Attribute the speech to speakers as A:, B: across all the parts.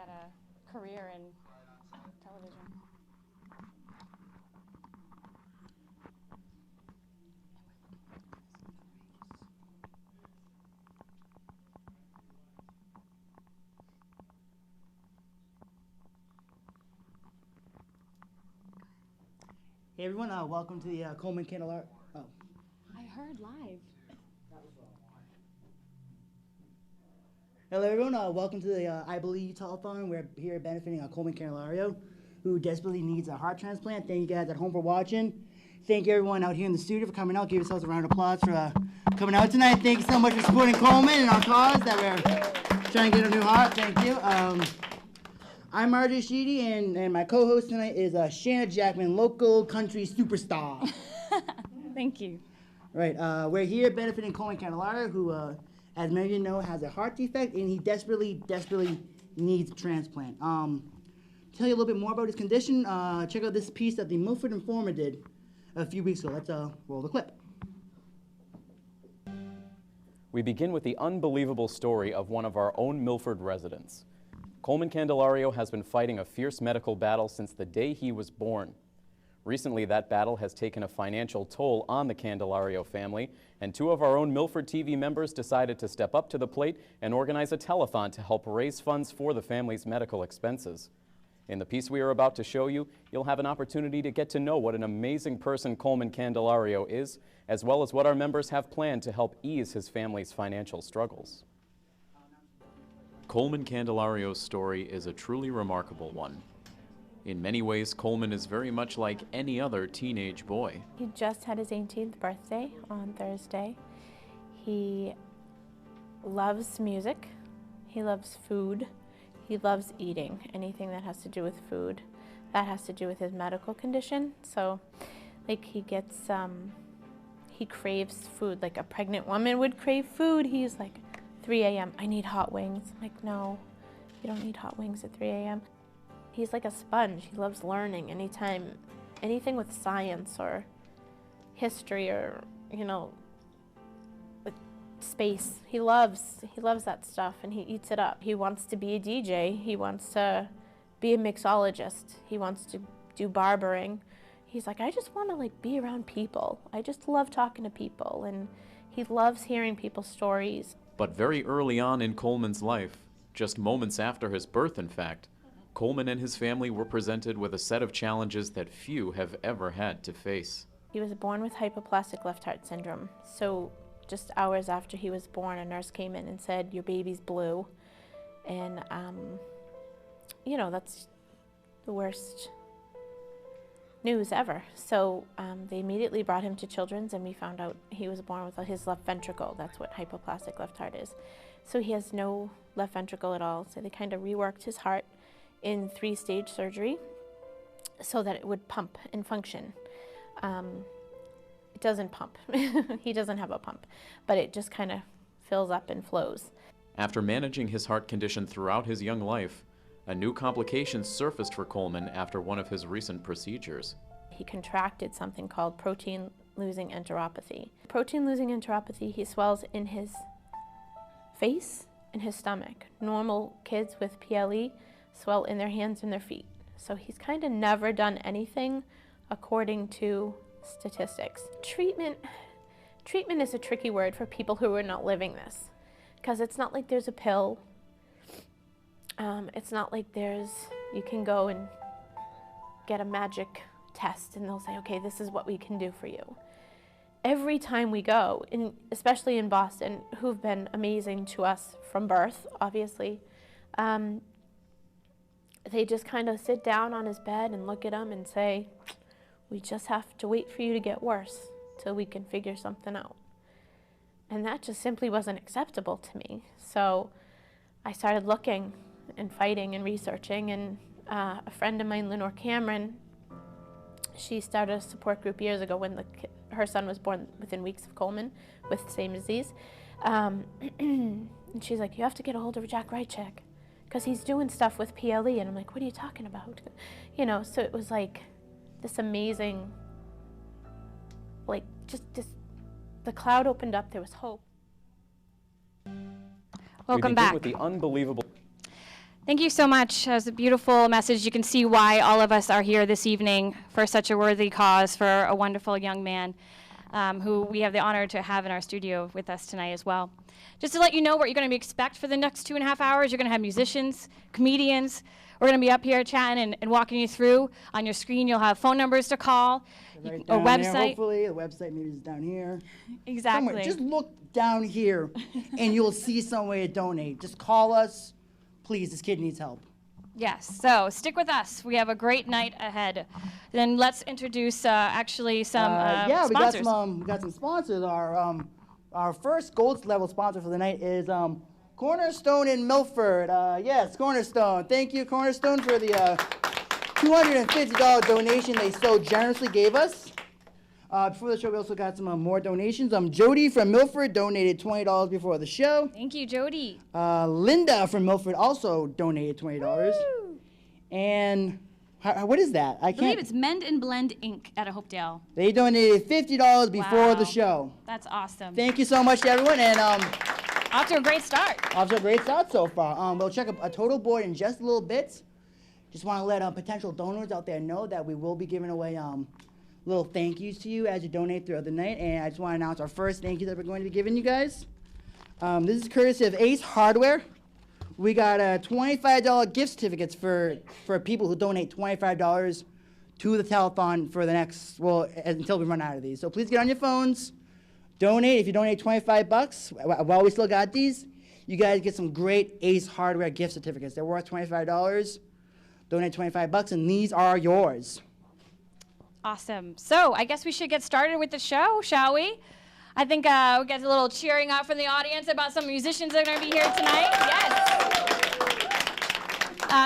A: got a career in television.
B: Hey everyone, welcome to the Coleman Candelario. Oh.
A: I heard live.
B: Hello everyone, welcome to the I Believe Telethon. We're here benefiting Coleman Candelario, who desperately needs a heart transplant. Thank you guys at home for watching. Thank you everyone out here in the studio for coming out. Give yourselves a round of applause for coming out tonight. Thank you so much for supporting Coleman and our cause that we're trying to get a new heart. Thank you. I'm Marjorie Sheedy, and my co-host tonight is Shanna Jackman, local country superstar.
A: Thank you.
B: Right, we're here benefiting Coleman Candelario, who, as many of you know, has a heart defect, and he desperately needs a transplant. Tell you a little bit more about his condition, check out this piece that the Milford Informer did a few weeks ago. Let's roll the clip.
C: We begin with the unbelievable story of one of our own Milford residents. Coleman Candelario has been fighting a fierce medical battle since the day he was born. Recently, that battle has taken a financial toll on the Candelario family, and two of our own Milford TV members decided to step up to the plate and organize a telethon to help raise funds for the family's medical expenses. In the piece we are about to show you, you'll have an opportunity to get to know what an amazing person Coleman Candelario is, as well as what our members have planned to help ease his family's financial struggles. Coleman Candelario's story is a truly remarkable one. In many ways, Coleman is very much like any other teenage boy.
D: He just had his 18th birthday on Thursday. He loves music, he loves food, he loves eating, anything that has to do with food. That has to do with his medical condition. So, like, he craves food, like a pregnant woman would crave food. He's like, 3 a.m., I need hot wings. I'm like, no, you don't need hot wings at 3 a.m. He's like a sponge. He loves learning anything with science or history or, you know, with space. He loves that stuff and he eats it up. He wants to be a DJ. He wants to be a mixologist. He wants to do barbering. He's like, I just want to like be around people. I just love talking to people, and he loves hearing people's stories.
C: But very early on in Coleman's life, just moments after his birth in fact, Coleman and his family were presented with a set of challenges that few have ever had to face.
D: He was born with hypoplastic left heart syndrome. So just hours after he was born, a nurse came in and said, your baby's blue. And, you know, that's the worst news ever. So they immediately brought him to Children's, and we found out he was born with his left ventricle. That's what hypoplastic left heart is. So he has no left ventricle at all. So they kind of reworked his heart in 3-stage surgery so that it would pump and function. It doesn't pump. He doesn't have a pump, but it just kind of fills up and flows.
C: After managing his heart condition throughout his young life, a new complication surfaced for Coleman after one of his recent procedures.
D: He contracted something called protein-losing enteropathy. Protein-losing enteropathy, he swells in his face and his stomach. Normal kids with PLE swell in their hands and their feet. So he's kind of never done anything according to statistics. Treatment is a tricky word for people who are not living this, because it's not like there's a pill. It's not like you can go and get a magic test and they'll say, okay, this is what we can do for you. Every time we go, especially in Boston, who've been amazing to us from birth, obviously, they just kind of sit down on his bed and look at him and say, we just have to wait for you to get worse till we can figure something out. And that just simply wasn't acceptable to me. So I started looking and fighting and researching, and a friend of mine, Lenore Cameron, she started a support group years ago when her son was born within weeks of Coleman with the same disease. And she's like, you have to get a hold of Jack Rychek because he's doing stuff with PLE. And I'm like, what are you talking about? You know, so it was like this amazing, like just the cloud opened up, there was hope.
A: Welcome back.
C: With the unbelievable.
A: Thank you so much. That was a beautiful message. You can see why all of us are here this evening for such a worthy cause, for a wonderful young man who we have the honor to have in our studio with us tonight as well. Just to let you know what you're going to expect for the next 2.5 hours, you're going to have musicians, comedians. We're going to be up here chatting and walking you through. On your screen, you'll have phone numbers to call,
B: Right
A: a
B: down there,
A: website.
B: hopefully, the website maybe is down here.
A: Exactly.
B: Somewhere. Just look down here, and you'll see some way to donate. Just call us. Please, this kid needs help.
A: Yes, so stick with us. We have a great night ahead. Then let's introduce actually some
B: Yeah,
A: sponsors.
B: we got some sponsors. Our first gold level sponsor for the night is Cornerstone in Milford. Yes, Cornerstone. Thank you, Cornerstone, for the $250 donation they so generously gave us. Before the show, we also got some more donations. Jody from Milford donated $20 before the show.
A: Thank you, Jody.
B: Linda from Milford also donated $20.
A: Woo!
B: And what is that?
A: I believe it's Mend and Blend Inc. out of Hopedale.
B: They donated $50 before
A: Wow.
B: the show.
A: That's awesome.
B: Thank you so much to everyone, and
A: Off to a great start.
B: off to a great start so far. We'll check a total board in just a little bit. Just want to let potential donors out there know that we will be giving away little thank yous to you as you donate throughout the night. And I just want to announce our first thank you that we're going to be giving you guys. This is courtesy of Ace Hardware. We got $25 gift certificates for people who donate $25 to the telethon for the next, until we run out of these. So please get on your phones, donate. If you donate $25, while we still got these, you guys get some great Ace Hardware gift certificates. They're worth $25. Donate $25, and these are yours.
A: Awesome. So I guess we should get started with the show, shall we? I think we get a little cheering up from the audience about some musicians that are going to be here tonight. Yes.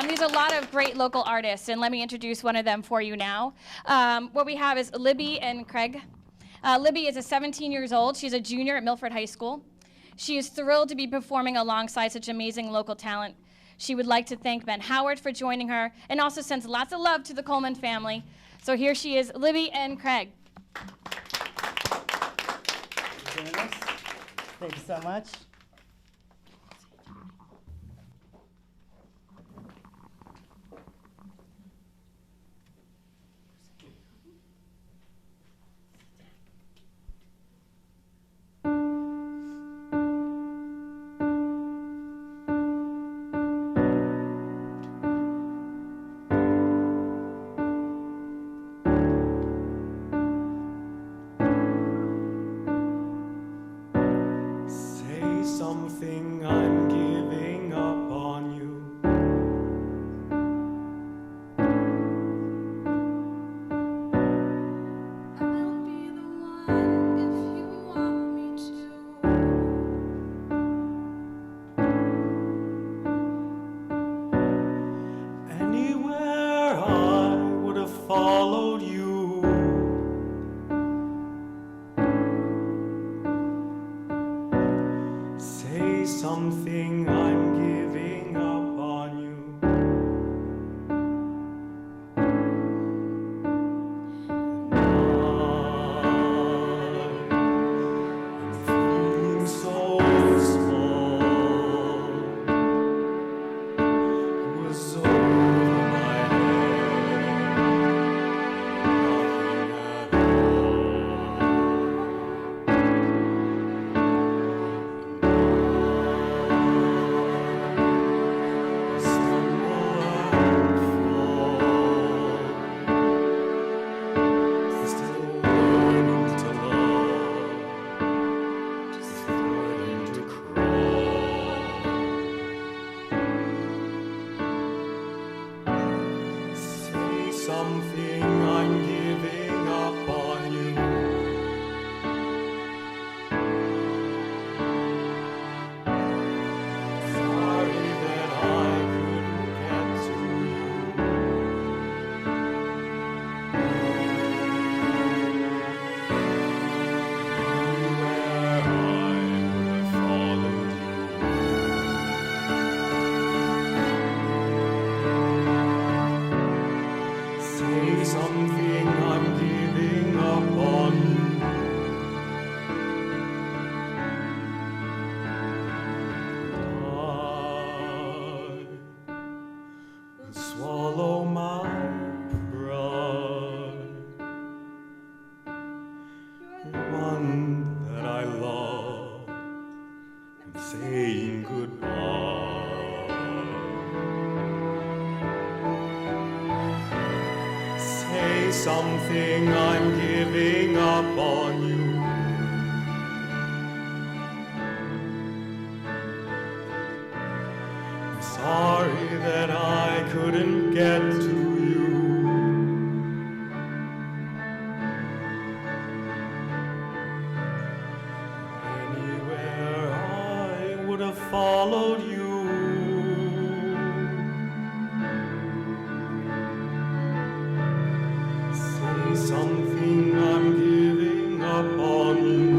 A: These are a lot of great local artists, and let me introduce one of them for you now. What we have is Libby and Craig. Libby is 17 years old. She's a junior at Milford High School. She is thrilled to be performing alongside such amazing local talent. She would like to thank Ben Howard for joining her, and also sends lots of love to the Coleman family. So here she is, Libby and Craig.
B: Thank you so much.
E: Say swallow my pride. You're one that I love, and saying goodbye. Say something, I'm giving up on you. Sorry that I couldn't get to you. Anywhere I would have followed you. Say something, I'm giving up on you.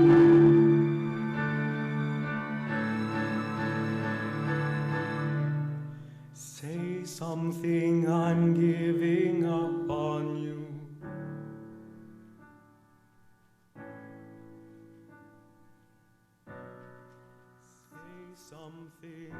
E: Say something, I'm giving up on you. Say something.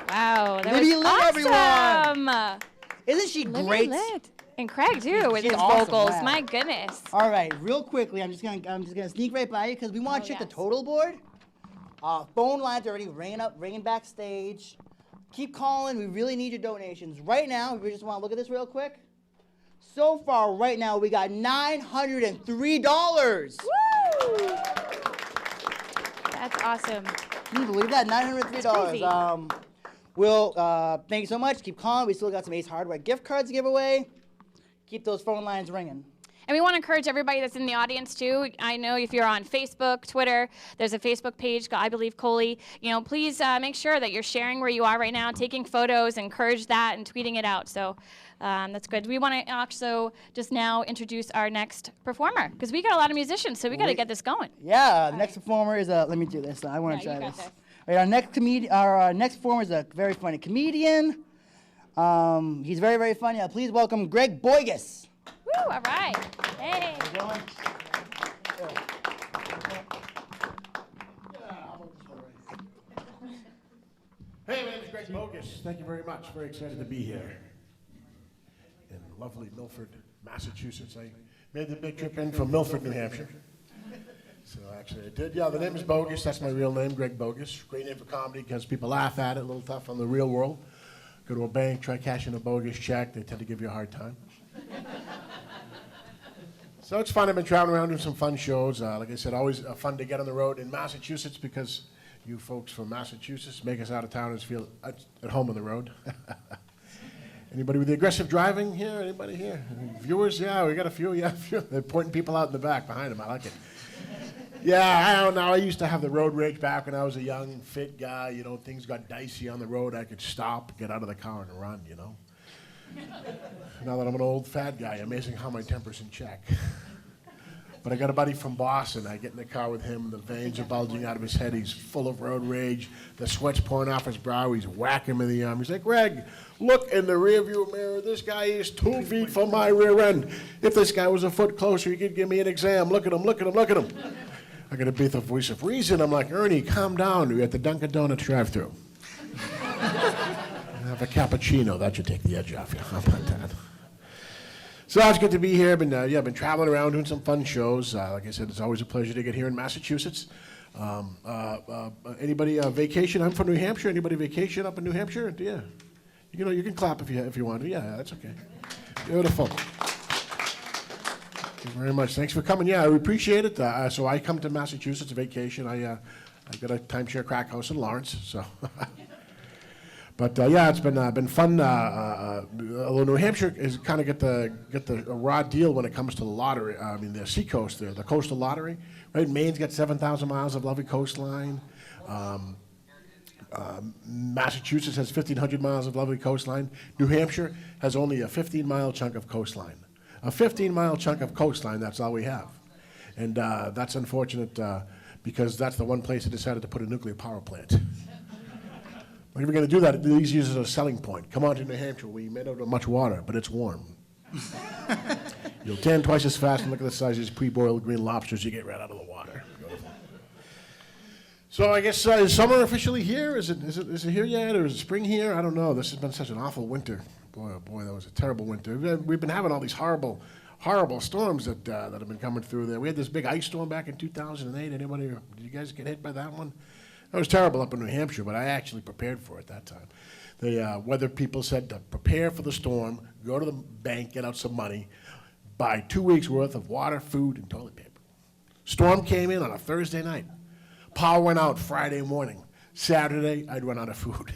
A: Wow, that
B: Libby
A: was
B: Lit,
A: awesome.
B: everyone. Isn't she
A: Libby
B: great?
A: Lit. And Craig too with
B: She's
A: his
B: awesome,
A: vocals.
B: wow.
A: My goodness.
B: All right, real quickly, I'm just gonna sneak right by you because we want to check the
A: yes.
B: total board. Phone lines are already ringing backstage. Keep calling. We really need your donations right now. We just want to look at this real quick. So far, right now, we got $903.
A: Woo! That's awesome.
B: Can you believe that? $903. Thank you so much. Keep calling. We still got some Ace Hardware gift cards to give away. Keep those phone lines ringing.
A: And we want to encourage everybody that's in the audience too. I know if you're on Facebook, Twitter, there's a Facebook page, I believe Coley. Please make sure that you're sharing where you are right now, taking photos, encourage that, and tweeting it out. So that's good. We want to also just now introduce our next performer because we got a lot of musicians, so we got to get this going.
B: Yeah, the next performer is let me do this. I want to try this. All right, our next performer is a very funny comedian. He's very, very funny. Please welcome Greg Boggis.
A: Woo, all right. Hey.
F: Hey, my name is Greg Boggis. Thank you very much. Very excited to be here in lovely Milford, Massachusetts. I made the big trip in from Milford, New Hampshire. So actually I did. Yeah, the name is Boggis. That's my real name, Greg Boggis. Great name for comedy because people laugh at it. A little tough on the real world. Go to a bank, try cashing a bogus check. They tend to give you a hard time. So it's fun. I've been traveling around doing some fun shows. Like I said, always fun to get on the road in Massachusetts because you folks from Massachusetts make us out of towners feel at home on the road. Anybody with the aggressive driving here? Anybody here? Viewers? Yeah, we got a few. Yeah, a few. They're pointing people out in the back behind them. I like it. Yeah, I don't know. I used to have the road rage back when I was a young, fit guy. Things got dicey on the road. I could stop, get out of the car, and run, Now that I'm an old, fat guy, amazing how my temper's in check. But I got a buddy from Boston. I get in the car with him. The veins are bulging out of his head. He's full of road rage. The sweat's pouring off his brow. He's whacking me in the arm. He's like, Greg, look in the rearview mirror. This guy is 2 feet from my rear end. If this guy was a foot closer, he could give me an exam. Look at him, look at him, look at him. I got to beat the voice of reason. I'm like, Ernie, calm down. We're at the Dunkin' Donuts drive-thru. Have a cappuccino. That should take the edge off you. How about that? So it's good to be here. I've been traveling around doing some fun shows. Like I said, it's always a pleasure to get here in Massachusetts. Anybody vacation? I'm from New Hampshire. Anybody vacation up in New Hampshire? Yeah. You can clap if you want to. Yeah, that's okay. Beautiful. Thank you very much. Thanks for coming. Yeah, I appreciate it. So I come to Massachusetts vacation. I got a timeshare crack house in Lawrence. So. But yeah, it's been fun. Although New Hampshire is kind of get the raw deal when it comes to the lottery. I mean, the seacoast there, the coastal lottery, right? Maine's got 7,000 miles of lovely coastline. Massachusetts has 1,500 miles of lovely coastline. New Hampshire has only a 15-mile chunk of coastline. A 15-mile chunk of coastline. That's all we have, and that's unfortunate because that's the one place that decided to put a nuclear power plant. If we're going to do that, these use it as a selling point. Come on to New Hampshire. We made out of much water, but it's warm. You'll tan twice as fast and look at the size of these pre-boiled green lobsters you get right out of the water. Beautiful. So I guess is summer officially here? Is it here yet, or is it spring here? I don't know. This has been such an awful winter. Boy, oh boy, that was a terrible winter. We've been having all these horrible storms that have been coming through there. We had this big ice storm back in 2008. Did you guys get hit by that one? It was terrible up in New Hampshire, but I actually prepared for it that time. The weather people said to prepare for the storm, go to the bank, get out some money, buy 2 weeks' worth of water, food, and toilet paper. Storm came in on a Thursday night. Power went out Friday morning. Saturday, I'd run out of food.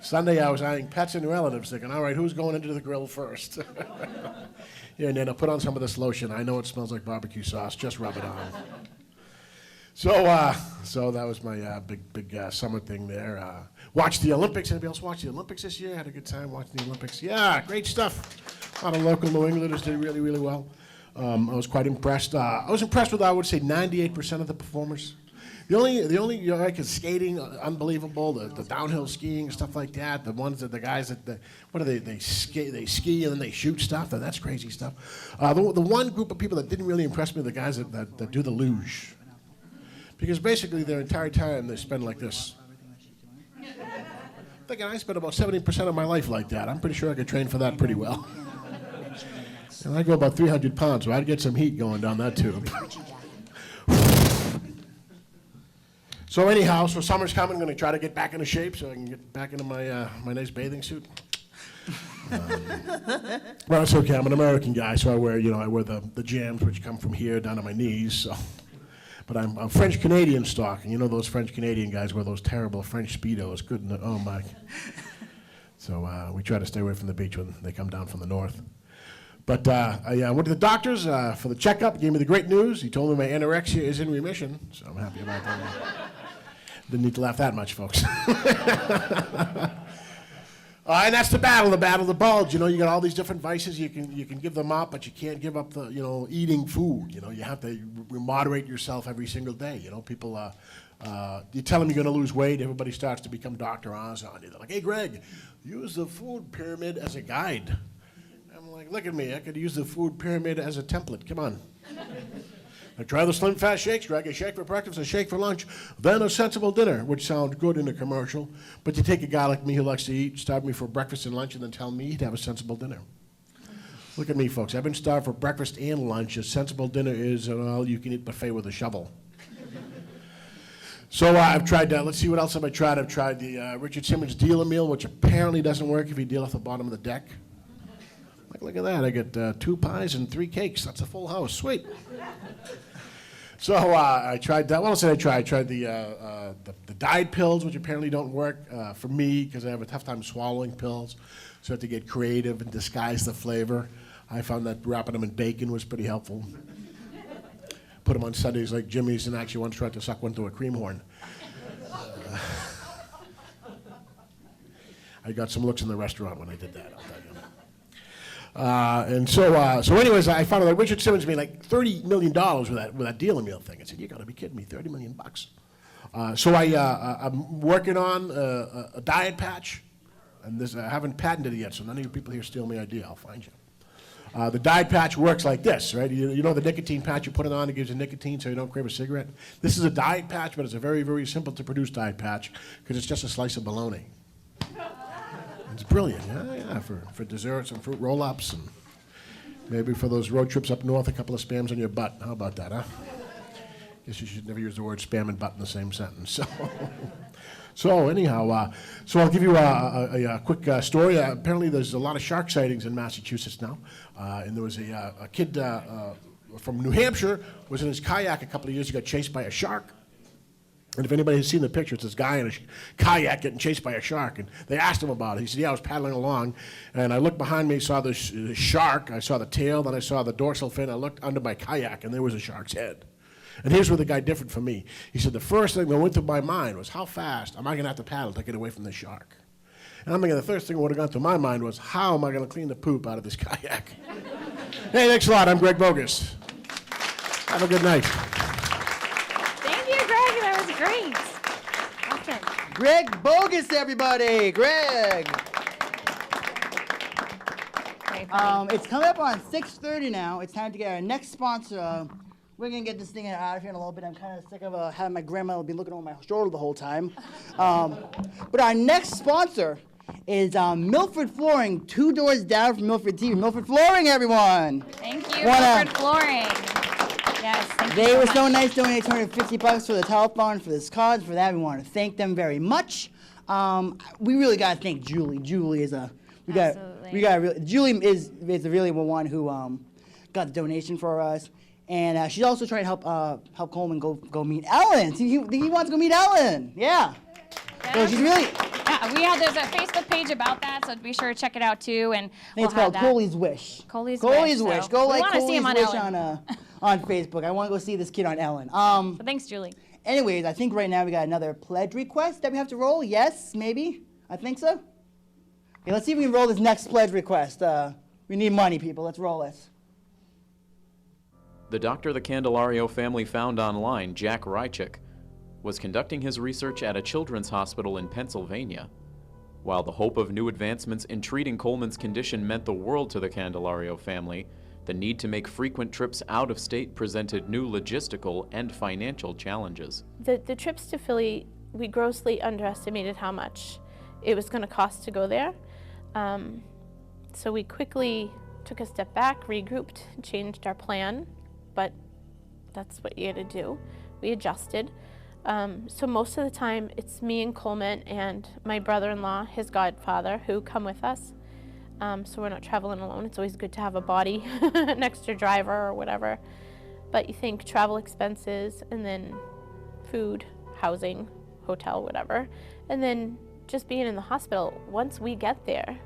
F: Sunday, I was eyeing pets and relatives, thinking, all right, who's going into the grill first? Yeah, and then I'll put on some of this lotion. I know it smells like barbecue sauce. Just rub it on. So that was my big summer thing there. Watched the Olympics. Anybody else watch the Olympics this year? Had a good time watching the Olympics. Yeah, great stuff. A lot of local New Englanders did really, really well. I was quite impressed. I was impressed with, I would say, 98% of the performers. The only like skating, unbelievable. The downhill skiing, stuff like that. The ones that the guys that they ski and then they shoot stuff. That's crazy stuff. The one group of people that didn't really impress me, the guys that do the luge. Because basically their entire time they spend like this. thinking I spent about 70% of my life like that. I'm pretty sure I could train for that pretty well. And I go about 300 pounds, so I'd get some heat going down that tube. So anyhow, so summer's coming. I'm going to try to get back into shape so I can get back into my my nice bathing suit. Well, it's okay. I'm an American guy, so I wear the jams which come from here down to my knees. So, but I'm French Canadian stock, and you know those French Canadian guys wear those terrible French Speedos. Good, oh my. So we try to stay away from the beach when they come down from the north. But I went to the doctors for the checkup. Gave me the great news. He told me my anorexia is in remission, so I'm happy about that. Didn't need to laugh that much, folks. And that's the battle of the bulge. You know, you got all these different vices. You can give them up, but you can't give up the eating food. You know, you have to moderate yourself every single day. You know, people you tell them you're going to lose weight, everybody starts to become Dr. Oz on you. They're like, hey, Greg, use the food pyramid as a guide. I'm like, look at me. I could use the food pyramid as a template. Come on. I try the Slim Fast Shakes, Greg. A shake for breakfast, a shake for lunch, then a sensible dinner, which sounds good in a commercial. But you take a guy like me who likes to eat, starve me for breakfast and lunch, and then tell me he'd have a sensible dinner. Look at me, folks. I've been starved for breakfast and lunch. A sensible dinner is an all-you-can-eat buffet with a shovel. So I've tried that. Let's see, what else have I tried? I've tried the Richard Simmons dealer meal, which apparently doesn't work if you deal off the bottom of the deck. Like, look at that. I get 2 pies and 3 cakes. That's a full house. Sweet. So I tried that. Well, I tried the diet pills, which apparently don't work for me because I have a tough time swallowing pills. So I have to get creative and disguise the flavor. I found that wrapping them in bacon was pretty helpful. Put them on Sundays like Jimmy's, and actually once tried to suck one through a cream horn. I got some looks in the restaurant when I did that, I'll tell you. So anyways, I found out that Richard Simmons made like $30 million with that dealer meal thing. I said, you got to be kidding me, $30 million bucks. So I'm working on a diet patch, and I haven't patented it yet, so none of you people here steal my idea. I'll find you. The diet patch works like this, right? You know the nicotine patch, you put it on, it gives you nicotine so you don't crave a cigarette. This is a diet patch, but it's a very, very simple to produce diet patch because it's just a slice of bologna. It's brilliant, yeah, for desserts and fruit roll-ups, and maybe for those road trips up north, a couple of spams on your butt. How about that, huh? Guess you should never use the word spam and butt in the same sentence. So anyhow, so I'll give you a quick story. Apparently there's a lot of shark sightings in Massachusetts now, and there was a kid from New Hampshire was in his kayak a couple of years ago, got chased by a shark. And if anybody has seen the picture, it's this guy in a kayak getting chased by a shark. And they asked him about it. He said, yeah, I was paddling along, and I looked behind me, saw the shark. I saw the tail, then I saw the dorsal fin. I looked under my kayak, and there was a shark's head. And here's where the guy differed from me. He said, the first thing that went through my mind was, how fast am I going to have to paddle to get away from this shark? And I'm thinking the first thing that would have gone through my mind was, how am I going to clean the poop out of this kayak? Hey, thanks a lot. I'm Greg Boggis. Have a good night.
A: Great. Awesome.
B: Greg Boggis, everybody. Greg. It's coming up on 6:30 now. It's time to get our next sponsor. We're going to get this thing out of here in a little bit. I'm kind of sick of having my grandma be looking over my shoulder the whole time. But our next sponsor is Milford Flooring, 2 doors down from Milford TV. Milford Flooring, everyone.
A: Thank you, Milford Flooring. Yes, thank you
B: They were
A: much.
B: so nice, donated $250 for the telethon, for this cause. For that, we want to thank them very much. We really got to thank Julie. Julie is Julie is really the one who got the donation for us, and she's also trying to help Coleman go meet Ellen. He wants to go meet Ellen. Yeah. So she's really.
A: Yeah, there's a Facebook page about that, so be sure to check it out too. And
B: I think it's called Coley's Wish.
A: Coley's
B: Wish.
A: So
B: Go like Coley's Wish
A: on
B: on Facebook. I want to go see this kid on Ellen.
A: So thanks, Julie.
B: Anyways, I think right now we got another pledge request that we have to roll. Yes, maybe. I think so. Okay, let's see if we can roll this next pledge request. We need money, people. Let's roll this.
C: The doctor the Candelario family found online, Jack Rychik, was conducting his research at a children's hospital in Pennsylvania. While the hope of new advancements in treating Coleman's condition meant the world to the Candelario family, the need to make frequent trips out of state presented new logistical and financial challenges.
D: The trips to Philly, we grossly underestimated how much it was going to cost to go there. So we quickly took a step back, regrouped, changed our plan, but that's what you had to do. We adjusted. So most of the time it's me and Coleman and my brother-in-law, his godfather, who come with us. So we're not traveling alone. It's always good to have a body, an extra driver or whatever. But you think travel expenses and then food, housing, hotel, whatever. And then just being in the hospital once we get there,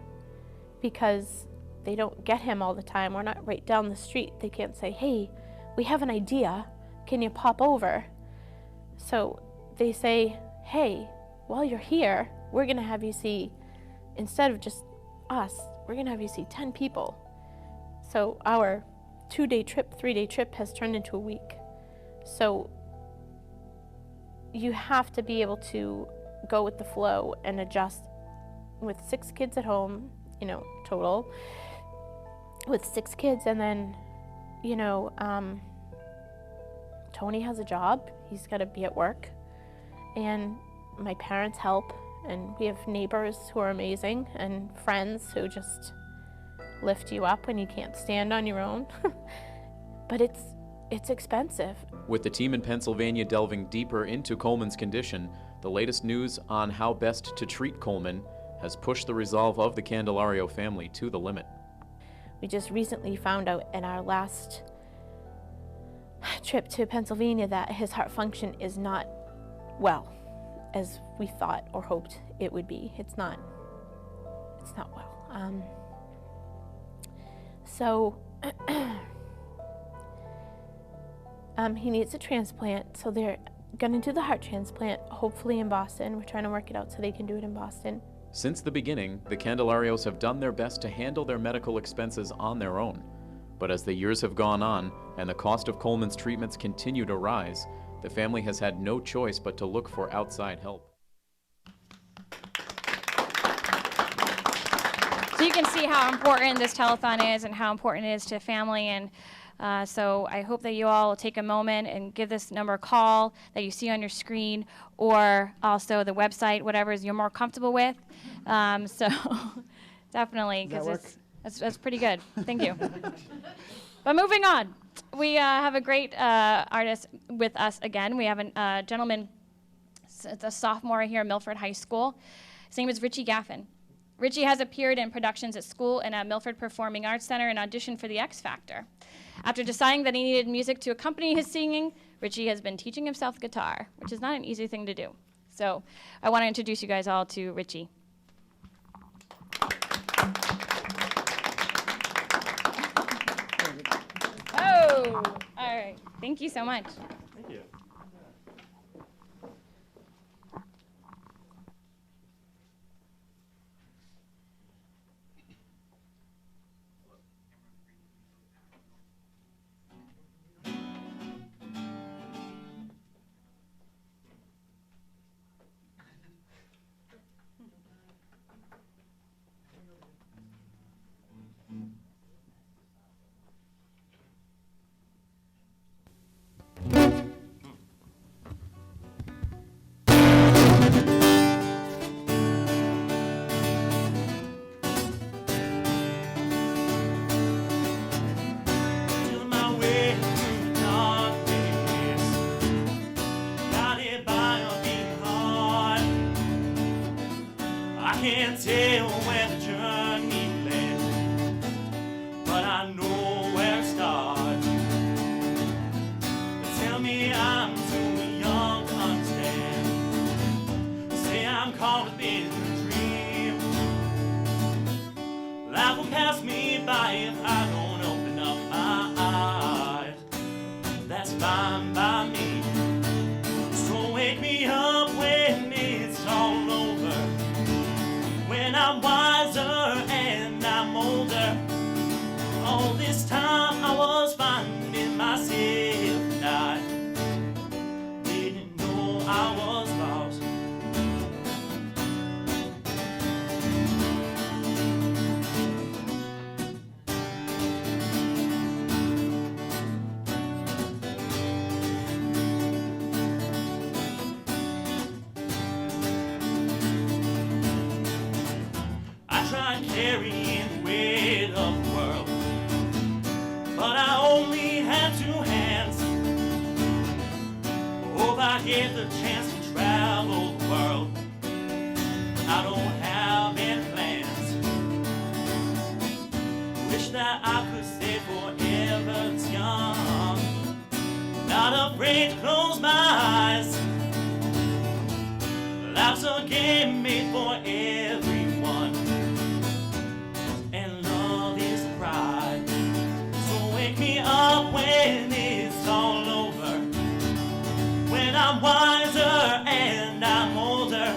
D: because they don't get him all the time. We're not right down the street. They can't say, hey, we have an idea. Can you pop over? So they say, hey, while you're here, we're going to have you see, instead of just us, we're going to have you see 10 people. So our 2-day trip, 3-day trip has turned into a week. So you have to be able to go with the flow and adjust with 6 kids at home, you know, total, with 6 kids. And then, you know, Tony has a job. He's got to be at work. And my parents help. And we have neighbors who are amazing and friends who just lift you up when you can't stand on your own. But it's expensive.
C: With the team in Pennsylvania delving deeper into Coleman's condition, the latest news on how best to treat Coleman has pushed the resolve of the Candelario family to the limit.
D: We just recently found out in our last trip to Pennsylvania that his heart function is not well as we thought or hoped it would be. It's not well. So he needs a transplant, so they're gonna do the heart transplant, hopefully in Boston. We're trying to work it out so they can do it in Boston.
C: Since the beginning, the Candelarios have done their best to handle their medical expenses on their own. But as the years have gone on and the cost of Coleman's treatments continue to rise, the family has had no choice but to look for outside help.
A: So you can see how important this telethon is and how important it is to family. And so I hope that you all will take a moment and give this number a call that you see on your screen, or also the website, whatever you're more comfortable with. So definitely, because that's pretty good. Thank you. But moving on, we have a great artist with us again. We have a gentleman, it's a sophomore here at Milford High School. His name is Richie Gaffin. Richie has appeared in productions at school and at Milford Performing Arts Center and auditioned for the X Factor. After deciding that he needed music to accompany his singing, Richie has been teaching himself guitar, which is not an easy thing to do. So I want to introduce you guys all to Richie. Oh, all right. Thank you so much.
E: Thank you. Feel my way through the darkness, guided by a beating heart. I can't tell where the journey led, but I know where it starts. They tell me I'm too young to understand. Say I'm caught up in a dream. Life will pass me by if I don't open up my eyes. That's fine by me. So wake me up when it's all over, when I'm wiser and I'm older. All this time I was finding myself, and I didn't know I was lost. man carrying the weight of the world. But I only had 2 hands. Hope I get the chance to travel the world. I don't have any plans. Wish that I could stay forever young. Not afraid to close my eyes. Life's a game made for everyone, and love is a cry. So wake me up when it's all over, when I'm wiser and I'm older.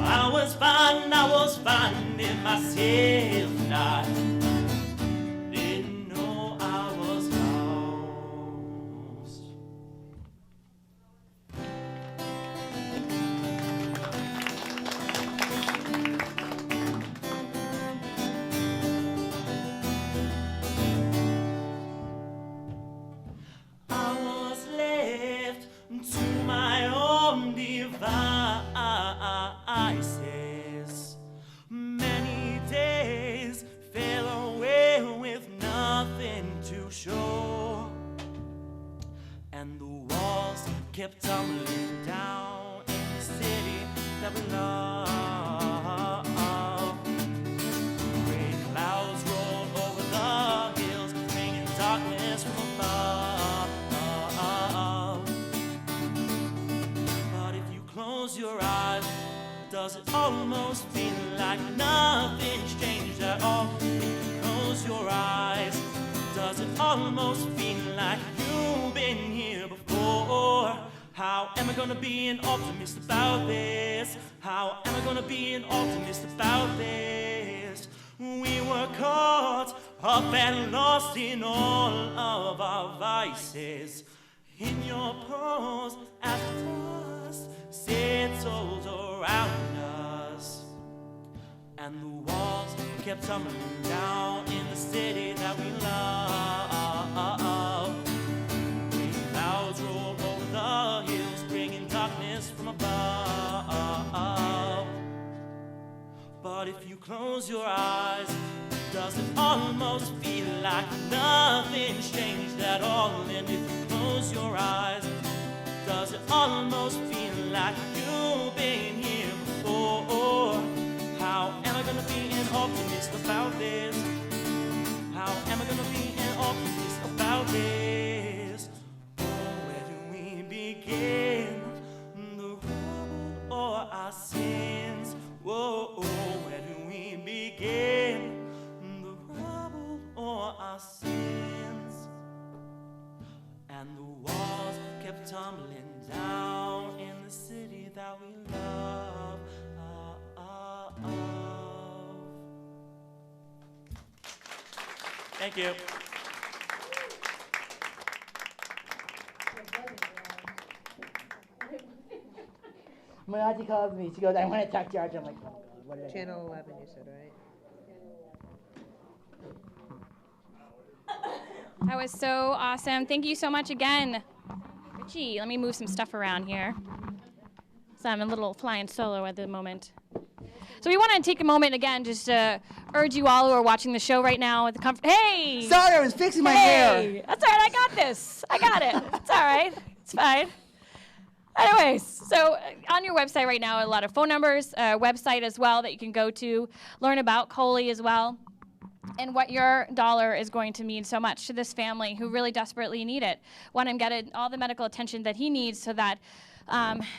E: I was finding myself and I didn't know I was lost. I was left to my own devices. Many days fell away with nothing to show, and the walls kept tumbling down in the city that we love. Gray clouds rolled over the hills, bringing darkness from above. But if you close your eyes, does it almost feel like nothing's changed at all? If you close your eyes, does it almost feel like you've been here before? How am I gonna be an optimist about this? How am I gonna be an optimist about this? We were caught up and lost in all of our vices. In your pose as dust settled around us, and the walls kept tumbling down in the city that we love. Big clouds rolled over the hills, bringing darkness from above. But if you close your eyes, does it almost feel like nothing's changed at all? And if you close your eyes, does it almost feel like you've been here before? How am I gonna be an optimist about this? How am I gonna be an optimist about this? Oh, where do we begin? The rubble or our sins? Whoa, oh, where do we begin? The rubble or our sins? And the walls kept tumbling down in the city that we love. Thank you.
B: My auntie calls me. She goes, I want to talk to you. I'm like, oh, God, what did I do?
G: Channel 11, you said, right?
A: That was so awesome. Thank you so much again. Richie, let me move some stuff around here. So I'm a little flying solo at the moment. So we want to take a moment again just to urge you all who are watching the show right now with the comfort. Hey!
B: Sorry, I was fixing my hair.
A: That's all right. I got this. I got it. It's all right. It's fine. Anyways, so on your website right now, a lot of phone numbers, website as well that you can go to, learn about Coley as well, and what your dollar is going to mean so much to this family who really desperately need it. Want him getting all the medical attention that he needs so that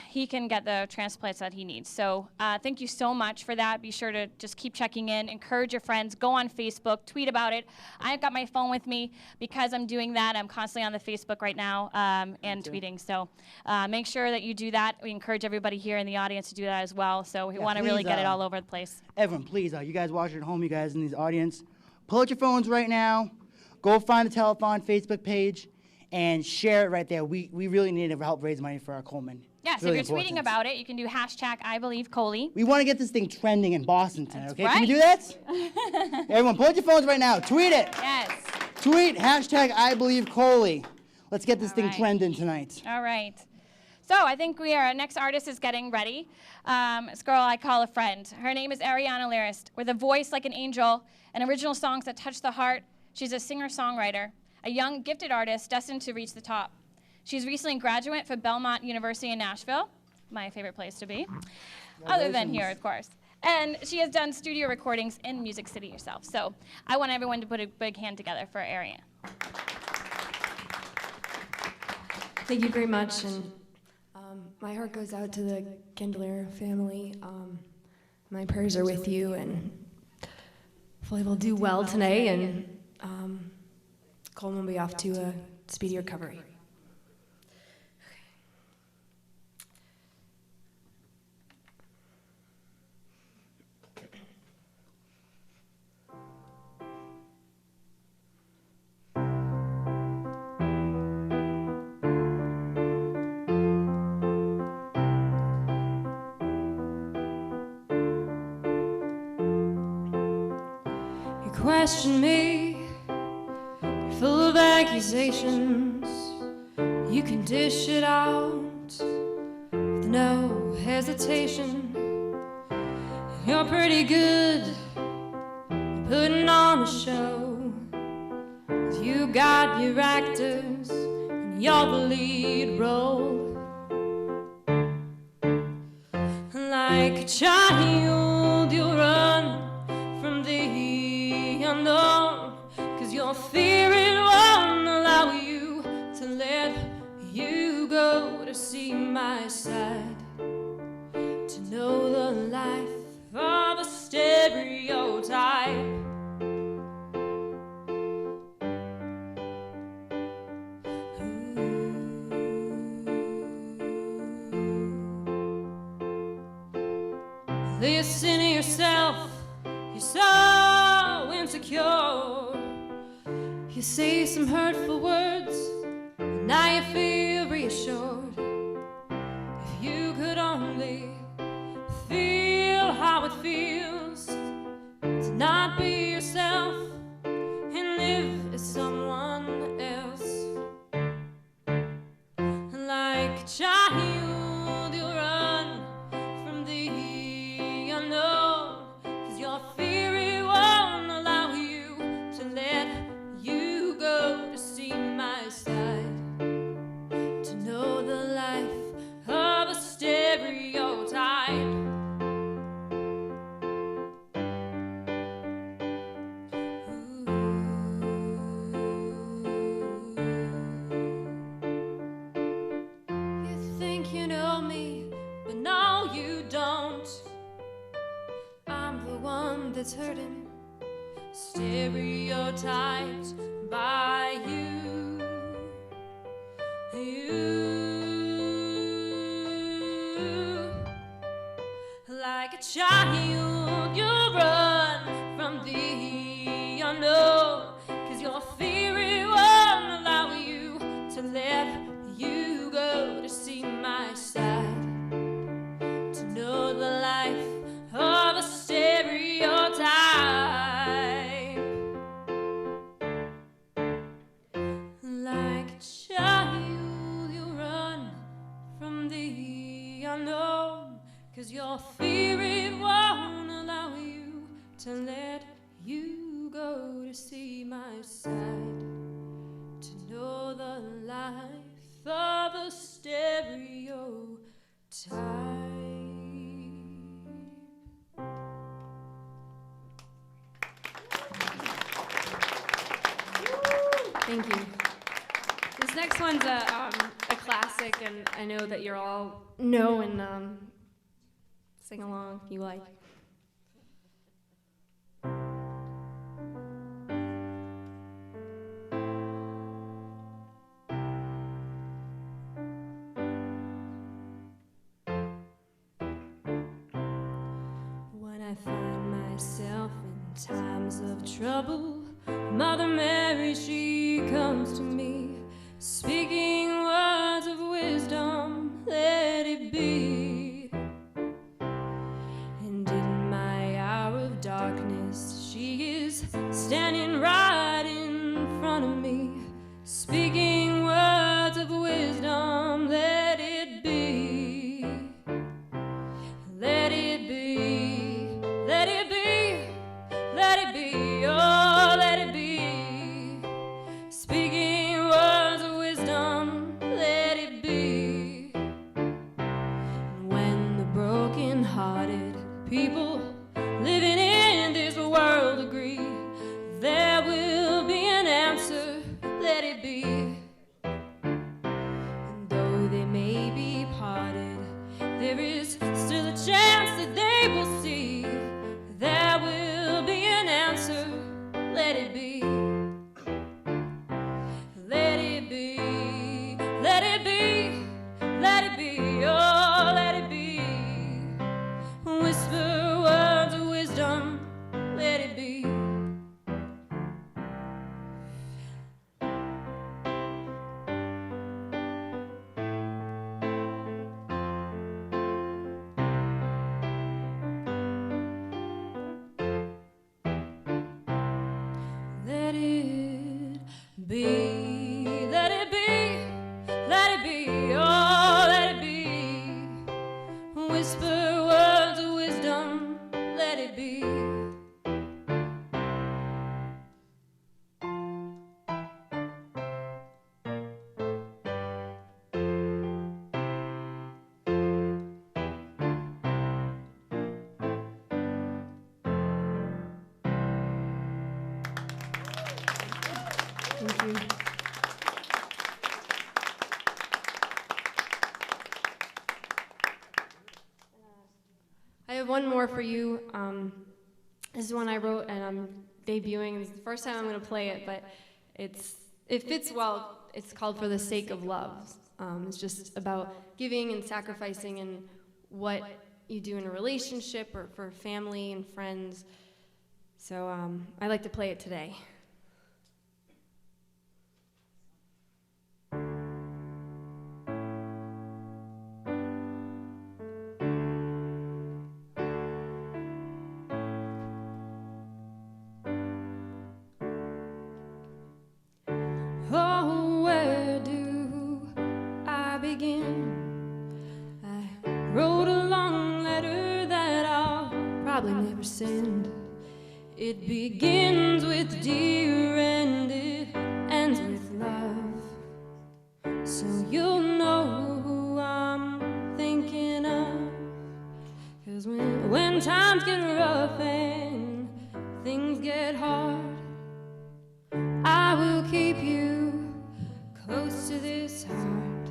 A: he can get the transplants that he needs. So thank you so much for that. Be sure to just keep checking in, encourage your friends, go on Facebook, tweet about it. I've got my phone with me because I'm doing that. I'm constantly on the Facebook right now and tweeting. So make sure that you do that. We encourage everybody here in the audience to do that as well. So we want to really get it all over the place.
B: Everyone, please, you guys watching at home, you guys in the audience, pull out your phones right now, go find the Telethon Facebook page, and share it right there. We really need to help raise money for our Coleman.
A: Yes,
B: really
A: if you're tweeting
B: important.
A: about it, you can do #IBelieveColey.
B: We want to get this thing trending in Boston tonight,
A: That's
B: okay? Can we do
A: right.
B: that? Everyone, pull out your phones right now. Tweet it.
A: Yes.
B: Tweet #IBelieveColey. Let's get this
A: All
B: thing
A: right.
B: trending tonight.
A: All right. So I think our next artist is getting ready. This girl I call a friend. Her name is Arianna Lyrist. With a voice like an angel and original songs that touch the heart, she's a singer-songwriter, a young, gifted artist destined to reach the top. She's recently a graduate from Belmont University in Nashville, my favorite place to be, other than here, of course. And she has done studio recordings in Music City herself. So I want everyone to put a big hand together for Arianna.
G: Thank you very much. And my heart goes out to the Candelario family. My prayers are with you, and hopefully we'll do well today, and Coleman will be off to a speedy recovery. Question me, you're full of accusations. You can dish it out with no hesitation. You're pretty good at putting on a show. You got your actors and you're the lead role. Like a child, you run from the unknown, 'cause your fear it won't allow you to let you go to see my side, to know the life of a stereotype. Listen to yourself, you're so insecure. You say some hurtful words, and now you feel reassured. If you could only feel how it feels to not be yourself and live as someone else. Like a child, you run from the unknown, 'cause your fear it won't allow you to let you go to see my side, to know the life of a stereotype. You think you know me, but no you don't. I'm the one that's hurting, stereotyped by you. Like a child, you run from the unknown, 'cause your fear it won't allow you to let you go to see my side, to know the life of a stereotype. Like a child, you run from the unknown, 'cause your fear it won't allow you to let you go to see my side, to know the life of a stereotype.
H: Thank you. This next one's a classic, and I know that you're all know and sing along if you like.
G: When I find myself in times of trouble, Mother Mary, she comes to me, speaking words of wisdom, let it be. And in my hour of darkness, she is standing right in front of me, speaking words of wisdom, let it be. people living in this world agree there will be an answer, let it be. And though they may be parted, there is still a chance that they will see. There will be an answer, let it be. Let it be, let it be, let it be, oh, let it be. Whisper words of wisdom, let it be. Let it be, let it be, let it be, oh, let it be. Whisper words of wisdom, let it be. Thank you. I have one more for you. This is one I wrote and I'm debuting. It's the first time I'm going to play it, but it fits well. It's called For the Sake of Love. It's just about giving and sacrificing and what you do in a relationship or for family and friends. So I like to play it today. Oh, where do I begin? I wrote a long letter that I'll probably never send. It begins with dear and it ends with love. So you'll know who I'm thinking of. 'Cause when times get rough and things get hard, I will keep you close to this heart.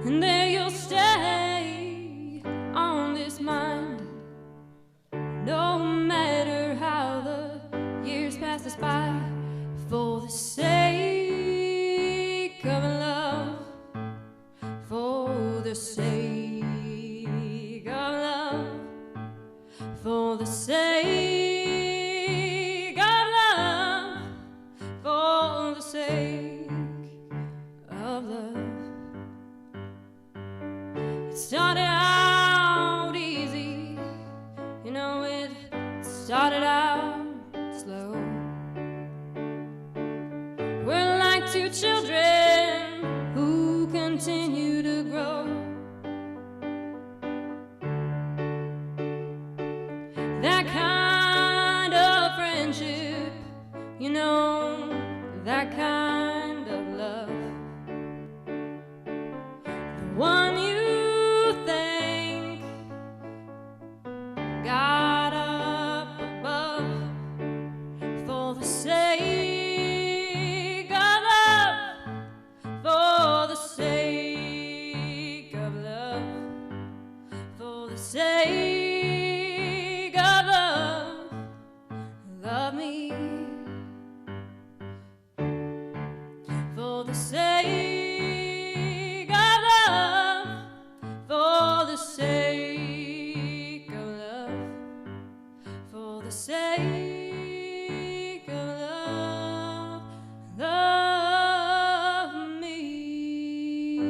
G: And there you'll stay on this mind. No matter how the years pass us by, for the sake of love, for the sake of love, for the sake of love, for the sake of love. It started out easy, you know, it started out slow. We're like two children who continue to grow. That kind of friendship, you know, that kind of love. The one you think God up above, for the sake of love, for the sake of love, for the sake of love, love me. For the sake of love, for the sake of love, for the sake of love, love me.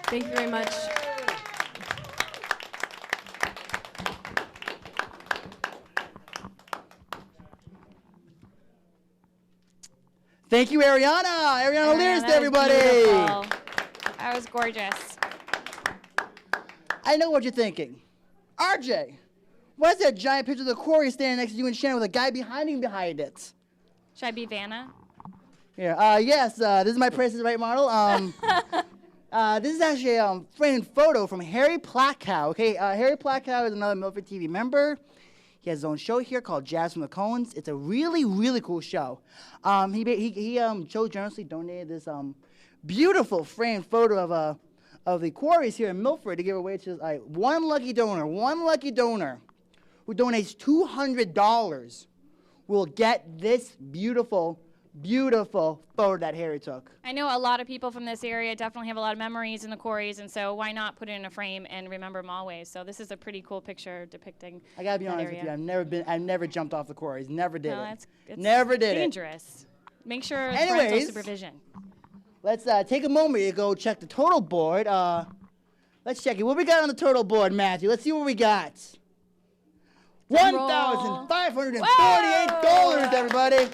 G: Thank you very much.
B: Thank you, Arianna. Arianna Lyrist,
A: That was
B: everybody.
A: beautiful. That was gorgeous.
B: I know what you're thinking. RJ, why is that giant picture of the quarry standing next to you and Shannon with a guy behind him behind it?
A: Should I be Vanna?
B: Here, yes, this is my Price is Right model. This is actually a framed photo from Harry Plotkow. Okay, Harry Plotkow is another Milford TV member. He has his own show here called Jazz from the Coens. It's a really, really cool show. He generously donated this beautiful framed photo of the quarries here in Milford to give away to one lucky donor who donates $200 will get this beautiful photo that Harry took.
A: I know a lot of people from this area definitely have a lot of memories in the quarries, and so why not put it in a frame and remember them always? So this is a pretty cool picture depicting
B: I gotta be
A: that
B: honest
A: area.
B: with you, I've never jumped off the quarries. Never did
A: No,
B: it.
A: it's
B: Never did
A: dangerous. Make sure it's parental
B: Anyways,
A: supervision.
B: Let's take a moment to go check the total board. Let's check it. What we got on the total board, Matthew? Let's see what we got. $1,548, everybody.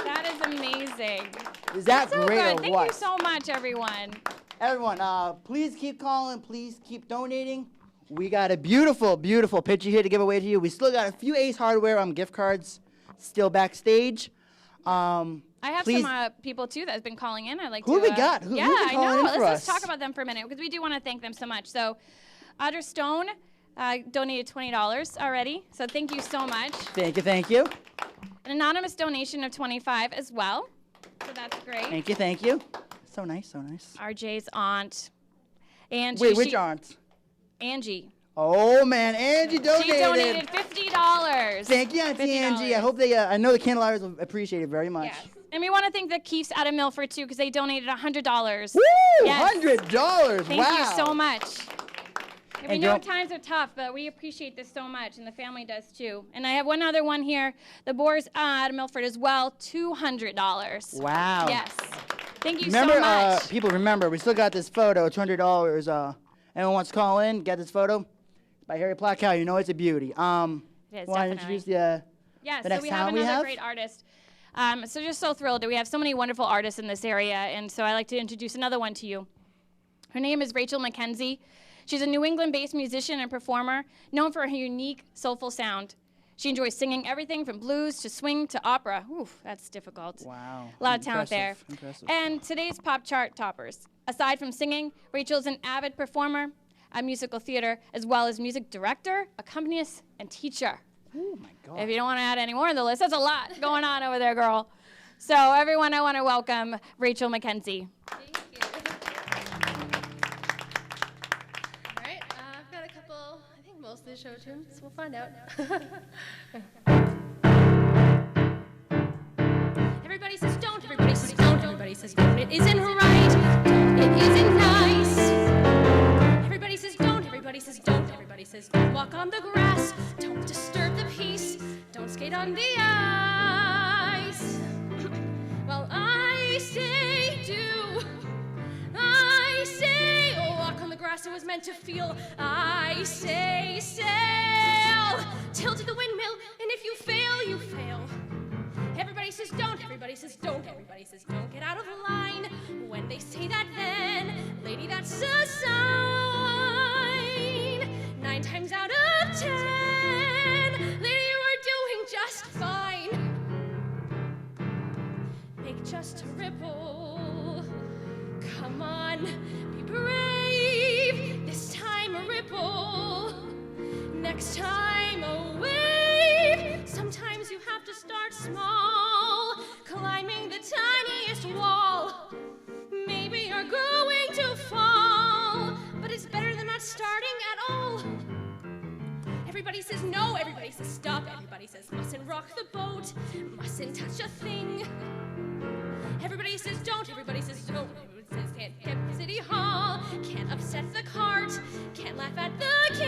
A: That is amazing.
B: Is that
A: So
B: great
A: good.
B: or
A: Thank
B: what?
A: you so much, everyone.
B: Everyone, please keep calling. Please keep donating. We got a beautiful picture here to give away to you. We still got a few Ace Hardware gift cards still backstage.
A: I have
B: please,
A: some people too that have been calling in. I'd like
B: Who
A: to.
B: we got? Who
A: yeah,
B: been
A: I
B: calling
A: know.
B: in for
A: Let's
B: us?
A: talk about them for a minute because we do want to thank them so much. So, Audra Stone donated $20 already. So thank you so much.
B: Thank you.
A: An anonymous donation of $25 as well. So that's great.
B: Thank you. So nice.
A: RJ's aunt, Angie.
B: Wait, which aunt?
A: Angie.
B: Oh man, Angie donated.
A: She donated $50.
B: Thank you, Auntie Angie. I hope I know the Candelarios will appreciate it very much.
A: Yes. And we want to thank the Keefs out of Milford too because they donated $100.
B: Woo!
A: Yes.
B: $100.
A: Thank
B: wow.
A: you so much. And we
B: And
A: know
B: don't-
A: times are tough, but we appreciate this so much, and the family does too. And I have one other one here. The Boers out of Milford as well, $200.
B: Wow.
A: Yes. Thank you
B: Remember,
A: so much.
B: people, remember, we still got this photo, $200. Anyone wants to call in, get this photo? By Harry Plotkow. You know it's a beauty.
A: It is,
B: Want to
A: definitely.
B: introduce the
A: Yes,
B: the
A: so
B: next
A: we have
B: talent we
A: another
B: have?
A: great artist. So just so thrilled. We have so many wonderful artists in this area, and so I'd like to introduce another one to you. Her name is Rachel McKenzie. She's a New England-based musician and performer, known for her unique, soulful sound. She enjoys singing everything from blues to swing to opera. Oof, that's difficult.
B: Wow.
A: A lot of talent there.
B: Impressive.
A: And today's pop chart toppers. Aside from singing, Rachel's an avid performer at musical theater, as well as music director, accompanist, and teacher.
B: Oh my God.
A: If you don't want to add any more on the list, that's a lot going on over there, girl. So everyone, I want to welcome Rachel McKenzie.
I: Thank you. All right, I've got a couple, I think mostly show tunes. We'll find out. Everybody says don't, everybody says don't, everybody says don't. It isn't right, don't, it isn't nice. Everybody says don't, everybody says don't, everybody says don't. Walk on the grass, don't disturb the peace, don't skate on the ice. Well, I say do, I say walk on the grass, it was meant to feel. I say sail, tilt to the windmill, and if you fail, you fail. Everybody says don't, everybody says don't, everybody says don't. Get out of line when they say that then. Lady, that's a sign. 9 times out of 10, lady, you are doing just fine. Make just a ripple. Come on, be brave. This time a ripple. Next time a wave. Sometimes you have to start small, climbing the tiniest wall. Maybe you're going to fall, but it's better than not starting at all. Everybody says no, everybody says stop, everybody says mustn't rock the boat, mustn't touch a thing. Everybody says don't, everybody says don't, everybody says can't get City Hall, can't upset the cart, can't laugh at the king.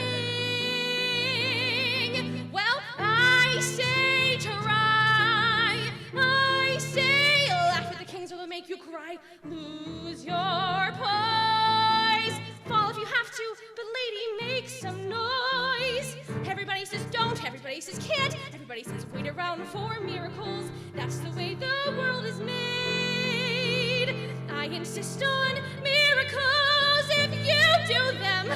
I: Well, I say try, I say laugh at the kings or they'll make you cry. Lose your poise, fall if you have to, but lady, make some noise. Everybody says don't, everybody says can't, everybody says wait around for miracles. That's the way the world is made. I insist on miracles if you do them.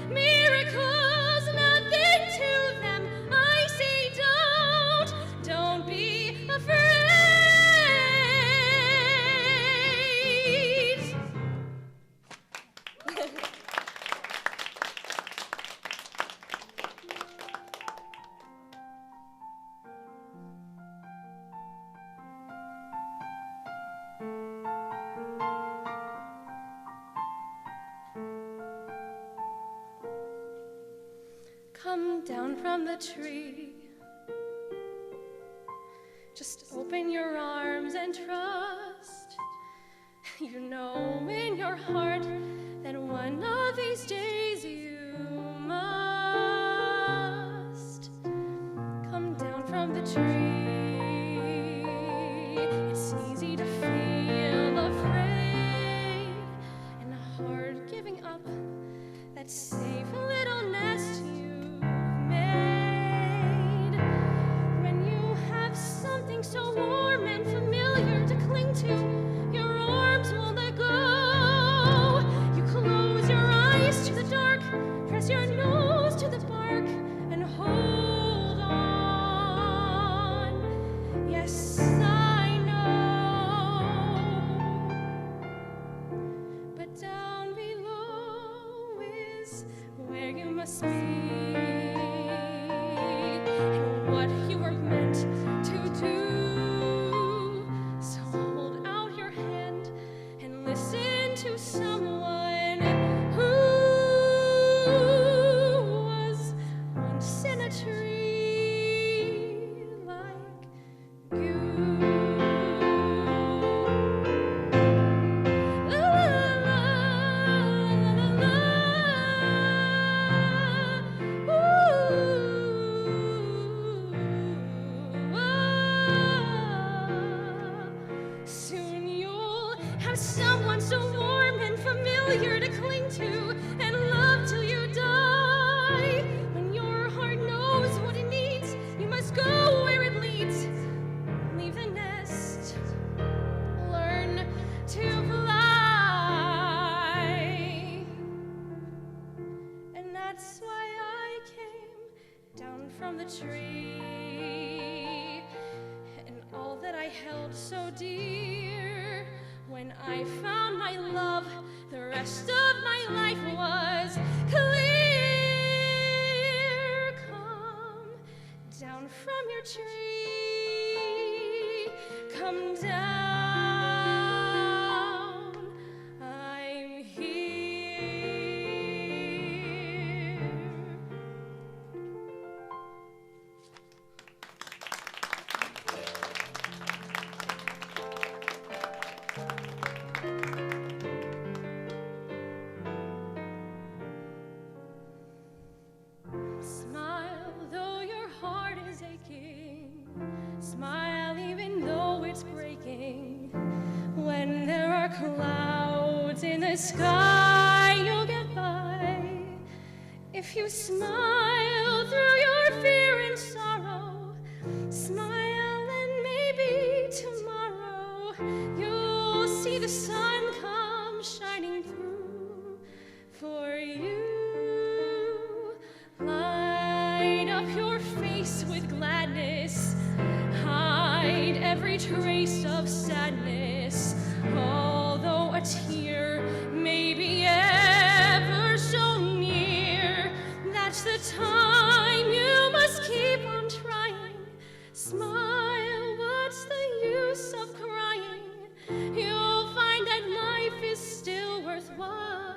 I: Miracles, nothing to them. I say don't be afraid. come down from the tree. Just open your arms and trust. You know in your heart that one of these days you must come down from the tree. It's easy to feel afraid and hard giving up that safe little nest you've made. When you have something so warm and familiar to cling to, your arms won't let go. You close your eyes to the dark, press your nose to the bark, and hold on. Yes, I know. But down below is where you must be, and what you were meant to do. So hold out your hand and listen to someone who was once in a tree like you. La, la, la, la, la, soon you'll have someone so warm and familiar to cling to and love till you die. When your heart knows what it needs, you must go where it leads. Leave the nest, learn to fly. And that's why I came down from the tree. And all that I held so dear, when I found my love, the rest of my life was clear. Come down from your tree, come down, I'm here. Smile though your heart is aching. Smile even though it's breaking. When there are clouds in the sky, you'll get by. If you smile through your fear and sorrow, smile and maybe tomorrow you'll see the sun come shining through for you. Light up your face with gladness, hide every trace of sadness. Although a tear may be ever so near, that's the time you must keep on trying. Smile, what's the use of crying? You'll find that life is still worthwhile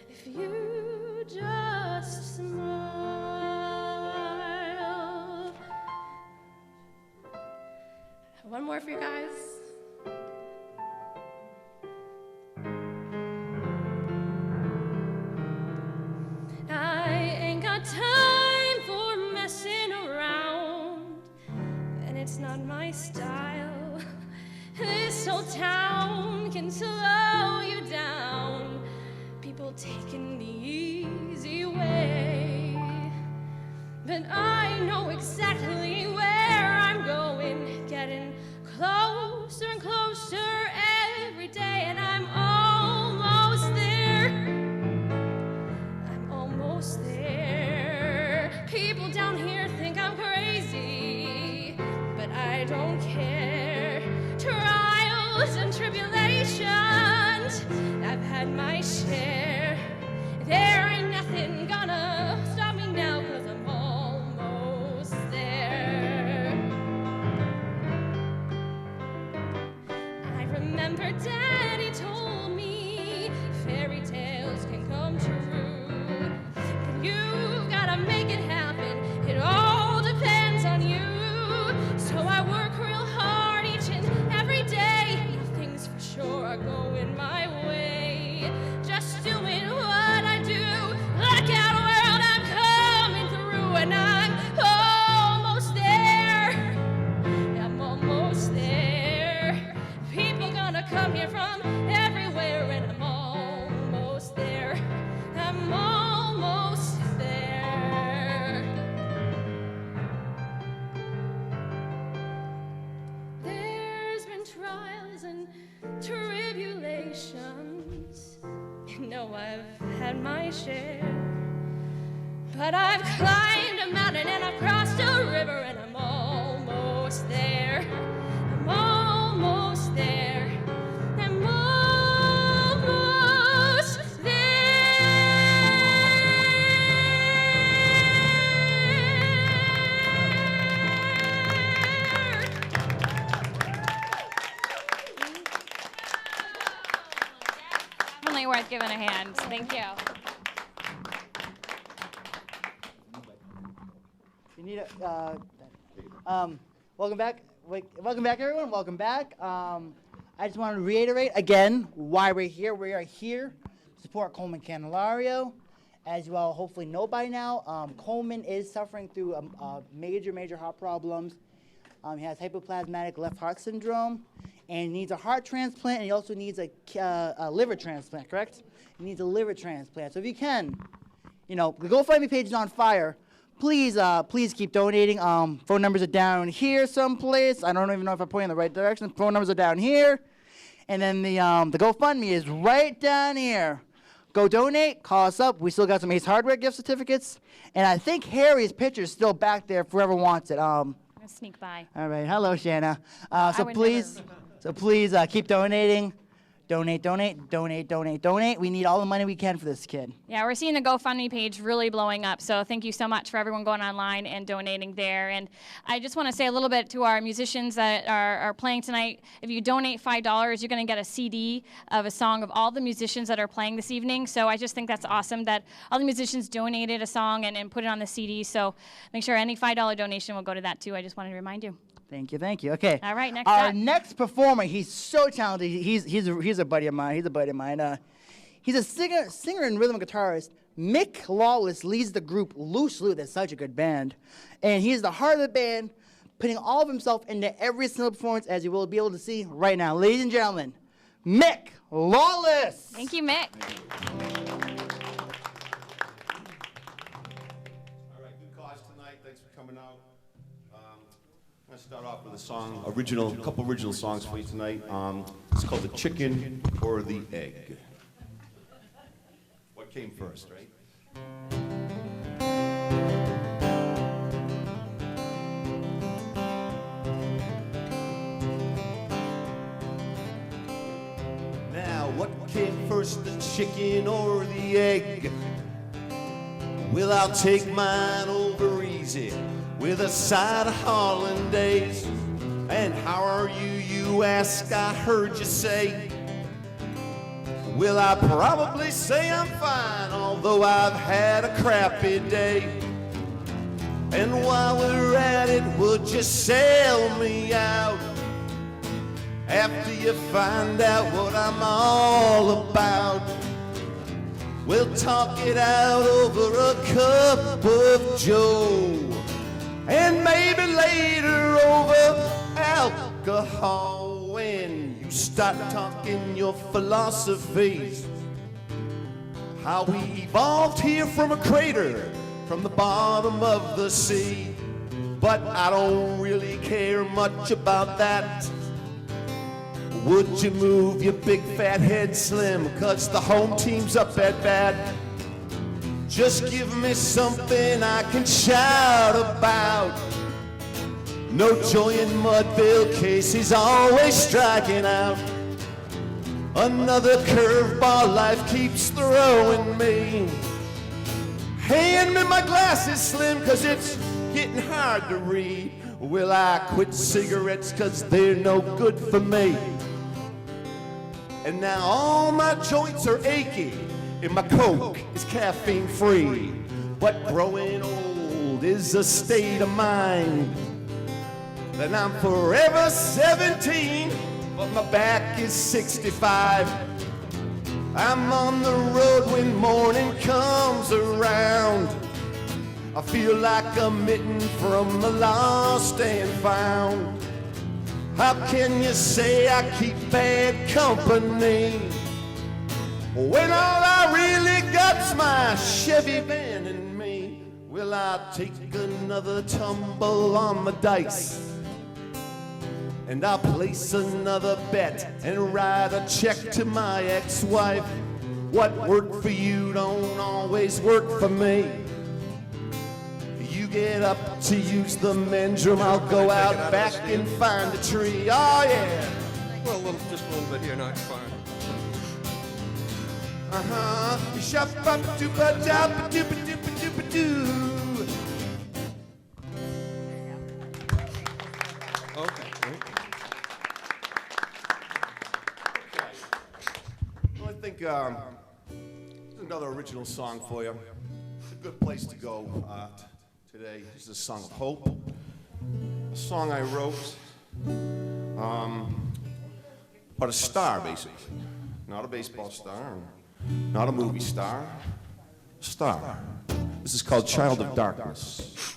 I: if you just smile. One more for you guys. I ain't got time for messing around, and it's not my style. This whole town can slow you down. People taking the easy way, but I know exactly where I'm going. Getting close know I've had my share. But I've climbed a mountain and I've crossed a river and I'm almost there. I'm almost there. I'm almost
A: Definitely worth giving a hand. Thank you.
B: You need a, welcome back. Welcome back, everyone. Welcome back. I just want to reiterate again why we're here. We are here to support Coleman Candelario. As you all hopefully know by now, Coleman is suffering through major heart problems. He has hypoplasmatic left heart syndrome, and he needs a heart transplant, and he also needs a liver transplant, correct? He needs a liver transplant. So if you can, the GoFundMe page is on fire. Please keep donating. Phone numbers are down here someplace. I don't even know if I'm pointing in the right direction. Phone numbers are down here. And then the GoFundMe is right down here. Go donate, call us up. We still got some Ace Hardware gift certificates. And I think Harry's picture is still back there if whoever wants it.
A: I'm gonna sneak by.
B: All right. Hello, Shanna.
A: I
B: So
A: would
B: please keep donating. Donate. We need all the money we can for this kid.
A: Yeah, we're seeing the GoFundMe page really blowing up. So thank you so much for everyone going online and donating there. And I just want to say a little bit to our musicians that are playing tonight. If you donate $5, you're going to get a CD of a song of all the musicians that are playing this evening. So I just think that's awesome that all the musicians donated a song and put it on the CD. So make sure any $5 donation will go to that too. I just wanted to remind you.
B: Thank you. Okay.
A: All right, next
B: Our
A: up.
B: next performer, he's so talented. He's a buddy of mine. He's a singer and rhythm guitarist. Mick Lawless leads the group Loose Loot. That's such a good band. And he's the heart of the band, putting all of himself into every single performance, as you will be able to see right now. Ladies and gentlemen, Mick Lawless.
A: Thank you, Mick.
J: All right, good cause tonight. Thanks for coming out. I'm going to start off with a song, a couple original songs for you tonight. It's called The Chicken or the Egg. What came first, right? Now, what came first, the chicken or the egg? Well, I'll take mine over easy with a side of hollandaise. And how are you, you ask? I heard you say. Well, I probably say I'm fine, although I've had a crappy day. And while we're at it, would you sell me out after you find out what I'm all about? We'll talk it out over a cup of joe, and maybe later over alcohol, when you start talking your philosophies. How we evolved here from a crater, from the bottom of the sea. But I don't really care much about that. Would you move your big fat head, Slim? 'Cause the home team's up at bat. Just give me something I can shout about. No joy in Mudville, Casey's always striking out. Another curveball life keeps throwing me. Hand me my glasses, Slim, 'cause it's getting hard to read. Will I quit cigarettes 'cause they're no good for me? And now all my joints are achy, and my Coke is caffeine free. But growing old is a state of mind. Then I'm forever 17, but my back is 65. I'm on the road when morning comes around. I feel like a mitten from the lost and found. How can you say I keep bad company when all I really got's my Chevy van and me? Will I take another tumble on the dice, and I'll place another bet and write a check to my ex-wife? What worked for you don't always work for me. You get up to use the men's room, I'll go out back and find a tree. Oh yeah.
K: Well, just a little bit here, no, it's fine.
J: Shop-a-doo-ba-doo-ba-doo-ba-doo-ba-doo.
K: Okay.
J: Well, I think there's another original song for you. It's a good place to go today. This is a song of hope. A song I wrote about a star, basically. Not a baseball star, not a movie star. A star. This is called Child of Darkness.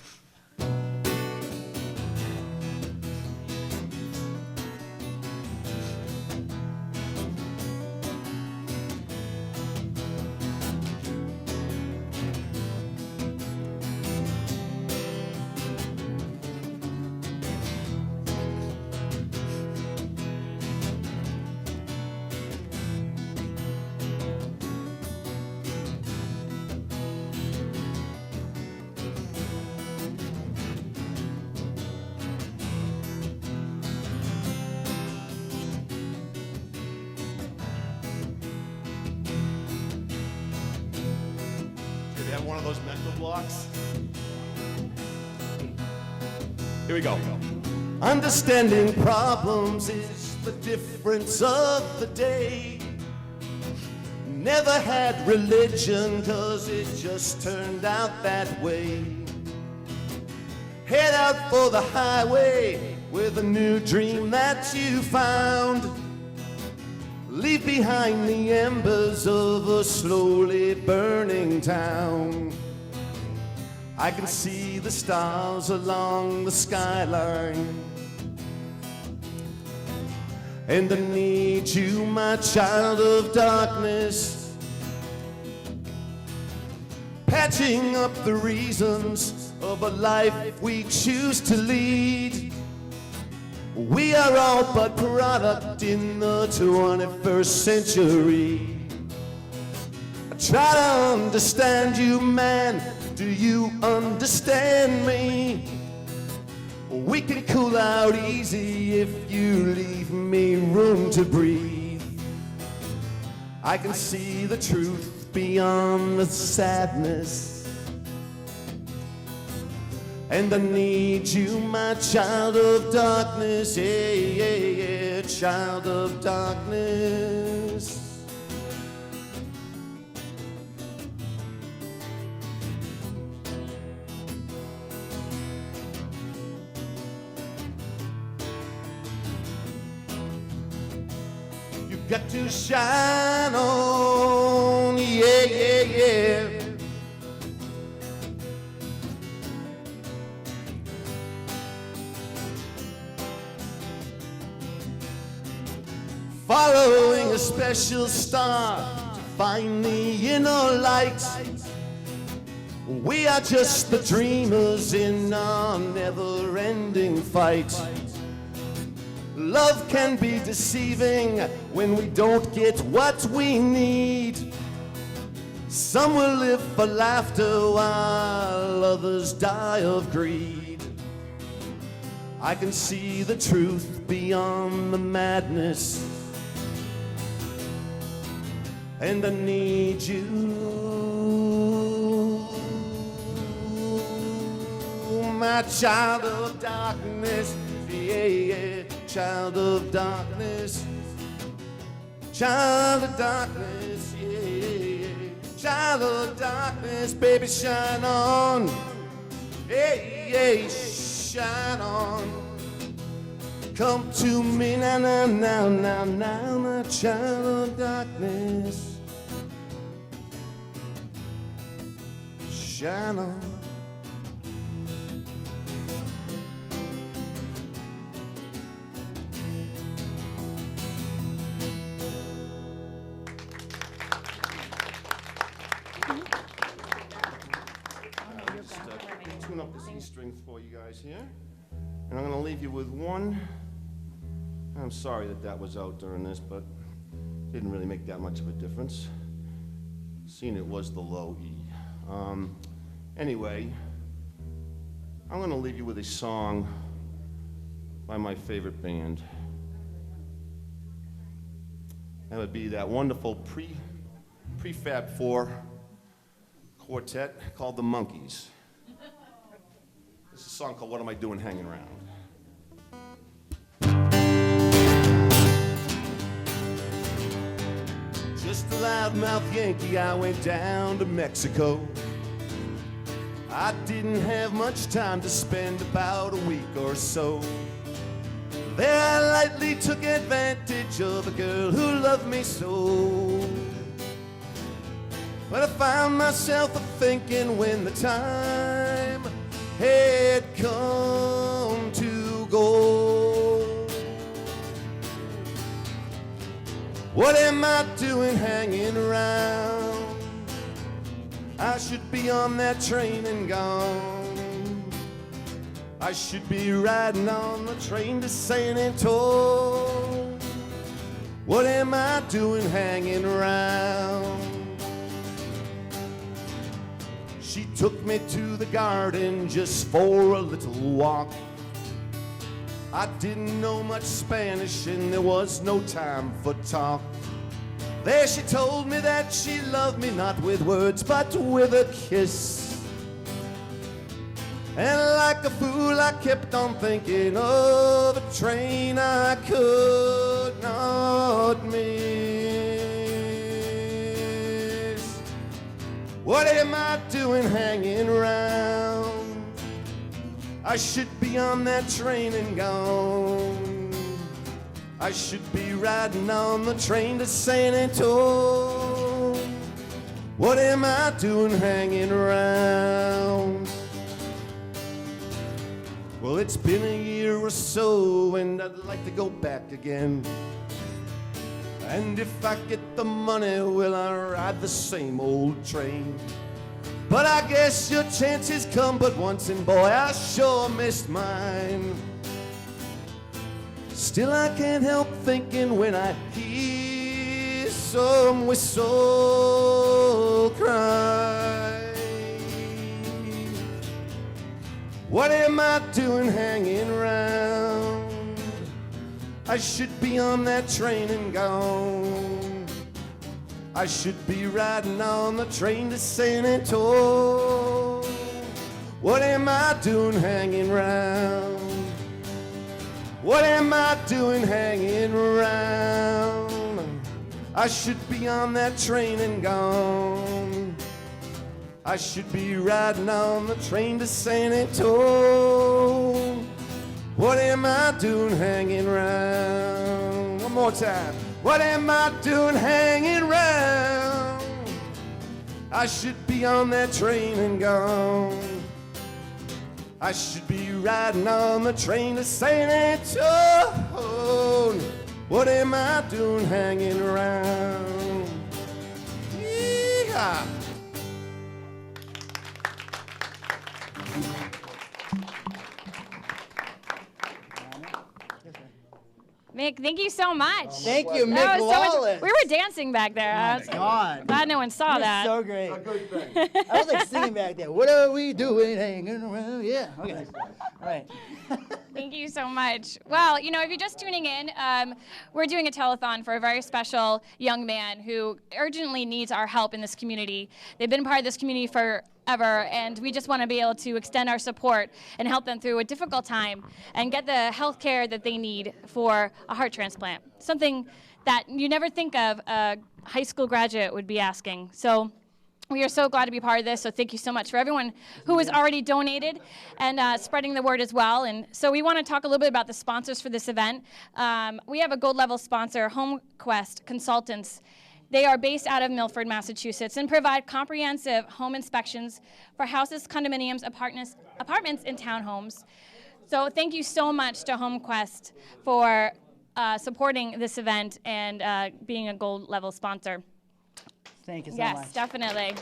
J: One of those mental blocks. Here we go. Understanding problems is the difference of the day. Never had religion, 'cause it just turned out that way. Head out for the highway with a new dream that you found. Leave behind the embers of a slowly burning town. I can see the stars along the skyline, and I need you, my child of darkness, patching up the reasons of a life we choose to lead. We are all but product in the 21st century. I try to understand you, man. Do you understand me? We can cool out easy if you leave me room to breathe. I can see the truth beyond the sadness, and I need you, my child of darkness, yeah, yeah, yeah, child of darkness. You got to shine on, yeah, yeah, yeah. Following a special star to find the inner light. We are just the dreamers in our never-ending fight. Love can be deceiving when we don't get what we need. Some will live for laughter while others die of greed. I can see the truth beyond the madness, and I need you, my child of darkness, yeah, yeah, child of darkness, child of darkness, yeah, yeah, child of darkness, baby, shine on, yeah, yeah, shine on. Come to me now, now, now, now, now, my child of darkness. Shine on. Tune up the C string for you guys here. And I'm going to leave you with one. I'm sorry that was out during this, but it didn't really make that much of a difference. Seeing it was the low E. Anyway, I'm going to leave you with a song by my favorite band. That would be that wonderful Prefab 4 quartet called the Monkees. This is a song called What Am I Doing Hanging Around? Just a loudmouth Yankee, I went down to Mexico. I didn't have much time to spend, about a week or so. There I lightly took advantage of a girl who loved me so. But I found myself a-thinking when the time had come to go. What am I doing hanging around? I should be on that train and gone. I should be riding on the train to San Antonio. What am I doing hanging around? She took me to the garden just for a little walk. I didn't know much Spanish and there was no time for talk. There she told me that she loved me not with words but with a kiss. And like a fool I kept on thinking of a train I could not miss. What am I doing hanging around? I should be on that train and gone. I should be riding on the train to San Antonio. What am I doing hanging around? Well, it's been a year or so and I'd like to go back again. And if I get the money, will I ride the same old train? But I guess your chances come but once, and boy, I sure missed mine. Still I can't help thinking when I hear some whistle cry. What am I doing hanging around? I should be on that train and gone. I should be riding on the train to San Antonio. What am I doing hanging around? What am I doing hanging around? I should be on that train and gone. I should be riding on the train to San Antonio. What am I doing hanging around? One more time. What am I doing hanging around? I should be on that train and gone. I should be riding on the train to San Antonio. What am I doing hanging around? Yeehaw!
A: Mick, thank you so much.
B: Thank you, Mick
A: That was so much-
B: Wallace.
A: we were dancing back there. I was
B: God.
A: glad no one saw
B: You're
A: that.
B: so great. I was like singing back there. What are we doing hanging around? Yeah. Okay. All right.
A: Thank you so much. Well, you know, if you're just tuning in, we're doing a telethon for a very special young man who urgently needs our help in this community. They've been part of this community forever, and we just want to be able to extend our support and help them through a difficult time and get the health care that they need for a heart transplant. Something that you never think of a high school graduate would be asking. So we are so glad to be part of this, so thank you so much for everyone who has already donated and spreading the word as well. And so we want to talk a little bit about the sponsors for this event. We have a gold level sponsor, HomeQuest Consultants. They are based out of Milford, Massachusetts, and provide comprehensive home inspections for houses, condominiums, apartments, and townhomes. So thank you so much to HomeQuest for supporting this event and being a gold level sponsor.
B: Thank you so
A: Yes,
B: much.
A: definitely.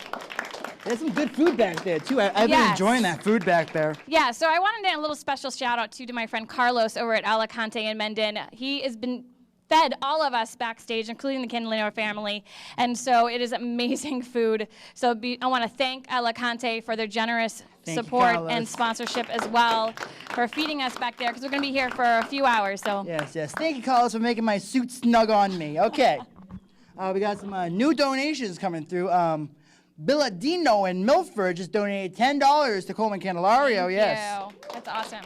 B: There's some good food back there, too. I've been
A: Yes.
B: enjoying that food back there.
A: Yeah, so I wanted to do a little special shout out to my friend Carlos over at Alicante in Mendon. He has been fed all of us backstage, including the Candelario family. And so it is amazing food. So I want to thank Alicante for their generous
B: Thank you,
A: support
B: Carlos.
A: and sponsorship as well for feeding us back there, because we're going to be here for a few hours. So
B: Yes, yes. Thank you, Carlos, for making my suit snug on me. Okay. We got some new donations coming through. Billadino in Milford just donated $10 to Coleman Candelario.
A: thank
B: Yes.
A: you. That's awesome.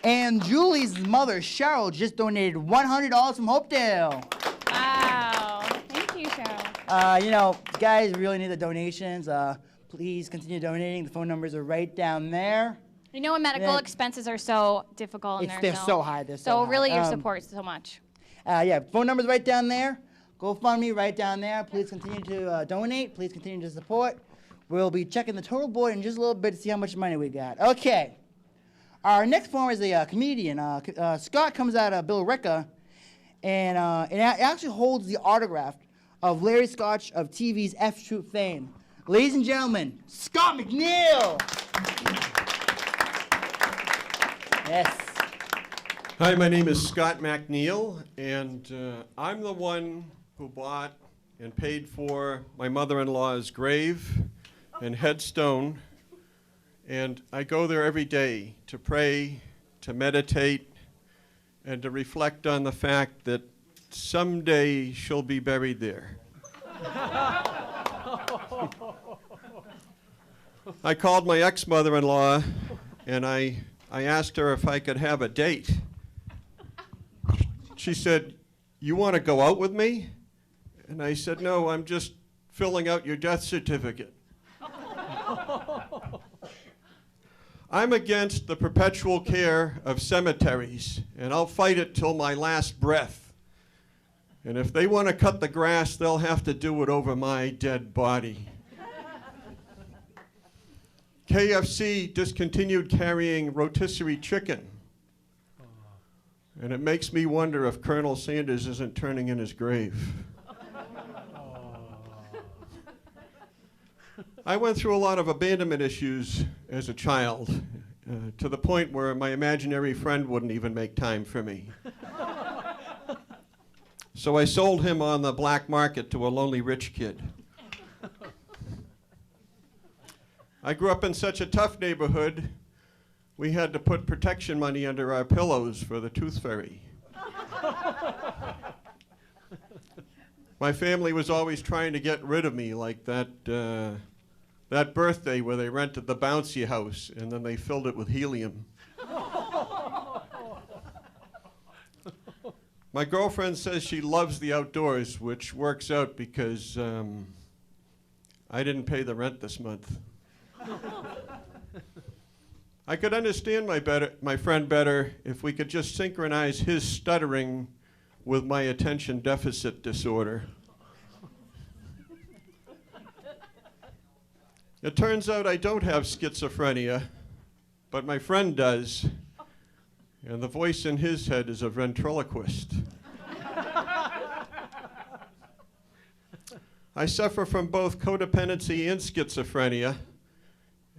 B: And Julie's mother, Cheryl, just donated $100 from Hopedale.
A: Wow. Thank you, Cheryl.
B: You know, guys really need the donations. Please continue donating. The phone numbers are right down there.
A: You know, when medical
B: Yeah.
A: expenses are so difficult in there.
B: They're so high. They're so high.
A: really, your support so much.
B: Yeah, phone number's right down there. GoFundMe right down there. Please continue to donate. Please continue to support. We'll be checking the total board in just a little bit to see how much money we got. Okay. Our next form is a comedian. Scott comes out of Billerica, and it actually holds the autograph of Larry Scotch of TV's F Troop fame. Ladies and gentlemen, Scott McNeil. Yes.
K: Hi, my name is Scott McNeil, and I'm the one who bought and paid for my mother-in-law's grave and headstone, and I go there every day to pray, to meditate, and to reflect on the fact that someday she'll be buried there. I called my ex-mother-in-law, and I asked her if I could have a date. She said, "You want to go out with me?" And I said, "No, I'm just filling out your death certificate." I'm against the perpetual care of cemeteries, and I'll fight it till my last breath. And if they want to cut the grass, they'll have to do it over my dead body. KFC discontinued carrying rotisserie chicken. And it makes me wonder if Colonel Sanders isn't turning in his grave. I went through a lot of abandonment issues as a child, to the point where my imaginary friend wouldn't even make time for me. So I sold him on the black market to a lonely rich kid. I grew up in such a tough neighborhood, we had to put protection money under our pillows for the tooth fairy. My family was always trying to get rid of me, like that birthday where they rented the bouncy house and then they filled it with helium. My girlfriend says she loves the outdoors, which works out because I didn't pay the rent this month. I could understand my friend better if we could just synchronize his stuttering with my attention deficit disorder. It turns out I don't have schizophrenia, but my friend does, and the voice in his head is a ventriloquist. I suffer from both codependency and schizophrenia,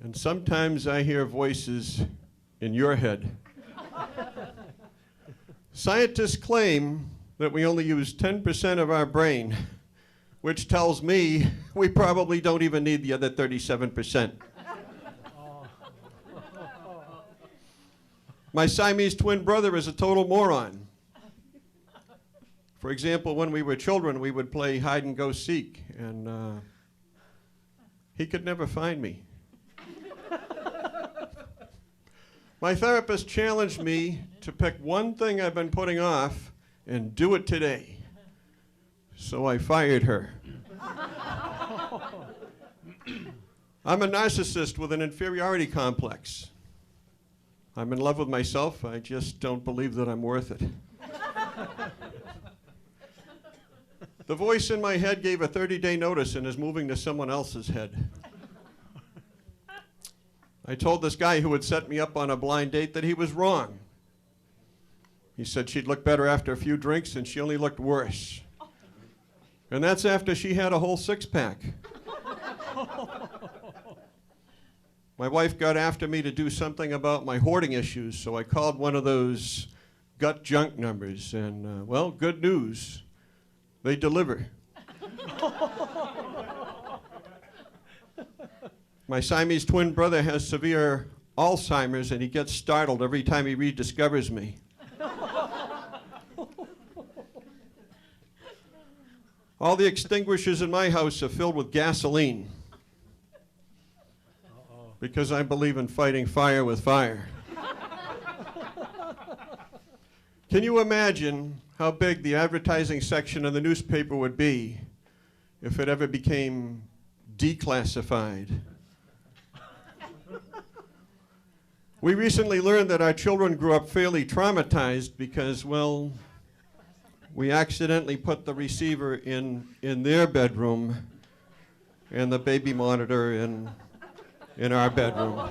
K: and sometimes I hear voices in your head. Scientists claim that we only use 10% of our brain, which tells me we probably don't even need the other 37%. My Siamese twin brother is a total moron. For example, when we were children, we would play hide and go seek, and he could never find me. My therapist challenged me to pick one thing I've been putting off and do it today. So I fired her. I'm a narcissist with an inferiority complex. I'm in love with myself. I just don't believe that I'm worth it. The voice in my head gave a 30-day notice and is moving to someone else's head. I told this guy who had set me up on a blind date that he was wrong. He said she'd look better after a few drinks, and she only looked worse. And that's after she had a whole six-pack. My wife got after me to do something about my hoarding issues, so I called one of those gut junk numbers. And, well, good news. They deliver. My Siamese twin brother has severe Alzheimer's, and he gets startled every time he rediscovers me. All the extinguishers in my house are filled with gasoline because I believe in fighting fire with fire. Can you imagine how big the advertising section of the newspaper would be if it ever became declassified? We recently learned that our children grew up fairly traumatized because, well, we accidentally put the receiver in their bedroom and the baby monitor in our bedroom.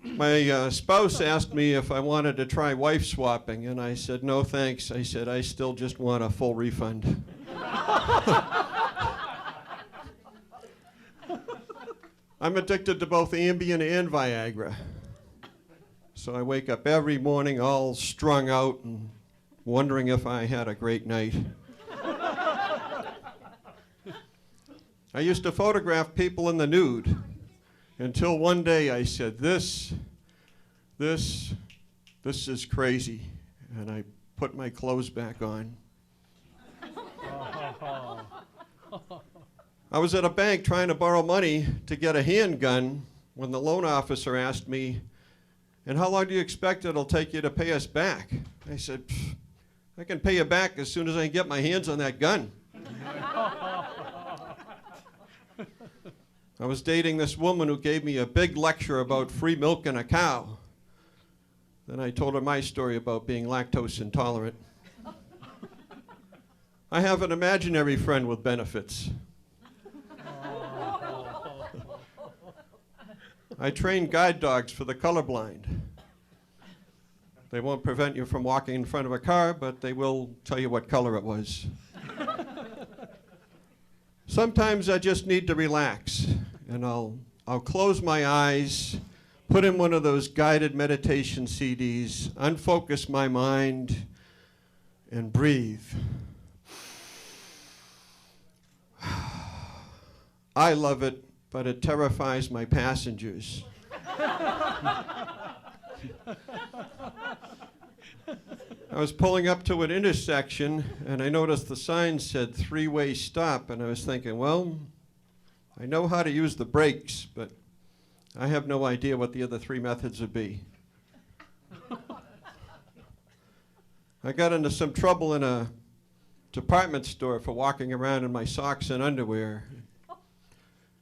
K: My spouse asked me if I wanted to try wife swapping, and I said, no thanks. I said, I still just want a full refund. I'm addicted to both Ambien and Viagra. So I wake up every morning all strung out and wondering if I had a great night. I used to photograph people in the nude until one day I said, this is crazy. And I put my clothes back on. I was at a bank trying to borrow money to get a handgun when the loan officer asked me, and how long do you expect it'll take you to pay us back? I said, I can pay you back as soon as I get my hands on that gun. I was dating this woman who gave me a big lecture about free milk and a cow. Then I told her my story about being lactose intolerant. I have an imaginary friend with benefits. I train guide dogs for the colorblind. They won't prevent you from walking in front of a car, but they will tell you what color it was. Sometimes I just need to relax, and I'll close my eyes, put in one of those guided meditation CDs, unfocus my mind, and breathe. I love it, but it terrifies my passengers. I was pulling up to an intersection, and I noticed the sign said three-way stop, and I was thinking, well, I know how to use the brakes, but I have no idea what the other three methods would be. I got into some trouble in a department store for walking around in my socks and underwear.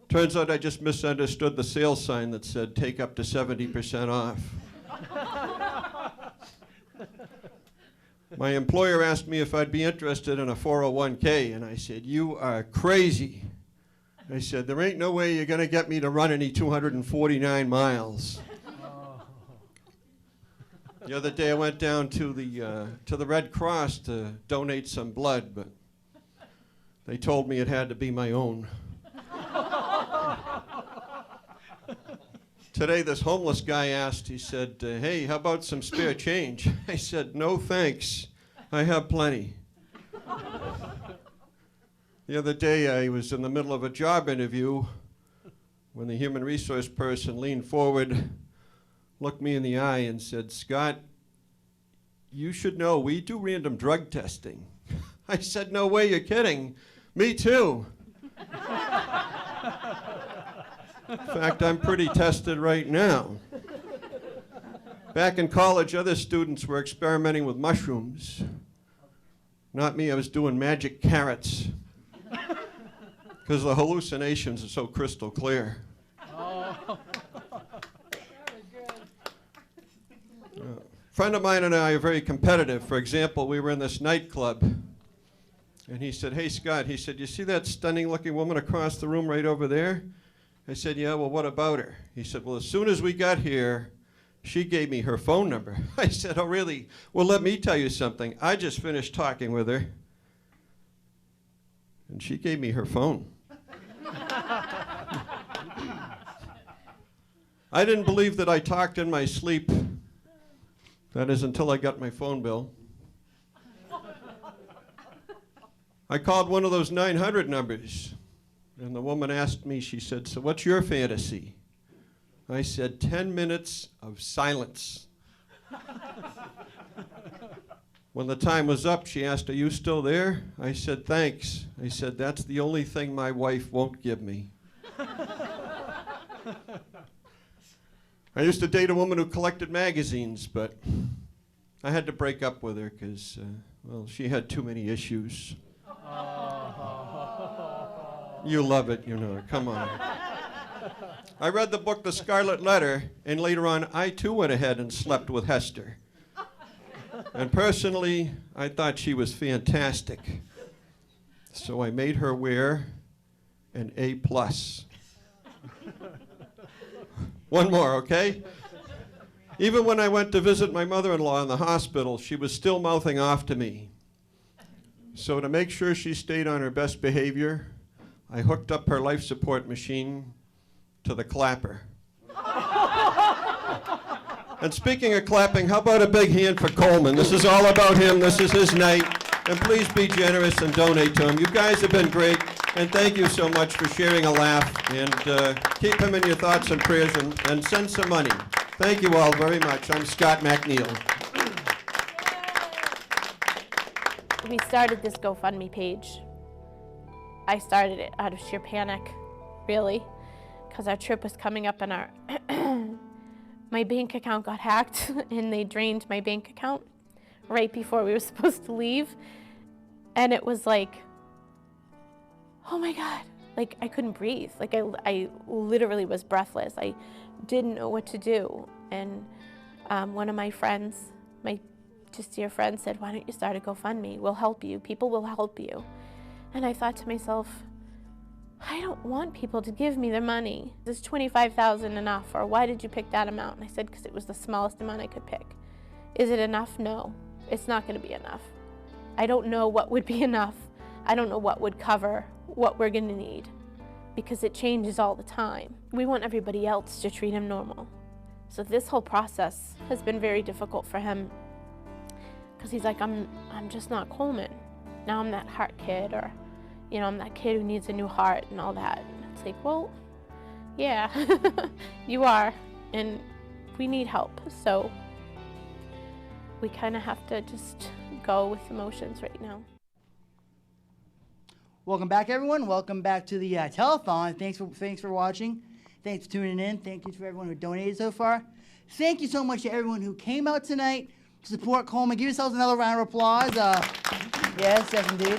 K: Turns out I just misunderstood the sales sign that said take up to 70% off. My employer asked me if I'd be interested in a 401k, and I said, you are crazy. I said, there ain't no way you're going to get me to run any 249 miles. The other day I went down to the Red Cross to donate some blood, but they told me it had to be my own. Today, this homeless guy asked, he said, hey, how about some spare change? I said, no, thanks. I have plenty. The other day, I was in the middle of a job interview when the human resource person leaned forward, looked me in the eye, and said, Scott, you should know we do random drug testing. I said, no way, you're kidding. Me too. In fact, I'm pretty tested right now. Back in college, other students were experimenting with mushrooms. Not me, I was doing magic carrots. Because the hallucinations are so crystal clear. A friend of mine and I are very competitive. For example, we were in this nightclub, and he said, hey, Scott, he said, you see that stunning-looking woman across the room right over there? I said, yeah, well, what about her? He said, well, as soon as we got here, she gave me her phone number. I said, oh, really? Well, let me tell you something. I just finished talking with her, and she gave me her phone. I didn't believe that I talked in my sleep That is until I got my phone bill. I called one of those 900 numbers, and the woman asked me, she said, "So what's your fantasy?" I said, 10 minutes of silence. When the time was up, she asked, "Are you still there?" I said, "Thanks." I said, "That's the only thing my wife won't give me." I used to date a woman who collected magazines, but I had to break up with her because, well, she had too many issues. You love it, you know, come on. I read the book The Scarlet Letter, and later on, I too went ahead and slept with Hester. And personally, I thought she was fantastic. So I made her wear an A+. One more, okay? Even when I went to visit my mother-in-law in the hospital, she was still mouthing off to me. So to make sure she stayed on her best behavior, I hooked up her life support machine to the clapper. And speaking of clapping, how about a big hand for Coleman? This is all about him. This is his night. And please be generous and donate to him. You guys have been great. And thank you so much for sharing a laugh. And keep him in your thoughts and prayers and send some money. Thank you all very much. I'm Scott McNeil.
D: We started this GoFundMe page. I started it out of sheer panic, really, because our trip was coming up and my bank account got hacked and they drained my bank account right before we were supposed to leave. And it was like, oh my God, like I couldn't breathe. Like I literally was breathless. I didn't know what to do. And one of my friends, my just dear friend said, "Why don't you start a GoFundMe? We'll help you. People will help you." And I thought to myself, I don't want people to give me their money. Is $25,000 enough? Or why did you pick that amount? And I said, because it was the smallest amount I could pick. Is it enough? No, it's not going to be enough. I don't know what would be enough. I don't know what would cover what we're going to need because it changes all the time. We want everybody else to treat him normal. So this whole process has been very difficult for him because he's like, I'm just not Coleman. Now I'm that heart kid, or, you know, I'm that kid who needs a new heart and all that. And it's like, well, yeah, you are, and we need help. So we kind of have to just go with emotions right now.
B: Welcome back, everyone. Welcome back to the telethon. Thanks for watching. Thanks for tuning in. Thank you to everyone who donated so far. Thank you so much to everyone who came out tonight to support Coleman. Give yourselves another round of applause. Yes, indeed.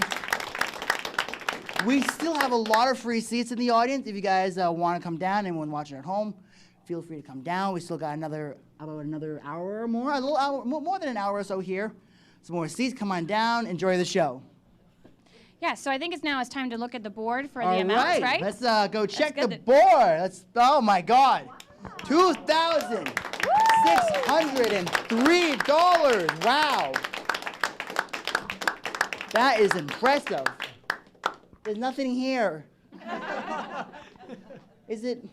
B: We still have a lot of free seats in the audience. If you guys want to come down, anyone watching at home, feel free to come down. We still got about another hour or more, a little hour, more than an hour or so here. Some more seats. Come on down. Enjoy the show.
A: Yeah, so I think it's time to look at the board for the amounts, right?
B: Let's go check the board. Oh my God, $2,603. Wow, that is impressive. There's nothing here. Is it?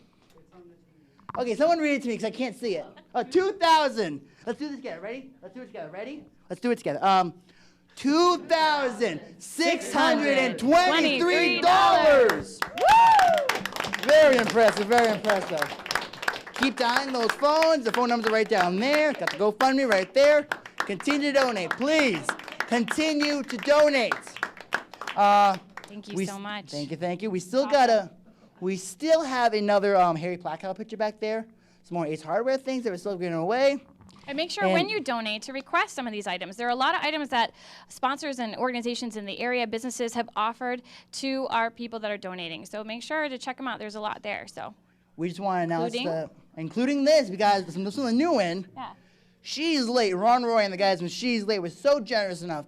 B: Okay, someone read it to me because I can't see it. 2,000. Let's do this together. Ready? Let's do it together. Ready? Let's do it together. $2,623. Very impressive, very impressive. Keep dialing those phones. The phone numbers are right down there. Got the GoFundMe right there. Continue to donate, please. Continue to donate.
A: Thank you so much.
B: Thank you. We still have another Harry Plackout picture back there. Some more Ace Hardware things that we're still giving away.
A: And make sure when you donate to request some of these items. There are a lot of items that sponsors and organizations in the area, businesses have offered to our people that are donating. So make sure to check them out. There's a lot there. So
B: we just want to announce including this, because this is a new one. Yeah. She's Late. Ron Roy and the guys from She's Late were so generous enough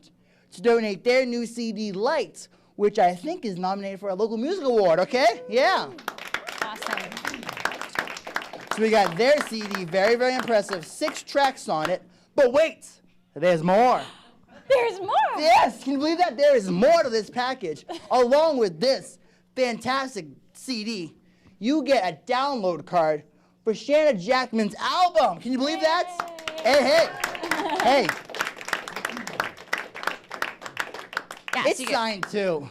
B: to donate their new CD, Light, which I think is nominated for a local music award. Okay? Yeah.
A: Awesome.
B: So we got their CD, very, very impressive, 6 tracks on it. But wait, there's more.
A: There's more?
B: Yes, can you believe that? There is more to this package. Along with this fantastic CD, you get a download card for Shanna Jackman's album. Can you believe that? Hey, hey. Hey,
A: Yes,
B: it's
A: you get-
B: signed too.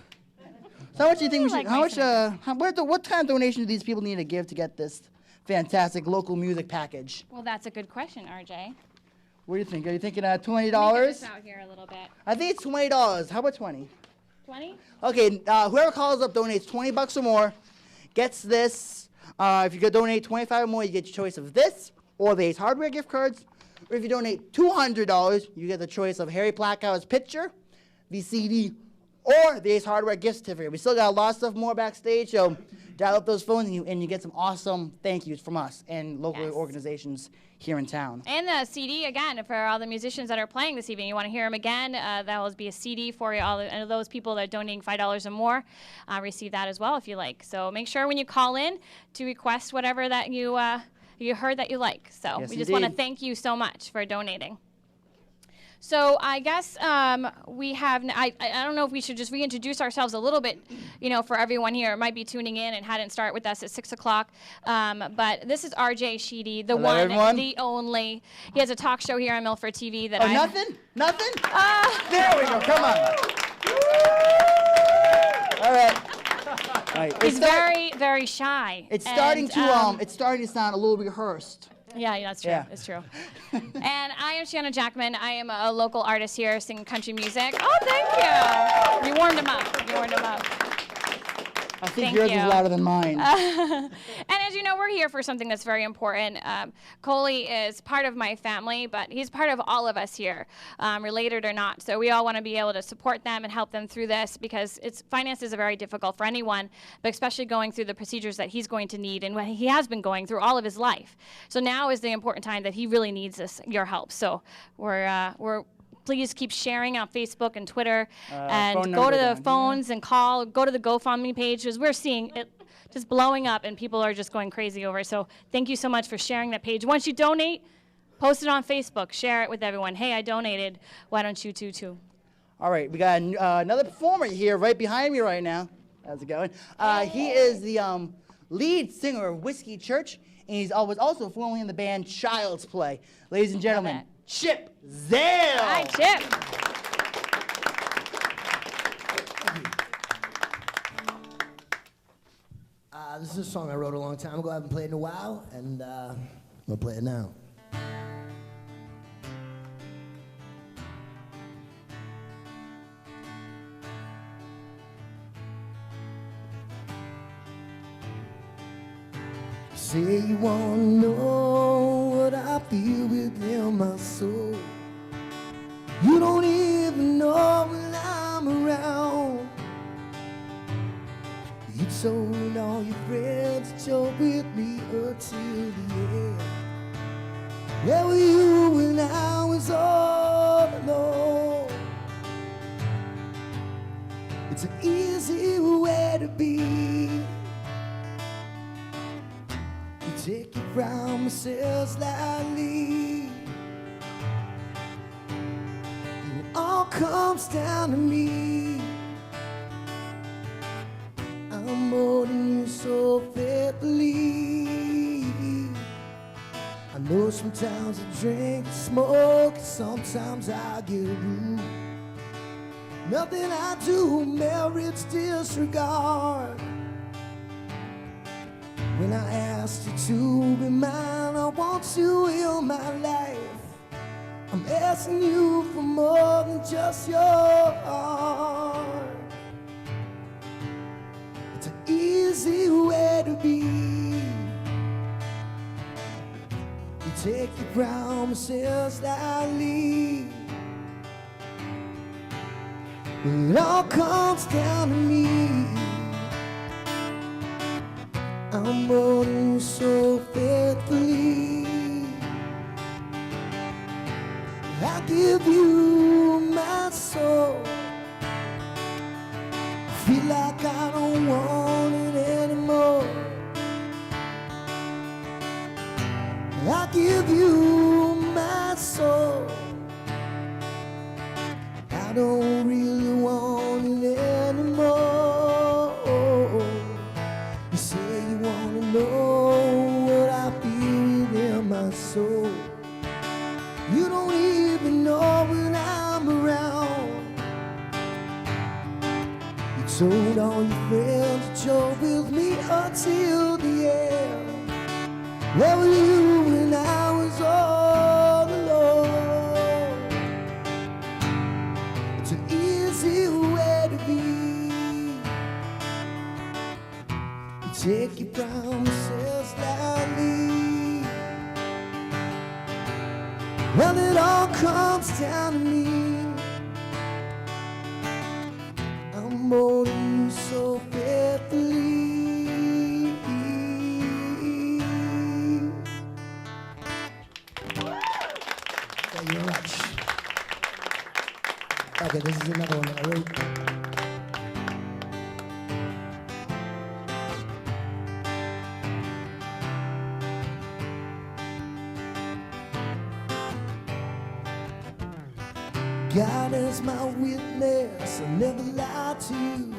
B: So how much do you think we should?
A: like
B: How
A: my
B: much? What kind of donation do these people need to give to get this fantastic local music package?
A: Well, that's a good question, RJ.
B: What do you think? Are you thinking $20?
A: Let me get this out here a little bit.
B: I think it's $20. How about 20?
A: 20?
B: Okay, whoever calls up donates $20 or more, gets this. If you could donate 25 or more, you get your choice of this or the Ace Hardware gift cards. Or if you donate $200, you get the choice of Harry Placow's picture, the CD, or the Ace Hardware gift certificate. We still got a lot of stuff more backstage, so dial up those phones and you get some awesome thank yous from us and local
A: Yes.
B: organizations here in town.
A: And the CD, again, for all the musicians that are playing this evening, you want to hear them again, that will be a CD for you. And those people that are donating $5 or more receive that as well if you like. So make sure when you call in to request whatever that you heard that you like. So
B: Yes,
A: we just want to
B: indeed.
A: thank you so much for donating. So I guess we have, I don't know if we should just reintroduce ourselves a little bit, for everyone here. It might be tuning in and hadn't started with us at 6 o'clock. But this is RJ Sheedy, the
B: Hello,
A: one,
B: everyone.
A: the only. He has a talk show here on Milford TV that
B: Oh,
A: I...
B: nothing? Nothing? There we go, come on. All right. All right.
A: He's very, very shy.
B: It's starting
A: And,
B: it's starting to sound a little rehearsed.
A: Yeah, that's true.
B: Yeah.
A: It's true. And I am Shanna Jackman. I am a local artist here singing country music. Oh, thank you. You warmed him up.
B: I think
A: Thank
B: yours
A: you.
B: is louder than mine.
A: And as you know, we're here for something that's very important. Coley is part of my family, but he's part of all of us here, related or not. So we all want to be able to support them and help them through this because finances are very difficult for anyone, but especially going through the procedures that he's going to need and what he has been going through all of his life. So now is the important time that he really needs your help. So we're please keep sharing on Facebook and Twitter, and
B: phone
A: go to
B: number
A: the
B: down
A: phones and call. Go to the GoFundMe page because we're seeing it just blowing up, and people are just going crazy over it. So thank you so much for sharing that page. Once you donate, post it on Facebook. Share it with everyone. Hey, I donated. Why don't you too?
B: All right, we got another performer here right behind me right now. How's it going? He is the lead singer of Whiskey Church, and he's was also formerly in the band Child's Play. Ladies and gentlemen, Chip Zale.
A: Hi, Chip.
L: This is a song I wrote a long time ago. I haven't played in a while, and I'm gonna play it now. Say you wanna know what I feel within my soul. You don't even know when I'm around. You told all your friends that you're with me until the end. Where were you when I was all alone? It's an easy way to be. You take your promises lightly. It all comes down to me. I'm more than you so faithfully. I know sometimes I drink and smoke, and sometimes I get rude. Nothing I do merits disregard. When I asked you to be mine, I want you in my life. I'm asking you for more than just your heart. It's an easy way to be. You take your promises lightly. When it all comes down to me, I'm holding you so faithfully. I give you my soul. Feel like I don't want it anymore. I give you my soul. I don't really want it anymore. You say you wanna know what I feel within my soul. You don't even told all your friends that you're with me until the end. Where were you when I was all alone? It's an easy way to be. You take your promises lightly. Well, it all comes down to me. I'm holding you so faithfully. Thank you very much. Okay, this is another one that I wrote. God is my witness, I'll never lie to you.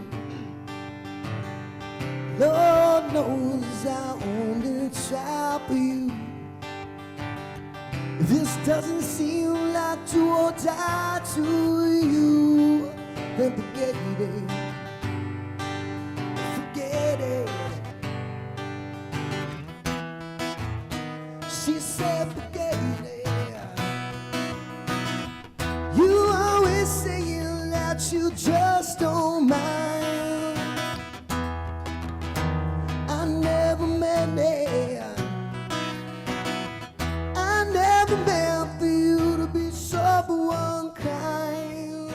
L: Lord knows I only try for you. If this doesn't seem like do or die to you, then forget it. Forget it. She said forget it. You always saying that you just don't mind. I never meant it. I never meant for you to be so unkind.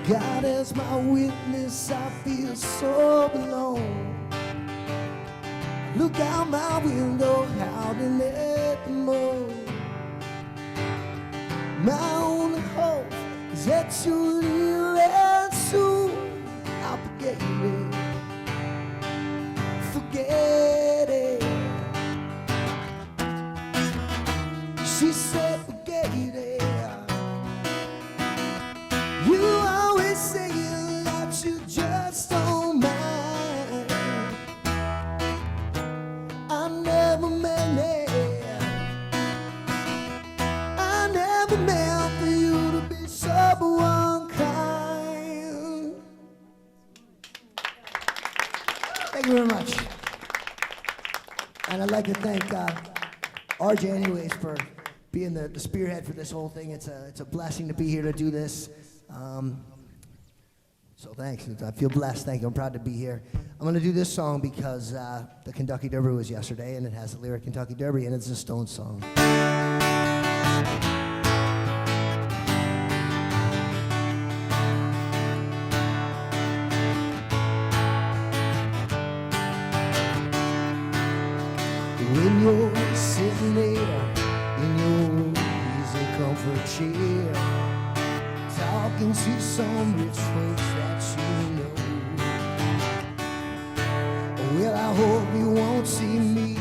L: God as my witness, I feel so alone. Look out my window, howling at the moon. My only hope is that you'll leave and soon I'll forget it. Forget it. She said forget it. You always saying that you just don't mind. I never meant it. I never meant for you to be so unkind. Thank you very much. And I'd like to thank RJ anyways for being the spearhead for this whole thing. It's a blessing to be here to do this. So thanks. I feel blessed. Thank you. I'm proud to be here. I'm going to do this song because the Kentucky Derby was yesterday, and it has the lyric Kentucky Derby, and it's a Stone song. When you're sitting there in your easy comfort chair, talking to some rich folks that you know. Well, I hope you won't see me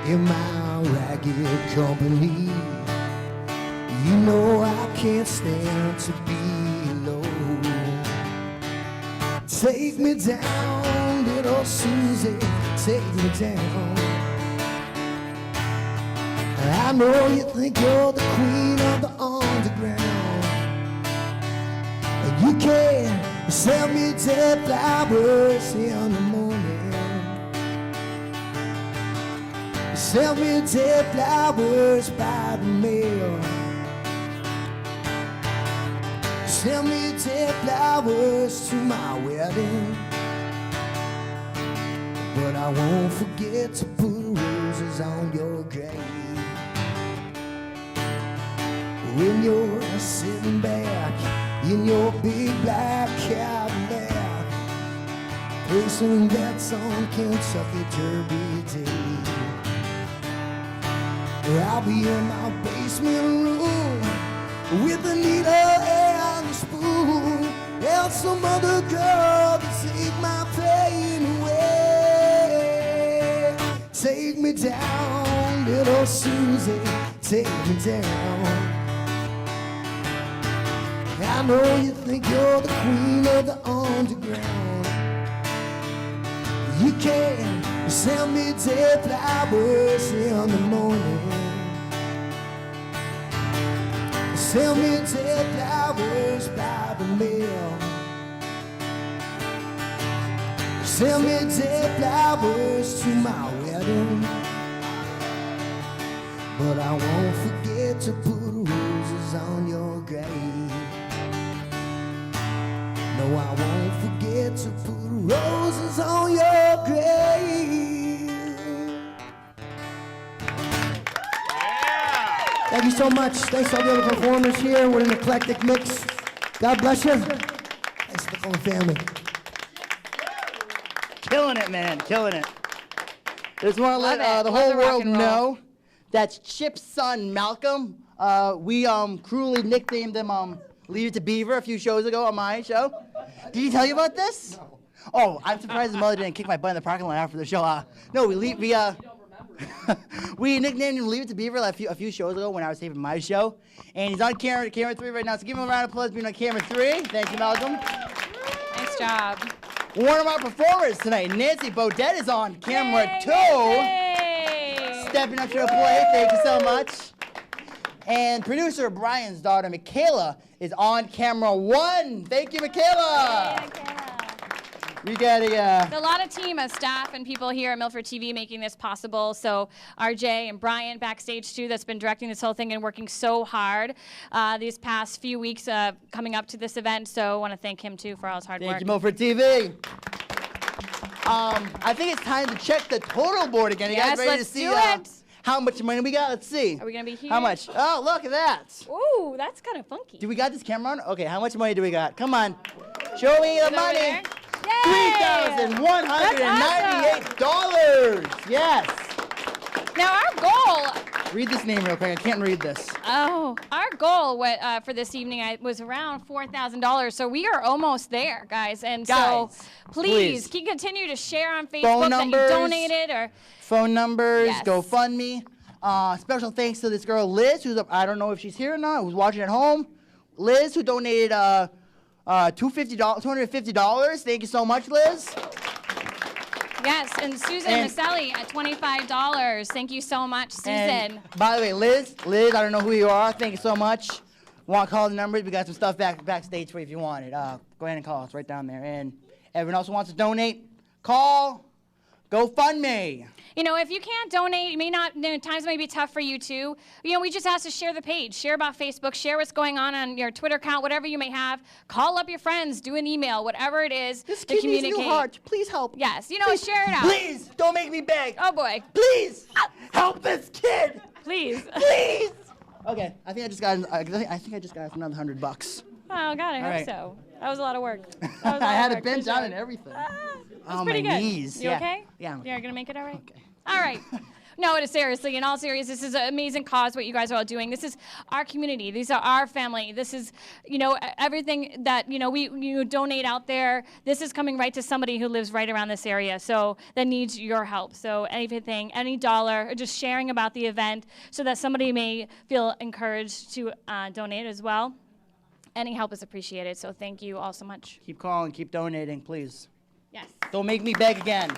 L: in my ragged company. You know I can't stand to be low. Take me down, little Susie, take me down. I know you think you're the queen of the underground. You can sell me dead flowers in the morning. Sell me dead flowers by the mail. Send me dead flowers to my wedding. But I won't forget to put roses on your grave. When you're sitting back in your big black Cadillac, placing bets on Kentucky Derby Day. I'll be in my basement room with a needle and a spoon, and some other girl to take my pain away. Take me down, little Susie, take me down. I know you think you're the queen of the underground. You can send me dead flowers in the morning. Send me dead flowers by the mail. Send me dead flowers to my wedding. But I won't forget to put roses on your grave. No, I won't forget to put roses on your grave. Thank you so much. Thanks to all the other performers here. What an eclectic mix. God bless you. Thanks to the Coleman family.
B: Killing it, man. Killing it. Just want to let the
A: Love
B: whole
A: the rock
B: world
A: and roll.
B: know that's Chip's son, Malcolm. We cruelly nicknamed him Leave It to Beaver a few shows ago on my show. Did he tell you about this? No. Oh, I'm surprised his mother didn't kick my butt in the parking lot after the show. No, we nicknamed him Leave It to Beaver a few shows ago when I was taping my show. And he's on camera 3 right now, so give him a round of applause being on camera 3. Thank you, Malcolm.
A: Nice job.
B: One of our performers tonight, Nancy Bodette, is on camera 2.
A: Yay.
B: Stepping up to the plate, thank you so much. And producer Brian's daughter, Michaela, is on camera 1. Thank you, Michaela.
A: Yay, Michaela.
B: We got
A: There's a lot of team of staff and people here at Milford TV making this possible. So RJ and Brian backstage too, that's been directing this whole thing and working so hard these past few weeks coming up to this event. So I want to thank him too for all his hard work.
B: Thank you, Milford TV. I think it's time to check the total board again. You guys
A: Yes,
B: ready
A: let's
B: to see
A: do it.
B: how much money we got? Let's see.
A: Are we gonna be here?
B: How much? Oh, look at that.
A: Ooh, that's kind of funky.
B: Do we got this camera on? Okay, how much money do we got? Come on. Show me the
A: Over
B: money.
A: there. Yay!
B: $3,198. Yes.
A: Now our goal.
B: Read this name real quick. I can't read this.
A: Oh, our goal for this evening was around $4,000. So we are almost there, guys. And
B: Guys,
A: so please continue to share on Facebook that you donated or.
B: Phone numbers,
A: Yes.
B: GoFundMe. Special thanks to this girl Liz, who's I don't know if she's here or not, who's watching at home. Liz, who donated $250. Thank you so much, Liz.
A: Yes, and Susan Maselli at $25. Thank you so much, Susan.
B: And by the way, Liz, I don't know who you are. Thank you so much. Want to call the numbers? We got some stuff backstage for you if you want it. Go ahead and call us right down there. And everyone else who wants to donate, call GoFundMe.
A: You know, if you can't donate, you may not, times may be tough for you too. You know, we just ask to share the page, share about Facebook, share what's going on your Twitter account, whatever you may have. Call up your friends, do an email, whatever it is
B: This
A: to
B: kid needs
A: communicate.
B: a new heart. Please help.
A: Yes, you know, share it out.
B: Please, don't make me beg.
A: Oh boy.
B: Please, help this kid.
A: Please.
B: Please. Okay, I think I just got another $100.
A: Oh God, I hope
B: right.
A: so. That was a lot of work.
B: I had to bend down and everything.
A: That's
B: Oh,
A: pretty
B: my
A: good.
B: knees.
A: You
B: Yeah.
A: okay?
B: Yeah, I'm okay.
A: You're gonna make it all right?
B: Okay.
A: All right. No, seriously, in all seriousness, this is an amazing cause, what you guys are all doing. This is our community. These are our family. This is, you know, everything that, you know, you donate out there. This is coming right to somebody who lives right around this area, so that needs your help. So anything, any dollar, or just sharing about the event so that somebody may feel encouraged to donate as well. Any help is appreciated, so thank you all so much.
B: Keep calling, keep donating, please.
A: Yes.
B: Don't make me beg again.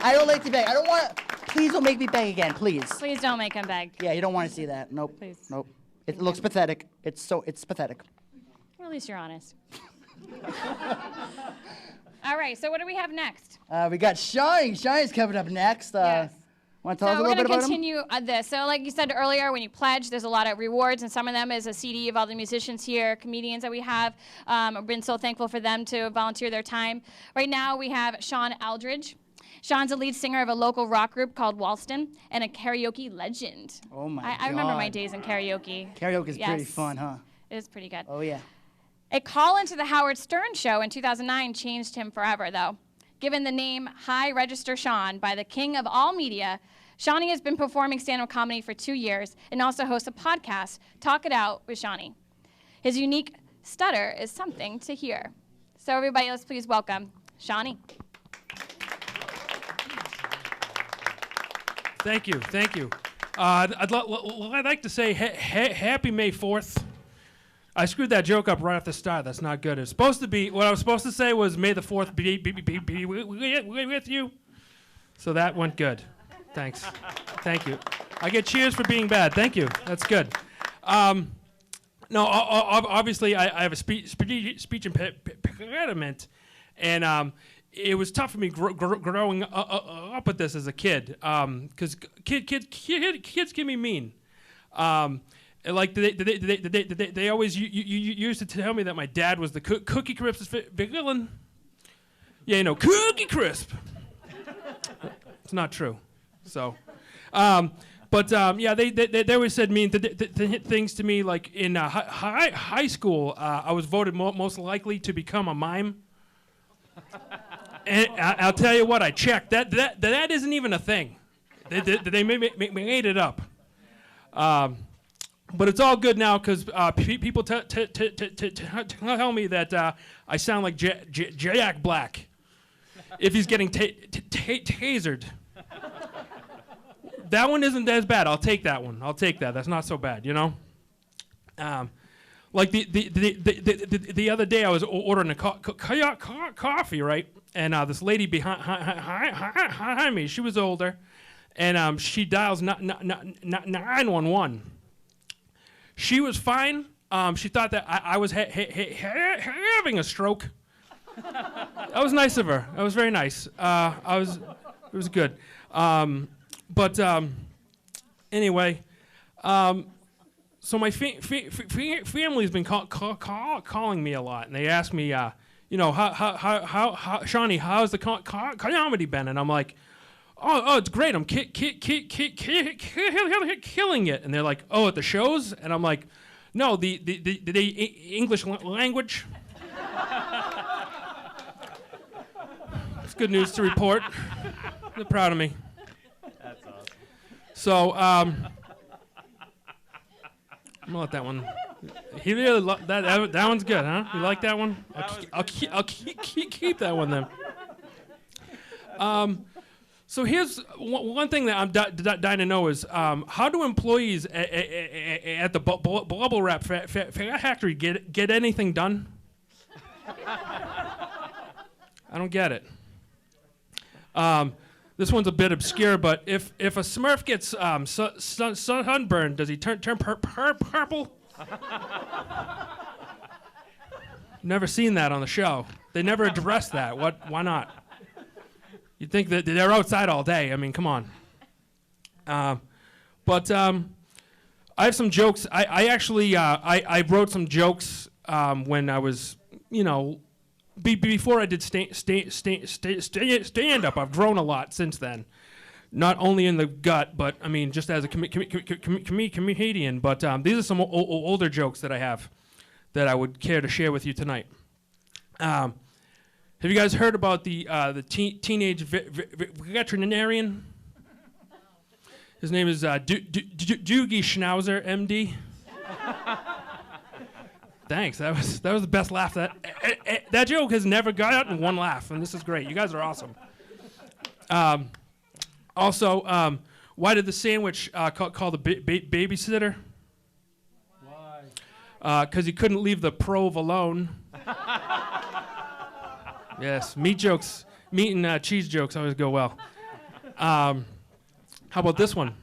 B: I don't like to beg. I don't want to. Please don't make me beg again, please.
A: Please don't make him beg.
B: Yeah, you don't want to see that. Nope.
A: Please.
B: Nope. It looks pathetic. It's pathetic.
A: Well, at least you're honest. All right, so what do we have next?
B: We got Shine. Shine's coming up next.
A: Yes.
B: Want to tell us a
A: So we're
B: little
A: going
B: bit
A: to
B: about him?
A: continue this. So like you said earlier, when you pledge, there's a lot of rewards, and some of them is a CD of all the musicians here, comedians that we have. I've been so thankful for them to volunteer their time. Right now we have Sean Aldridge. Sean's a lead singer of a local rock group called Walston and a karaoke legend.
B: Oh my
A: I remember my
B: God.
A: days in karaoke.
B: Karaoke's pretty
A: Yes.
B: fun, huh?
A: It is pretty good.
B: Oh, yeah.
A: A call into the Howard Stern show in 2009 changed him forever, though. Given the name High Register Sean by the king of all media, Shawnee has been performing stand-up comedy for 2 years and also hosts a podcast, Talk It Out with Shawnee. His unique stutter is something to hear. So everybody, let's please welcome Shawnee.
M: Thank you, thank you. I'd like to say happy May 4th. I screwed that joke up right off the start. That's not good. It's supposed to be, what I was supposed to say was May the 4th be with you. So that went good. Thanks. Thank you. I get cheers for being bad. Thank you. That's good. No, obviously I have a speech impediment, and it was tough for me growing up with this as a kid, because kids can be mean. Like they always used to tell me that my dad was the Cookie Crisp villain. Yeah, you know, Cookie Crisp. It's not true. So, yeah, they always said mean things to me. Like in high school, I was voted most likely to become a mime. And I'll tell you what, I checked. That isn't even a thing. They made it up. But it's all good now because people tell me that I sound like Jack Black if he's getting tasered. That one isn't as bad. I'll take that one. I'll take that. That's not so bad, you know? Like the other day I was ordering a coffee, right? And this lady behind me, she was older, and she dials 911. She was fine. She thought that I was having a stroke. That was nice of her. That was very nice. It was good. Anyway, so my family's been calling me a lot, and they ask me, you know, how Shawnee, how's the comedy been? And I'm like, oh, it's great. I'm killing it. And they're like, oh, at the shows? And I'm like, no, the English language. It's good news to report. They're proud of me.
C: That's awesome.
M: So, I'm gonna let that one. He really that one's good, huh? You like that one? I'll keep that one then. So here's one thing that I'm dying to know is how do employees at the bubble wrap factory get anything done? I don't get it. This one's a bit obscure, but if a Smurf gets sunburned, does he turn purple? Never seen that on the show. They never addressed that. Why not? You'd think that they're outside all day. I mean, come on. I have some jokes. I actually wrote some jokes when I was, you know, before I did stand up. I've grown a lot since then. Not only in the gut, but I mean, just as a comedian. But these are some older jokes that I have that I would care to share with you tonight. Have you guys heard about the teenage veterinarian? His name is Doogie Schnauzer, MD. Thanks. That was the best laugh. That joke has never gotten one laugh, and this is great. You guys are awesome. Also, why did the sandwich call the babysitter? Why? Because he couldn't leave the prove alone. Yes, meat and cheese jokes always go well. How about this one?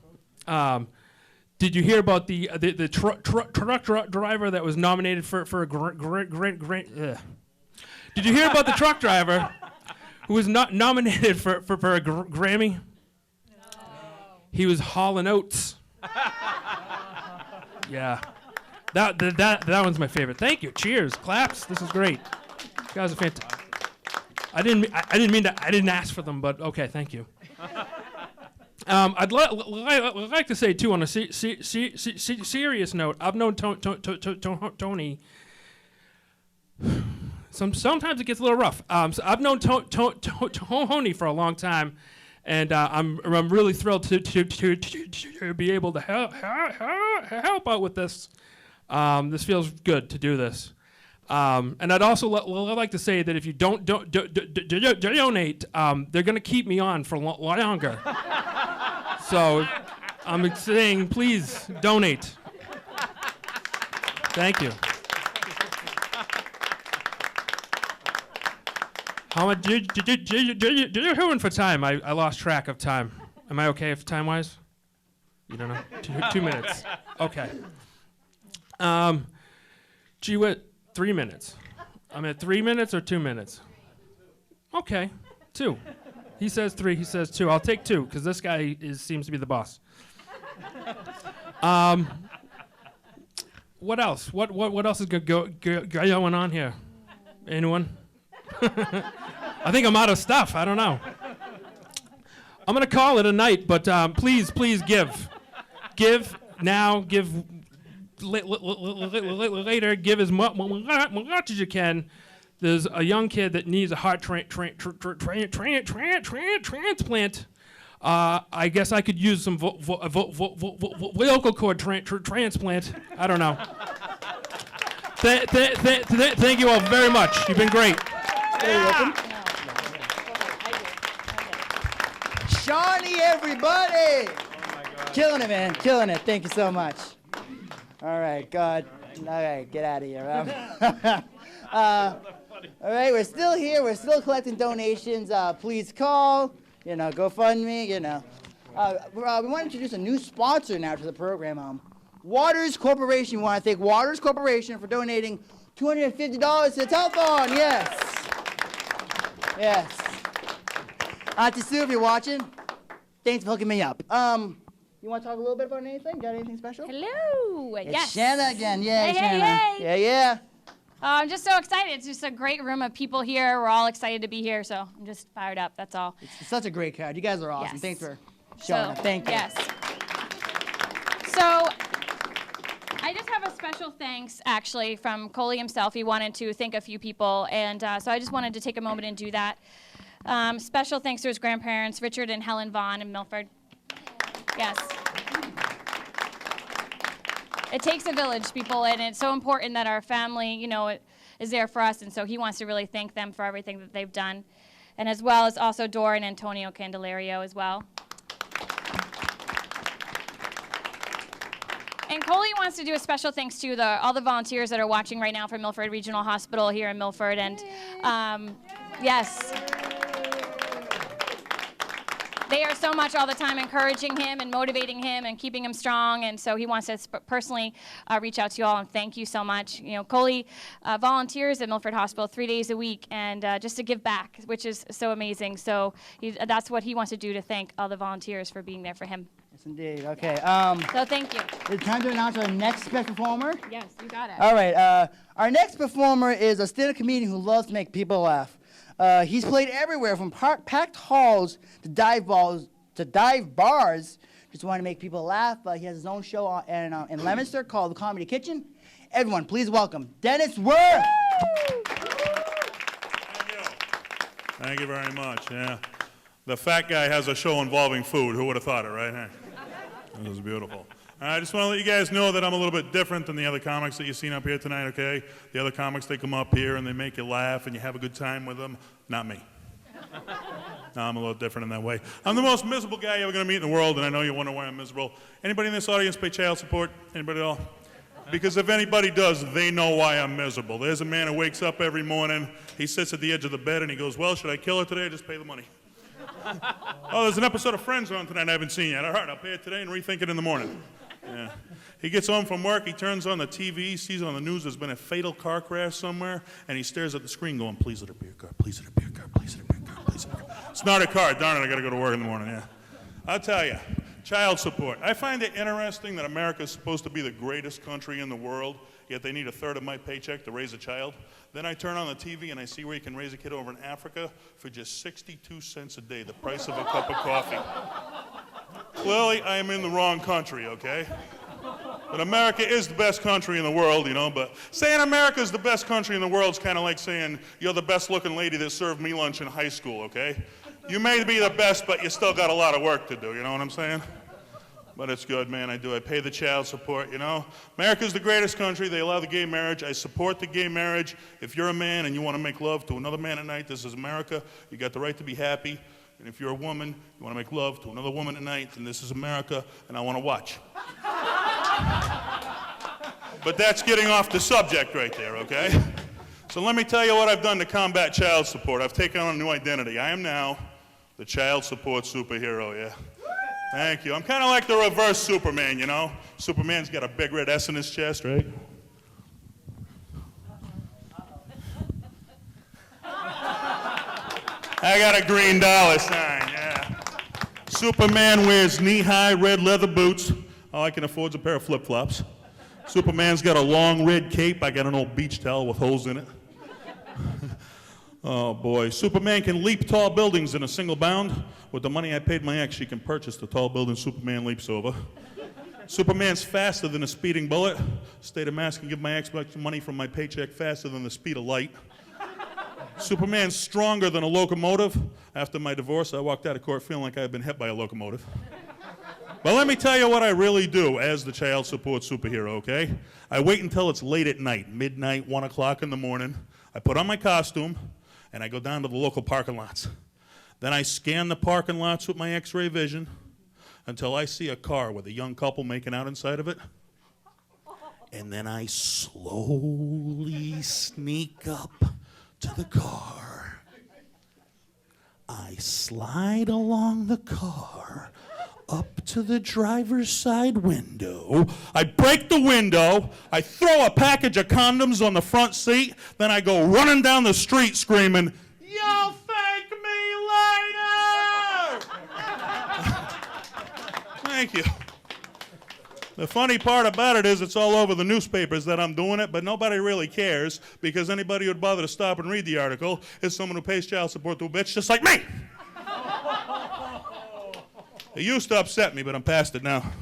M: Did you hear about the truck driver that was nominated for a grant? Did you hear about the truck driver who was not nominated for a Grammy? No. He was hauling oats. Yeah, that one's my favorite. Thank you. Cheers. Claps. This is great. You guys are fantastic. I didn't ask for them, but okay. Thank you. I'd like to say too, on a serious note, I've known Tony. Sometimes it gets a little rough. So I've known Tony for a long time, and I'm really thrilled to be able to help out with this. This feels good to do this. And I'd also like to say that if you don't donate, they're going to keep me on for longer. So I'm saying, please donate. Thank you. How much do you doing for time? I lost track of time. Am I okay if time-wise? You don't know? 2 minutes. Okay. Gee whiz, 3 minutes. I'm at 3 minutes or 2 minutes? Okay, 2. He says 3, he says 2. I'll take 2, because this guy seems to be the boss. What else? What else is going on here? Anyone? I think I'm out of stuff. I don't know. I'm going to call it a night, but please give. Give now, give later, give as much as you can. There's a young kid that needs a heart transplant. I guess I could use some vocal cord transplant. I don't know. Thank you all very much. You've been great.
B: Shawnee, everybody! Killing it, man. Killing it. Thank you so much. All right, God. All right, get out of here. All right, we're still here. We're still collecting donations. Please call. GoFundMe. We want to introduce a new sponsor now to the program. Waters Corporation. We want to thank Waters Corporation for donating $250 to the Telethon. Yes. Yes. Auntie Sue, if you're watching, thanks for hooking me up. You want to talk a little bit about anything? Got anything special?
A: Hello.
B: It's
A: Yes.
B: Shanna again. Yay,
A: Hey,
B: Shanna.
A: hey.
B: Yeah.
A: I'm just so excited. It's just a great room of people here. We're all excited to be here, so I'm just fired up. That's all.
B: It's such a great crowd. You guys are awesome.
A: Yes.
B: Thanks for showing up. Thank you.
A: Yes. So I just have a special thanks, actually, from Coley himself. He wanted to thank a few people, and so I just wanted to take a moment and do that. Special thanks to his grandparents, Richard and Helen Vaughn in Milford. Yes. It takes a village, people, and it's so important that our family, is there for us, and so he wants to really thank them for everything that they've done, and as well as also Dora and Antonio Candelario as well. And Coley wants to do a special thanks to all the volunteers that are watching right now from Milford Regional Hospital here in Milford, and yes. They are so much all the time encouraging him and motivating him and keeping him strong, and so he wants to personally reach out to you all and thank you so much. Coley volunteers at Milford Hospital 3 days a week, and just to give back, which is so amazing. So that's what he wants to do, to thank all the volunteers for being there for him.
B: Yes, indeed. Okay.
A: So thank you.
B: It's time to announce our next special performer.
A: Yes, you got it.
B: All right. Our next performer is a stand-up comedian who loves to make people laugh. He's played everywhere from packed halls to dive bars. Just want to make people laugh. He has his own show in Leominster called The Comedy Kitchen. Everyone, please welcome Dennis Worth.
N: Thank you very much. Yeah, the fat guy has a show involving food. Who would have thought it, right? Hey, this is beautiful. I just want to let you guys know that I'm a little bit different than the other comics that you've seen up here tonight, okay? The other comics, they come up here and they make you laugh and you have a good time with them. Not me. No, I'm a little different in that way. I'm the most miserable guy you're ever going to meet in the world, and I know you wonder why I'm miserable. Anybody in this audience pay child support? Anybody at all? Because if anybody does, they know why I'm miserable. There's a man who wakes up every morning, he sits at the edge of the bed and he goes, well, should I kill her today or just pay the money? Oh, there's an episode of Friends on tonight I haven't seen yet. All right, I'll pay it today and rethink it in the morning. Yeah. He gets home from work, he turns on the TV, sees on the news there's been a fatal car crash somewhere, and he stares at the screen going, please let it be a car, please let it be a car, please let it be a car, please let it be a car. It's not a car, darn it, I gotta go to work in the morning, yeah. I'll tell you, child support. I find it interesting that America is supposed to be the greatest country in the world, yet they need a third of my paycheck to raise a child. Then I turn on the TV and I see where you can raise a kid over in Africa for just 62 cents a day, the price of a cup of coffee. Clearly, I am in the wrong country, okay? But America is the best country in the world, but saying America is the best country in the world is kind of like saying you're the best looking lady that served me lunch in high school, okay? You may be the best, but you still got a lot of work to do, you know what I'm saying? But it's good, man, I pay the child support, America's the greatest country, they allow the gay marriage, I support the gay marriage. If you're a man and you want to make love to another man at night, this is America, you got the right to be happy. And if you're a woman, you want to make love to another woman at night, then this is America, and I want to watch. But that's getting off the subject right there, okay? So let me tell you what I've done to combat child support. I've taken on a new identity. I am now the child support superhero, yeah. Thank you. I'm kind of like the reverse Superman, you know? Superman's got a big red S in his chest, right? I got a green dollar sign, yeah. Superman wears knee-high red leather boots. All I can afford is a pair of flip-flops. Superman's got a long red cape. I got an old beach towel with holes in it. Oh boy, Superman can leap tall buildings in a single bound. With the money I paid my ex, she can purchase the tall building Superman leaps over. Superman's faster than a speeding bullet. State of Mass can give my ex money from my paycheck faster than the speed of light. Superman's stronger than a locomotive. After my divorce, I walked out of court feeling like I had been hit by a locomotive. But let me tell you what I really do as the child support superhero, okay? I wait until it's late at night, midnight, 1 o'clock in the morning. I put on my costume, and I go down to the local parking lots. Then I scan the parking lots with my X-ray vision until I see a car with a young couple making out inside of it. And then I slowly sneak up to the car. I slide along the car up to the driver's side window. I break the window. I throw a package of condoms on the front seat. Then I go running down the street screaming, "You'll thank me later!" Thank you. The funny part about it is it's all over the newspapers that I'm doing it, but nobody really cares because anybody who'd bother to stop and read the article is someone who pays child support to a bitch just like me. It used to upset me, but I'm past it now.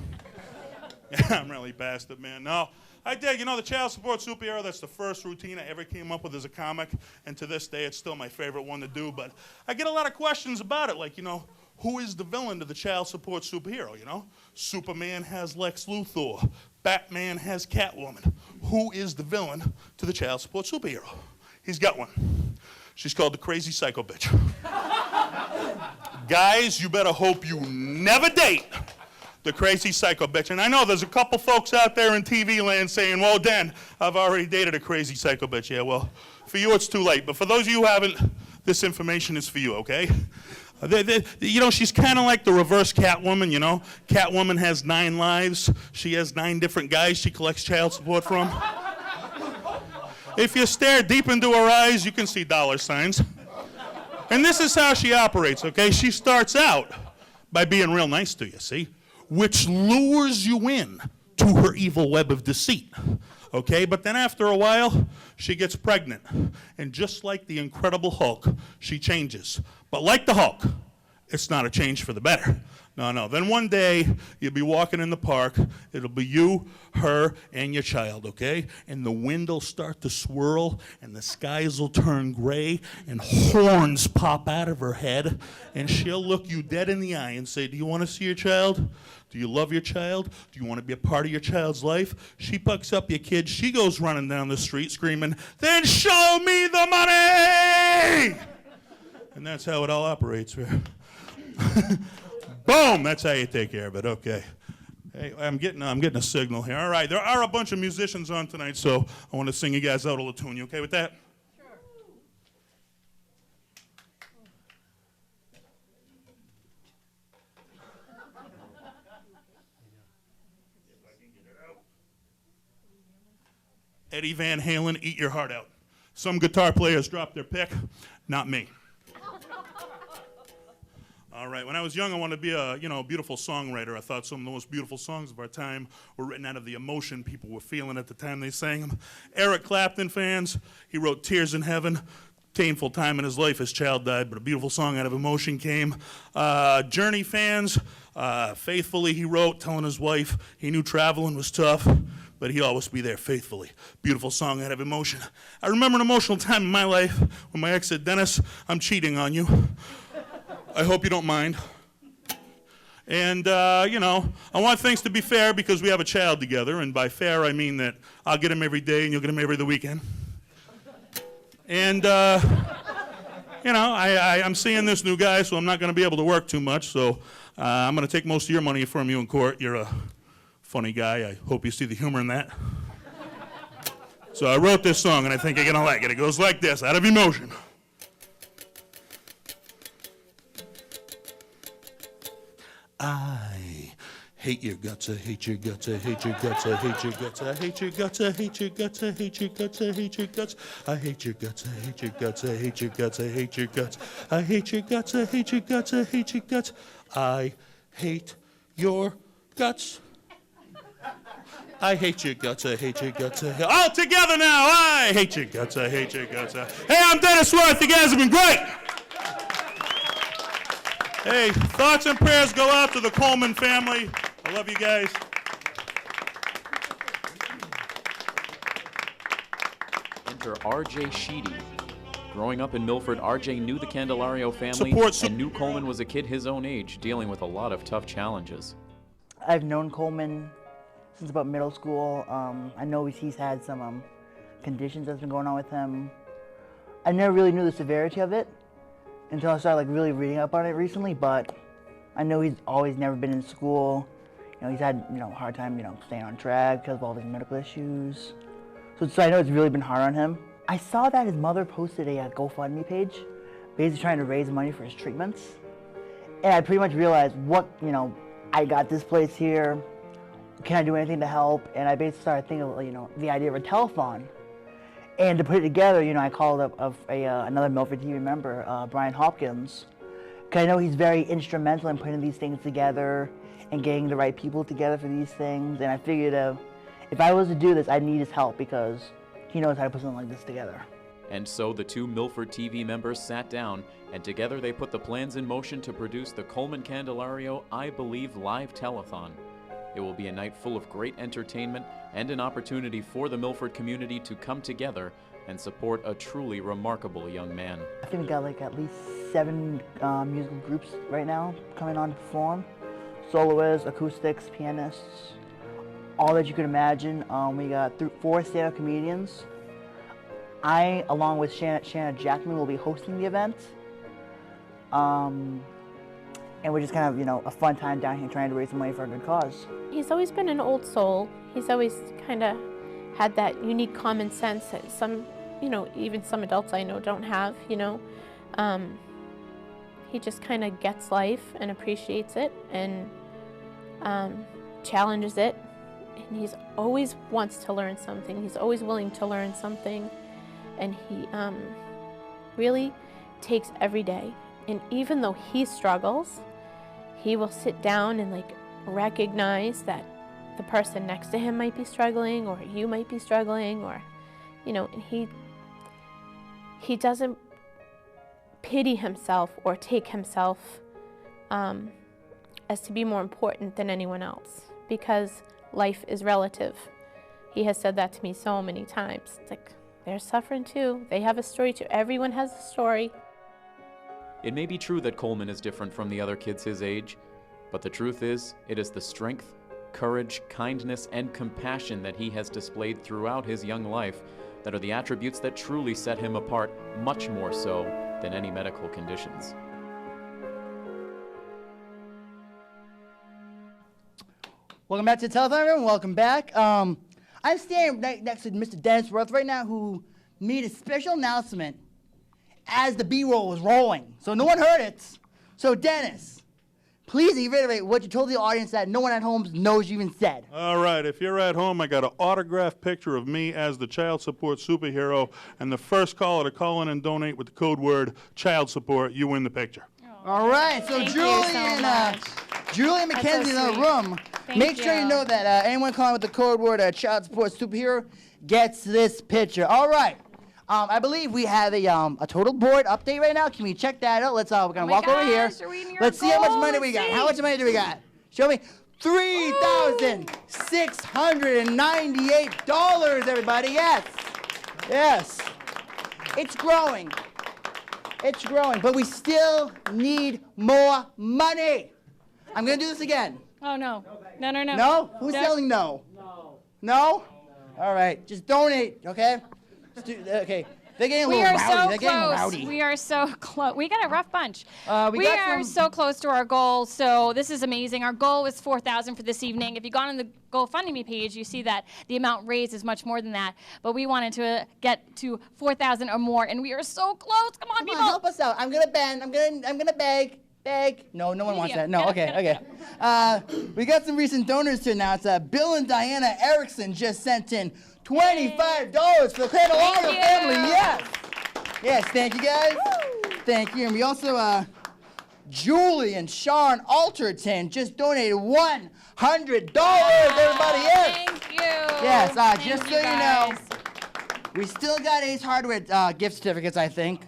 N: I'm really past it, man. No, I did. You know, the child support superhero, that's the first routine I ever came up with as a comic, and to this day it's still my favorite one to do, but I get a lot of questions about it, like, you know, who is the villain to the child support superhero, you know? Superman has Lex Luthor. Batman has Catwoman. Who is the villain to the child support superhero? He's got one. She's called the crazy psycho bitch. Guys, you better hope you never date the crazy psycho bitch. And I know there's a couple folks out there in TV land saying, well, Dan, I've already dated a crazy psycho bitch. Yeah, well, for you it's too late. But for those of you who haven't, this information is for you, okay? You know, she's kind of like the reverse Catwoman, you know? Catwoman has 9 lives. She has 9 different guys she collects child support from. If you stare deep into her eyes, you can see dollar signs. And this is how she operates, okay? She starts out by being real nice to you, see? Which lures you in to her evil web of deceit, okay? But then after a while, she gets pregnant. And just like the Incredible Hulk, she changes. But like the Hulk, it's not a change for the better. No. Then one day, you'll be walking in the park. It'll be you, her, and your child, okay? And the wind will start to swirl, and the skies will turn gray, and horns pop out of her head, and she'll look you dead in the eye and say, do you want to see your child? Do you love your child? Do you want to be a part of your child's life? She picks up your kid. She goes running down the street screaming, then show me the money! And that's how it all operates. Boom! That's how you take care of it. Okay. Hey, I'm getting a signal here. All right. There are a bunch of musicians on tonight, so I want to sing you guys out a little tune. You okay with that? Sure. Eddie Van Halen, Eat Your Heart Out. Some guitar players drop their pick, not me. All right, when I was young, I wanted to be a beautiful songwriter. I thought some of the most beautiful songs of our time were written out of the emotion people were feeling at the time they sang them. Eric Clapton fans, he wrote Tears in Heaven. Painful time in his life, his child died, but a beautiful song out of emotion came. Journey fans, Faithfully he wrote, telling his wife he knew traveling was tough, but he'd always be there faithfully. Beautiful song out of emotion. I remember an emotional time in my life when my ex said, Dennis, I'm cheating on you. I hope you don't mind. And, I want things to be fair because we have a child together. And by fair, I mean that I'll get him every day and you'll get him every other weekend. And, I'm seeing this new guy, so I'm not going to be able to work too much. So I'm going to take most of your money from you in court. You're a funny guy. I hope you see the humor in that. So I wrote this song, and I think you're going to like it. It goes like this, out of emotion. I hate your guts, I hate your guts, I hate your guts, I hate your guts, I hate your guts, I hate your guts, I hate your guts, I hate your guts, I hate your guts, I hate your guts, I hate your guts, I hate your guts, I hate your guts, I hate your guts, I hate your guts, I hate your guts. I hate your guts, I hate your guts, all together now, I hate your guts, I hate your guts. Hey, I'm Dennis Worth, you guys have been great. Hey, thoughts and prayers go out to the Coleman family. I love you guys.
C: Enter R.J. Sheedy. Growing up in Milford, R.J. knew the Candelario family and knew Coleman was a kid his own age, dealing with a lot of tough challenges.
B: I've known Coleman since about middle school. I know he's had some conditions that's been going on with him. I never really knew the severity of it until I started really reading up on it recently, but I know he's always never been in school. He's had, a hard time, staying on track because of all his medical issues. So I know it's really been hard on him. I saw that his mother posted a GoFundMe page, basically trying to raise money for his treatments. And I pretty much realized I got this place here. Can I do anything to help? And I basically started thinking of, the idea of a telethon. And to put it together, I called up another Milford TV member, Brian Hopkins, because I know he's very instrumental in putting these things together and getting the right people together for these things. And I figured if I was to do this, I'd need his help because he knows how to put something like this together.
C: And so the two Milford TV members sat down, and together they put the plans in motion to produce the Coleman Candelario I Believe live telethon. It will be a night full of great entertainment and an opportunity for the Milford community to come together and support a truly remarkable young man.
B: I think we got at least 7 musical groups right now coming on to perform. Soloists, acoustics, pianists, all that you could imagine. We got 4 stand-up comedians. I, along with Shanna Jackman, will be hosting the event. And we're just kind of, a fun time down here trying to raise some money for a good cause.
D: He's always been an old soul. He's always kind of had that unique common sense that some, even some adults I know don't have, He just kind of gets life and appreciates it and challenges it. And he's always wants to learn something. He's always willing to learn something. And he really takes every day. And even though he struggles, he will sit down and recognize that the person next to him might be struggling, or you might be struggling, or, and he doesn't pity himself or take himself as to be more important than anyone else, because life is relative. He has said that to me so many times. It's they're suffering too. They have a story too. Everyone has a story.
C: It may be true that Coleman is different from the other kids his age, but the truth is, it is the strength, courage, kindness, and compassion that he has displayed throughout his young life that are the attributes that truly set him apart, much more so than any medical conditions.
B: Welcome back to Telethon, everyone. Welcome back. I'm standing right next to Mr. Dennis Worth right now, who made a special announcement as the B-roll was rolling. So no one heard it. So Dennis, please reiterate what you told the audience that no one at home knows you even said.
N: All right, if you're at home, I got an autographed picture of me as the child support superhero, and the first caller to call in and donate with the code word child support, you win the picture.
B: All right, so Julie and Mackenzie in the room. Make sure you know that anyone calling with the code word child support superhero gets this picture. All right. I believe we have a total board update right now. Can we check that out? Let's we're gonna walk over here. Let's see how much money we got. How much money do we got? Show me. $3,698, everybody. Yes. Yes. It's growing. It's growing, but we still need more money. I'm gonna do this again.
A: Oh no. No.
B: No? Who's yelling no? No. No? All right. Just donate, okay? Okay. They're getting a
A: We
B: little
A: are
B: rowdy.
A: so
B: They're getting
A: close.
B: rowdy.
A: We are so close. We got a rough bunch.
B: We
A: We
B: got
A: are
B: some-
A: so close to our goal. So this is amazing. Our goal was $4,000 for this evening. If you go on the GoFundMe page, you see that the amount raised is much more than that. But we wanted to get to 4,000 or more, and we are so close. Come on, people.
B: Help us out. I'm gonna bend. I'm gonna beg. No, no one wants that. No,
A: Get it,
B: okay. We got some recent donors to announce. Bill and Diana Erickson just sent in $25 for the Candelario family. Yes, thank you guys. Thank you. And we also, Julie and Sean Alterton just donated $100. Everybody, yes.
A: Thank you.
B: Yes,
A: Thank
B: just so
A: you
B: you know,
A: guys.
B: we still got Ace Hardware gift certificates, I think.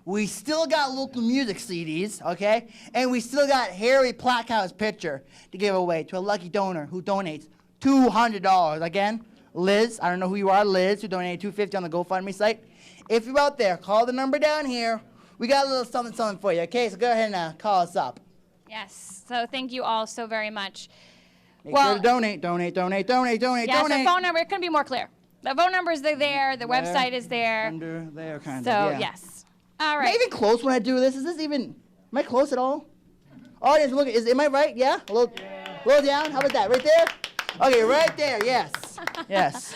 B: We still got local music CDs, okay? And we still got Harry Plackhouse picture to give away to a lucky donor who donates $200. Again, Liz, I don't know who you are, Liz, who donated $250 on the GoFundMe site. If you're out there, call the number down here. We got a little something for you, okay? So go ahead and call us up.
A: Yes. So thank you all so very much.
B: Make sure to donate.
A: Yes, the phone number, it couldn't be more clear. The phone numbers are there. The website is there.
B: Under there, kind
A: So,
B: of, yeah.
A: yes. All
B: Am
A: right.
B: I even close when I do this? Is this even, am I close at all? Audience, look, am I right? Yeah? A little down? How about that? Right there? Okay, right there, yes. Yes.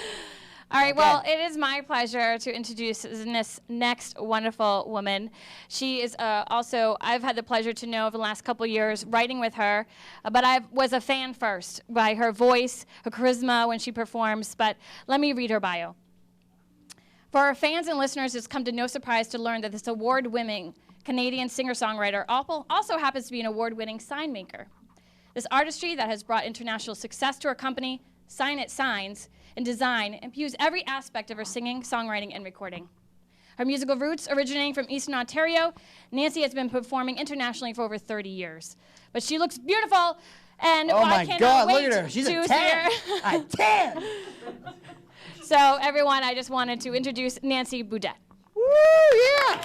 A: All right, well, it is my pleasure to introduce this next wonderful woman. She is also, I've had the pleasure to know over the last couple years writing with her, but I was a fan first by her voice, her charisma when she performs, but let me read her bio. For our fans and listeners, it's come to no surprise to learn that this award-winning Canadian singer-songwriter also happens to be an award-winning sign maker. This artistry that has brought international success to her company, Sign It Signs, and design imbues every aspect of her singing, songwriting, and recording. Her musical roots originating from Eastern Ontario, Nancy has been performing internationally for over 30 years. But she looks beautiful, and
B: Oh
A: I
B: my
A: cannot
B: God,
A: wait
B: look at her. She's a
A: to
B: 10.
A: hear-
B: A 10.
A: So everyone, I just wanted to introduce Nancy Boudet.
B: Woo, yeah.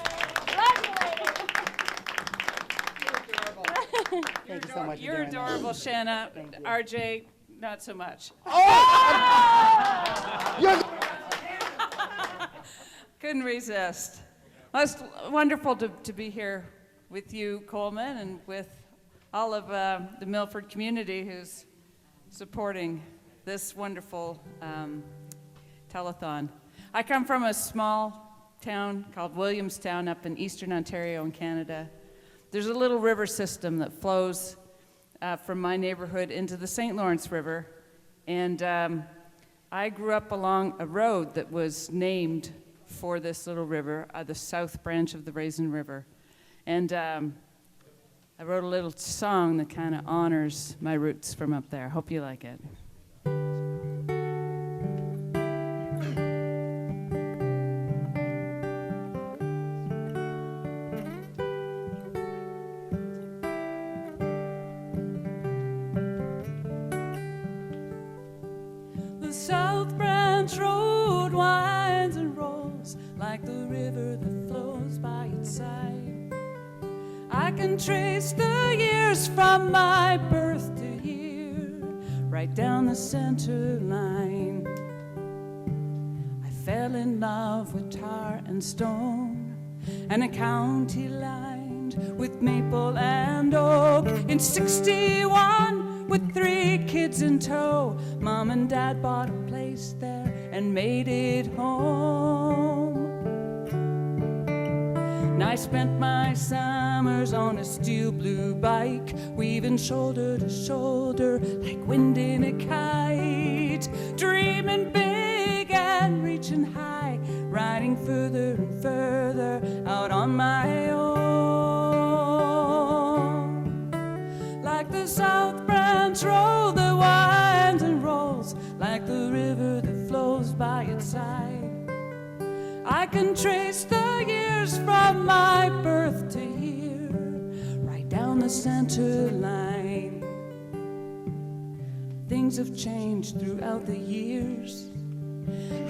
B: Thank you so much.
O: You're adorable, Shanna. RJ, not so much. Couldn't resist. Well, it's wonderful to be here with you, Coleman, and with all of the Milford community who's supporting this wonderful telethon. I come from a small town called Williamstown up in Eastern Ontario in Canada. There's a little river system that flows from my neighborhood into the St. Lawrence River, and I grew up along a road that was named for this little river, the south branch of the Raisin River. And I wrote a little song that kind of honors my roots from up there. Hope you like it.
G: The South Branch Road winds and rolls like the river that flows by its side. I can trace the years from my birth to here, right down the center line. I fell in love with tar and stone and a county lined with maple and oak. In 61, with 3 kids in tow, Mom and Dad bought a place there and made it home. And I spent my summers on a steel blue bike, weaving shoulder to shoulder like wind in a kite, dreaming big and reaching high, riding further and further out on my own. Like the South Branch Road that winds and rolls, like the river that flows by its side. I can trace the years from my birth to here, right down the center line. Things have changed throughout the years.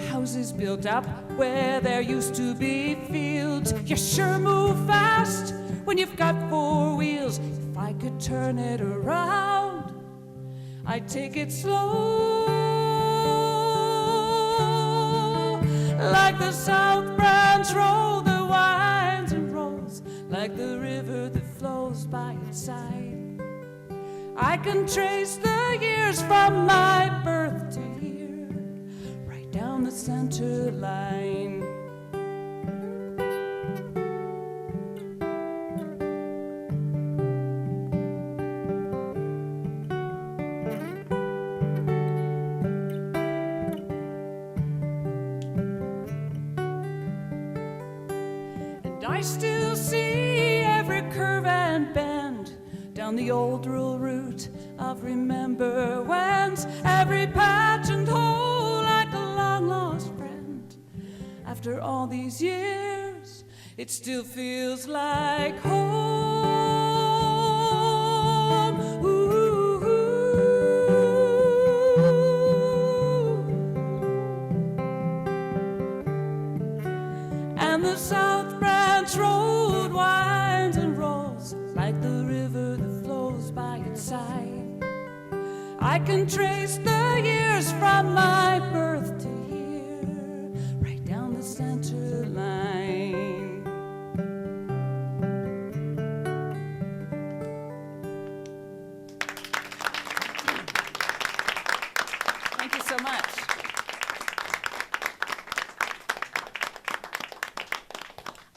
G: Houses built up where there used to be fields. You sure move fast when you've got 4 wheels. If I could turn it around, I'd take it slow.
O: like the South Branch Road that winds and rolls, like the river that flows by its side. I can trace the years from my birth to here, right down the center line. I still see every curve and bend down the old rural route of remember whens, every patch and hole like a long lost friend. After all these years, it still feels like home. Ooh. And the South Branch Road winds and rolls like the river that flows by its side. I can trace the years from my birth to here, right down the center line. Thank you so much.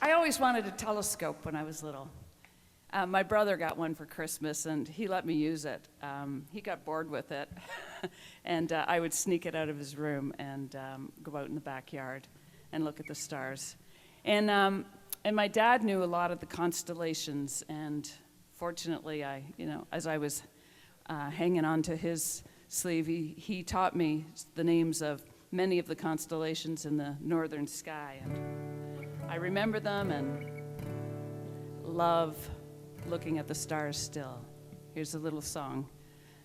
O: I always wanted a telescope when I was little. My brother got one for Christmas, and he let me use it. He got bored with it, and I would sneak it out of his room and go out in the backyard and look at the stars. And my dad knew a lot of the constellations, and fortunately, as I was hanging on to his sleeve, he taught me the names of many of the constellations in the northern sky. And I remember them and love looking at the stars still. Here's a little song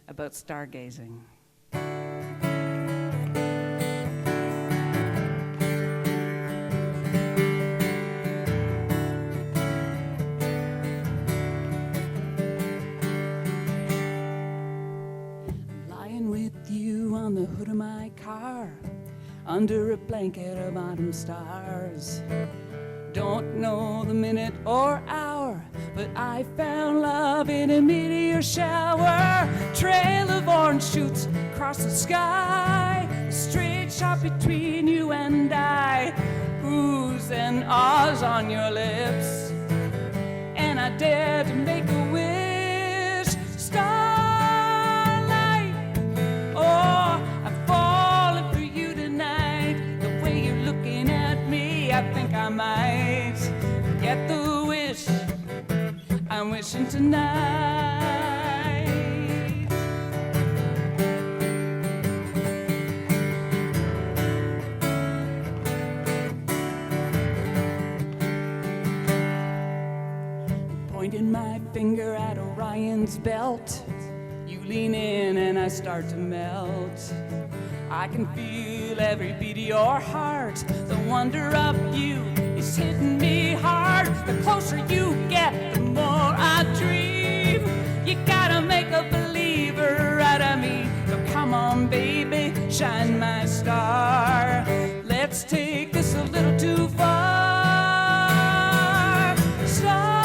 O: about stargazing. Lying with you on the hood of my car, under a blanket of autumn stars. Don't know the minute or hour, but I found love in a meteor shower. Trail of orange shoots across the sky, a straight shot between you and I. Oohs and ahs on your lips, and I dare to make a wish. Starlight, oh, I'm falling for you tonight. The way you're looking at me, I think I might get the wish I'm wishing tonight. Pointing my finger at Orion's belt, you lean in and I start to melt. I can feel every beat of your heart. The wonder of you is hitting me hard. The closer you get, the more I dream. You gotta make a believer out of me. So come on, baby, shine my star. Let's take this a little too far. Starlight,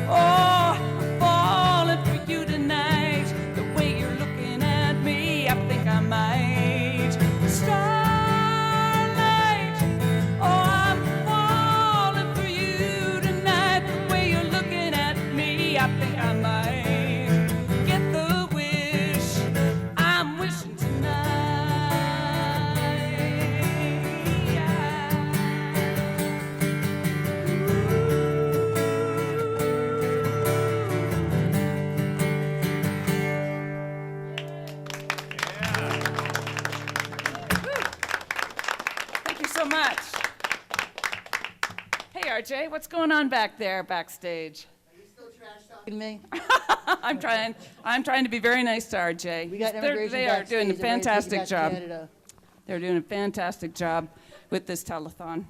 O: oh, I'm falling for you tonight. The way you're looking at me, I think I might. Starlight, oh, I'm falling for you tonight. The way you're looking at me, I think I might get the wish I'm wishing tonight. Thank you so much. Hey, RJ, what's going on back there, backstage?
B: Are you still trash talking me?
O: I'm trying to be very nice to RJ.
B: We got immigration
O: They are doing a
B: backstage. They're ready to take you
O: fantastic
B: back to
O: job.
B: Canada.
O: They're doing a fantastic job with this telethon.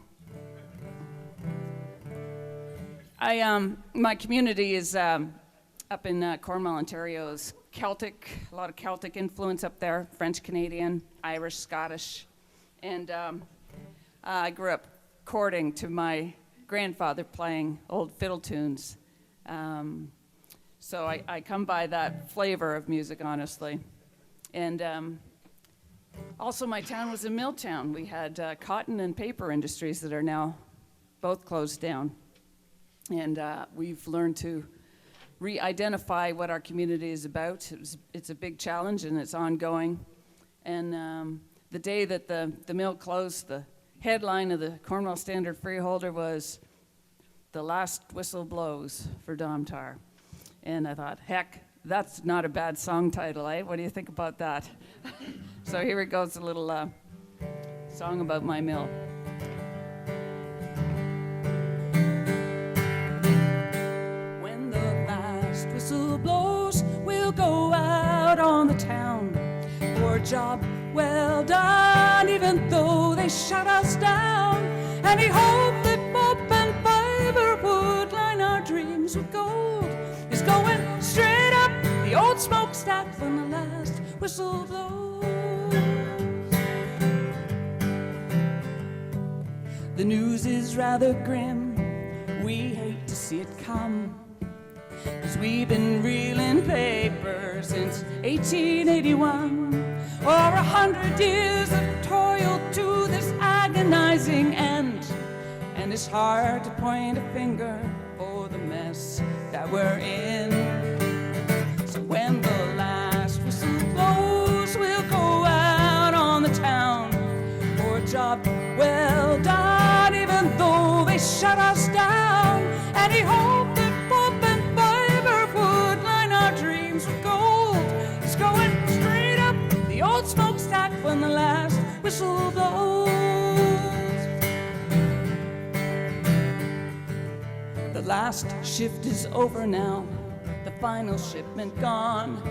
O: My community is up in Cornwall, Ontario, is Celtic, a lot of Celtic influence up there, French Canadian, Irish, Scottish, And I grew up courting to my grandfather playing old fiddle tunes. So I come by that flavor of music, honestly. And also, my town was a mill town. We had cotton and paper industries that are now both closed down. And we've learned to re-identify what our community is about. It's a big challenge, and it's ongoing. And the day that the mill closed, the headline of the Cornwall Standard Freeholder was, "The Last Whistle Blows for Domtar." And I thought, heck, that's not a bad song title, eh? What do you think about that? So here it goes, a little song about my mill. When the last whistle blows, we'll go out on the town for a job well done, even though they shut us down. And he hoped that Bob and fiber would line our dreams with gold. He's going straight up the old smokestack when the last whistle blows. The news is rather grim, we hate to see it come, 'cause we've been reeling paper since 1881. Or 100 years of toil to this agonizing end. And it's hard to point a finger for the mess that we're in. So when the last whistle blows, we'll go out on the town for a job well done, even though they shut us down. And he hoped that Bob and fiber would line our dreams with gold. He's going straight up the old smokestack when the last whistle blows. The last shift is over now, the final shipment gone.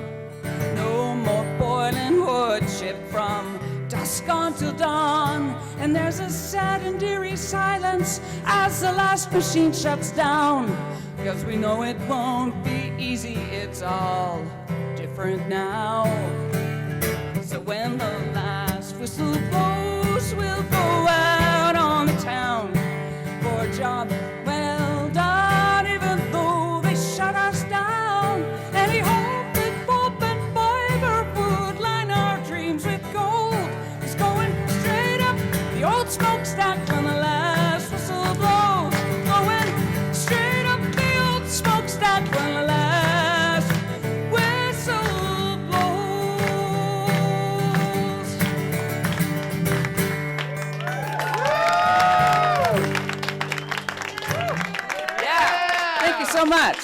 O: No more boiling wood chipped from dusk on till dawn. And there's a sad and eerie silence as the last machine shuts down. 'Cause we know it won't be easy, it's all different now. So when the last whistle blows, we'll go out on the town for a job well done, even though they shut us down. And he hoped that Bob and fiber would line our dreams with gold. He's going straight up the old smokestack when the last whistle blows. Going straight up the old smokestack when the last whistle blows. Yeah, thank you so much.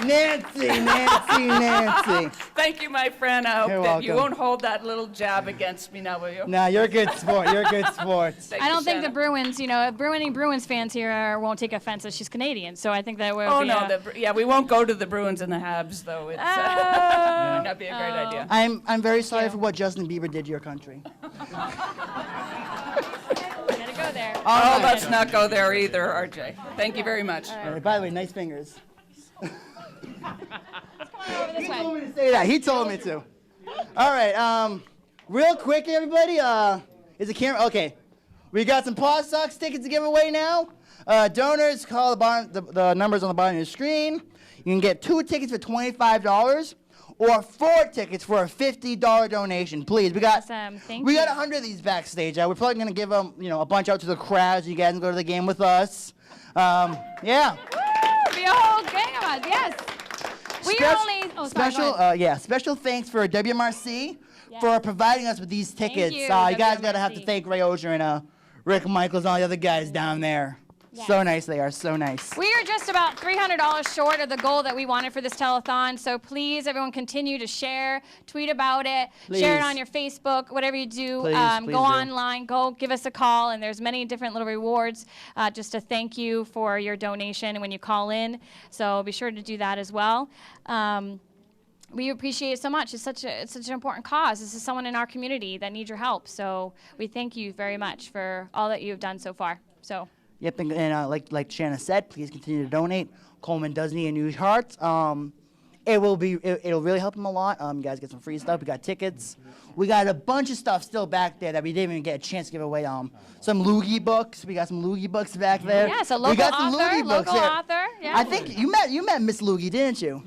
B: Nancy, Nancy, Nancy.
O: Thank you, my friend. I hope
B: You're
O: that you
B: welcome.
O: won't hold that little jab against me now, will you?
B: Nah, you're a good sport. You're a good sport.
A: I don't think the Bruins, any Bruins fans here won't take offense that she's Canadian. So I think that would
O: Oh,
A: be
O: no, we won't go to the Bruins and the Habs, though. It might not be a great idea.
B: I'm very sorry for what Justin Bieber did to your country.
A: Gotta go there.
O: Oh, let's not go there either, RJ. Thank you very much.
B: All right, by the way, nice fingers.
A: Over this
B: He
A: way.
B: told me to say that. He told me to. All right. Real quick, everybody. Is the camera okay? We got some Paw Sox tickets to give away now. Donors, call the numbers on the bottom of your screen. You can get 2 tickets for $25 or 4 tickets for a $50 donation. Please, we got
A: Awesome. Thank
B: we
A: you.
B: got 100 of these backstage. We're probably gonna give them a bunch out to the crowd so you guys can go to the game with us. Yeah.
A: Woo! Be a whole gang of us. Yes. We are only. Oh, sorry.
B: Special,
A: go ahead.
B: special thanks for WMRC for providing us with these tickets.
A: you,
B: You guys gotta have to
A: WMRC.
B: thank Ray Oger and Rick Michaels and all the other guys down there. So nice they are, so nice.
A: We are just about $300 short of the goal that we wanted for this telethon. So please, everyone, continue to share, tweet about it, share it
B: Please.
A: on your Facebook, whatever you do.
B: Please, please
A: go
B: do.
A: online, go give us a call, and there's many different little rewards just to thank you for your donation when you call in. So be sure to do that as well. We appreciate it so much. It's such an important cause. This is someone in our community that needs your help. So we thank you very much for all that you've done so far. So.
B: Yep, and like Shanna said, please continue to donate. Coleman does need a new heart. It'll really help them a lot. You guys get some free stuff. We got tickets. We got a bunch of stuff still back there that we didn't even get a chance to give away. Some loogie books. We got some loogie books back there.
A: Yeah, so
B: we
A: local
B: got some
A: author,
B: loogie books
A: local
B: there.
A: author. Yeah.
B: I think you met Miss Loogie, didn't you?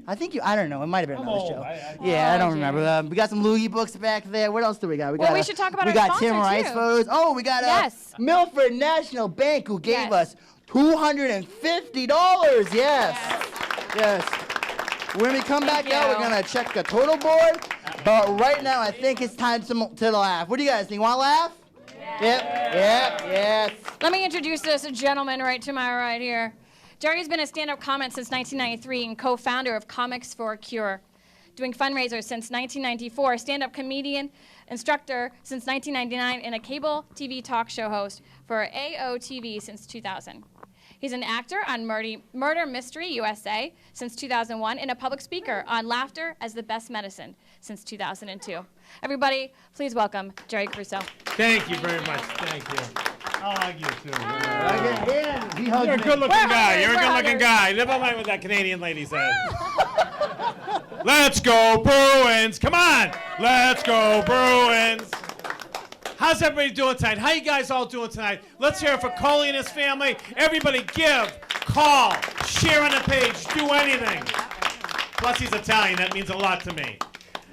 B: I think I don't know. It might have been another show. I don't remember. We got some loogie books back there. What else do we got?
A: We should talk about our
B: got
A: sponsor,
B: Tim Rice
A: too.
B: photos. Oh, we got Milford National Bank who gave us $250. Yes. When we come back out, we're gonna check the total board. But right now, I think it's time to laugh. What do you guys think? Want to laugh? Yes.
A: Let me introduce this gentleman right to my right here. Jerry's been a stand-up comic since 1993 and co-founder of Comics for a Cure. Doing fundraisers since 1994, stand-up comedian, instructor since 1999, and a cable TV talk show host for AOTV since 2000. He's an actor on Murder Mystery USA since 2001 and a public speaker on Laughter as the Best Medicine since 2002. Everybody, please welcome Jerry Caruso.
P: Thank you very much. Thank you. I'll hug you too.
B: You're
P: a good-looking guy. You're a good-looking guy. Never mind what that Canadian lady said. Let's go Bruins! Come on! Let's go Bruins! How's everybody doing tonight? How you guys all doing tonight? Let's hear it for Coley and his family. Everybody give, call, share on the page, do anything. Plus he's Italian. That means a lot to me.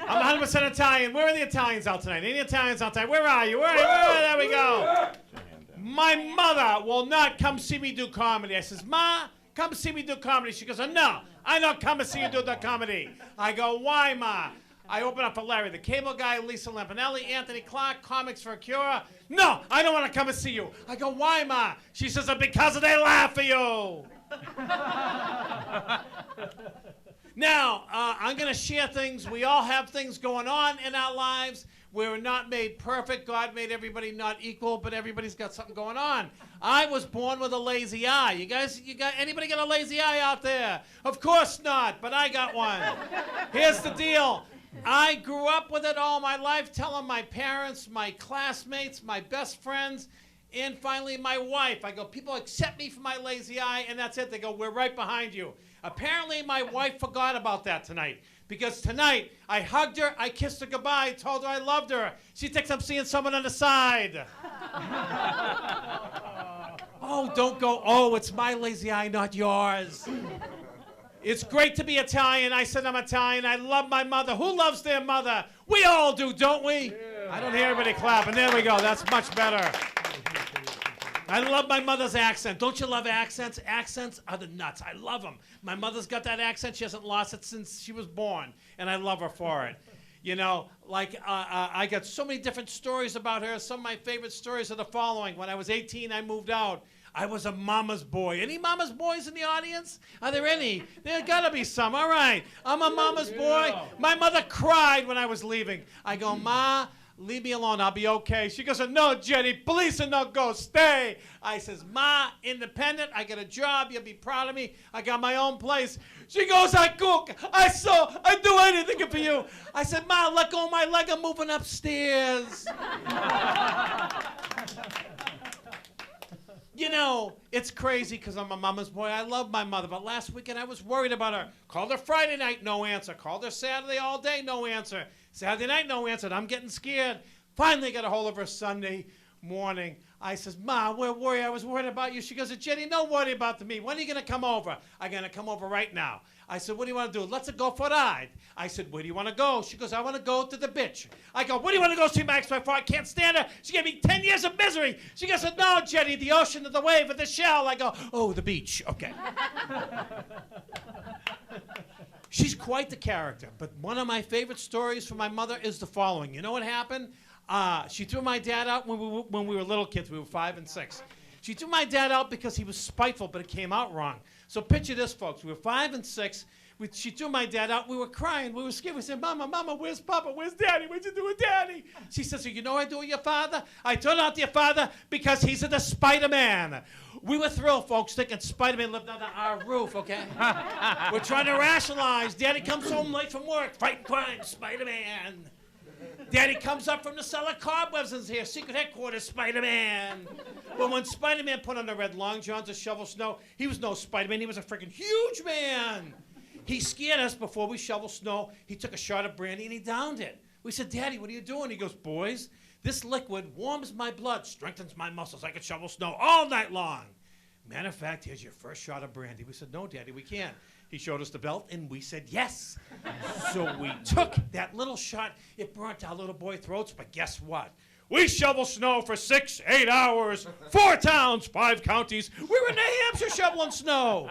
P: I'm 100% Italian. Where are the Italians out tonight? Any Italians out tonight? Where are you? There we go. My mother will not come see me do comedy. I says, Ma, come see me do comedy. She goes, oh, no, I don't come and see you do the comedy. I go, why, Ma? I open up for Larry, the Cable Guy, Lisa Lampanelli, Anthony Clark, Comics for a Cure. No, I don't want to come and see you. I go, why, Ma? She says, because they laugh at you. Now, I'm going to share things. We all have things going on in our lives. We're not made perfect. God made everybody not equal, but everybody's got something going on. I was born with a lazy eye. Anybody got a lazy eye out there? Of course not, but I got one. Here's the deal. I grew up with it all my life, telling my parents, my classmates, my best friends, and finally my wife. I go, people accept me for my lazy eye, and that's it. They go, we're right behind you. Apparently my wife forgot about that tonight, because tonight I hugged her, I kissed her goodbye, told her I loved her. She thinks I'm seeing someone on the side. Oh, don't go, oh, it's my lazy eye, not yours. It's great to be Italian. I said I'm Italian. I love my mother. Who loves their mother? We all do, don't we? Yeah. I don't hear everybody clapping. There we go. That's much better. I love my mother's accent. Don't you love accents? Accents are the nuts. I love them. My mother's got that accent. She hasn't lost it since she was born, and I love her for it. You know, I got so many different stories about her. Some of my favorite stories are the following. When I was 18, I moved out. I was a mama's boy. Any mama's boys in the audience? Are there any? There gotta be some. All right. I'm a mama's boy. My mother cried when I was leaving. I go, Ma, leave me alone. I'll be okay. She goes, no, Jenny, police and no go. Stay. I says, Ma, independent. I got a job. You'll be proud of me. I got my own place. She goes, I cook. I sew. I do anything for you. I said, Ma, let go of my leg. I'm moving upstairs. You know, it's crazy because I'm a mama's boy. I love my mother, but last weekend I was worried about her. Called her Friday night, no answer. Called her Saturday all day, no answer. Saturday night, no answer. I'm getting scared. Finally got a hold of her Sunday morning. I says, Ma, we're worried. I was worried about you. She goes, Jenny, no worry about me. When are you going to come over? I'm going to come over right now. I said, what do you want to do? Let's go for a ride. I said, where do you want to go? She goes, I want to go to the bitch. I go, where do you want to go see my ex-wife for? I can't stand her. She gave me 10 years of misery. She goes, no, Jenny, the ocean, the wave, the shell. I go, oh, the beach. Okay. She's quite the character. But one of my favorite stories from my mother is the following. You know what happened? She threw my dad out when we were little kids. We were 5 and 6. She threw my dad out because he was spiteful, but it came out wrong. So picture this, folks. We were 5 and 6. She threw my dad out. We were crying. We were scared. We said, Mama, where's Papa? Where's Daddy? What'd you do with Daddy? She said, so you know what I do with your father? I turned out to your father because he's the Spider-Man. We were thrilled, folks, thinking Spider-Man lived under our roof, okay? We're trying to rationalize. Daddy comes home late from work. Fighting crime, Spider-Man. Daddy comes up from the cellar, cobwebs is here, secret headquarters, Spider-Man. But when Spider-Man put on the red long johns to shovel snow, he was no Spider-Man, he was a freaking huge man. He scared us before we shoveled snow. He took a shot of brandy and he downed it. We said, Daddy, what are you doing? He goes, boys, this liquid warms my blood, strengthens my muscles. I can shovel snow all night long. Matter of fact, here's your first shot of brandy. We said, no, Daddy, we can't. He showed us the belt, and we said yes. So we took that little shot. It burnt our little boy throats, but guess what? We shoveled snow for 6-8 hours, 4 towns, 5 counties. We were in New Hampshire shoveling snow.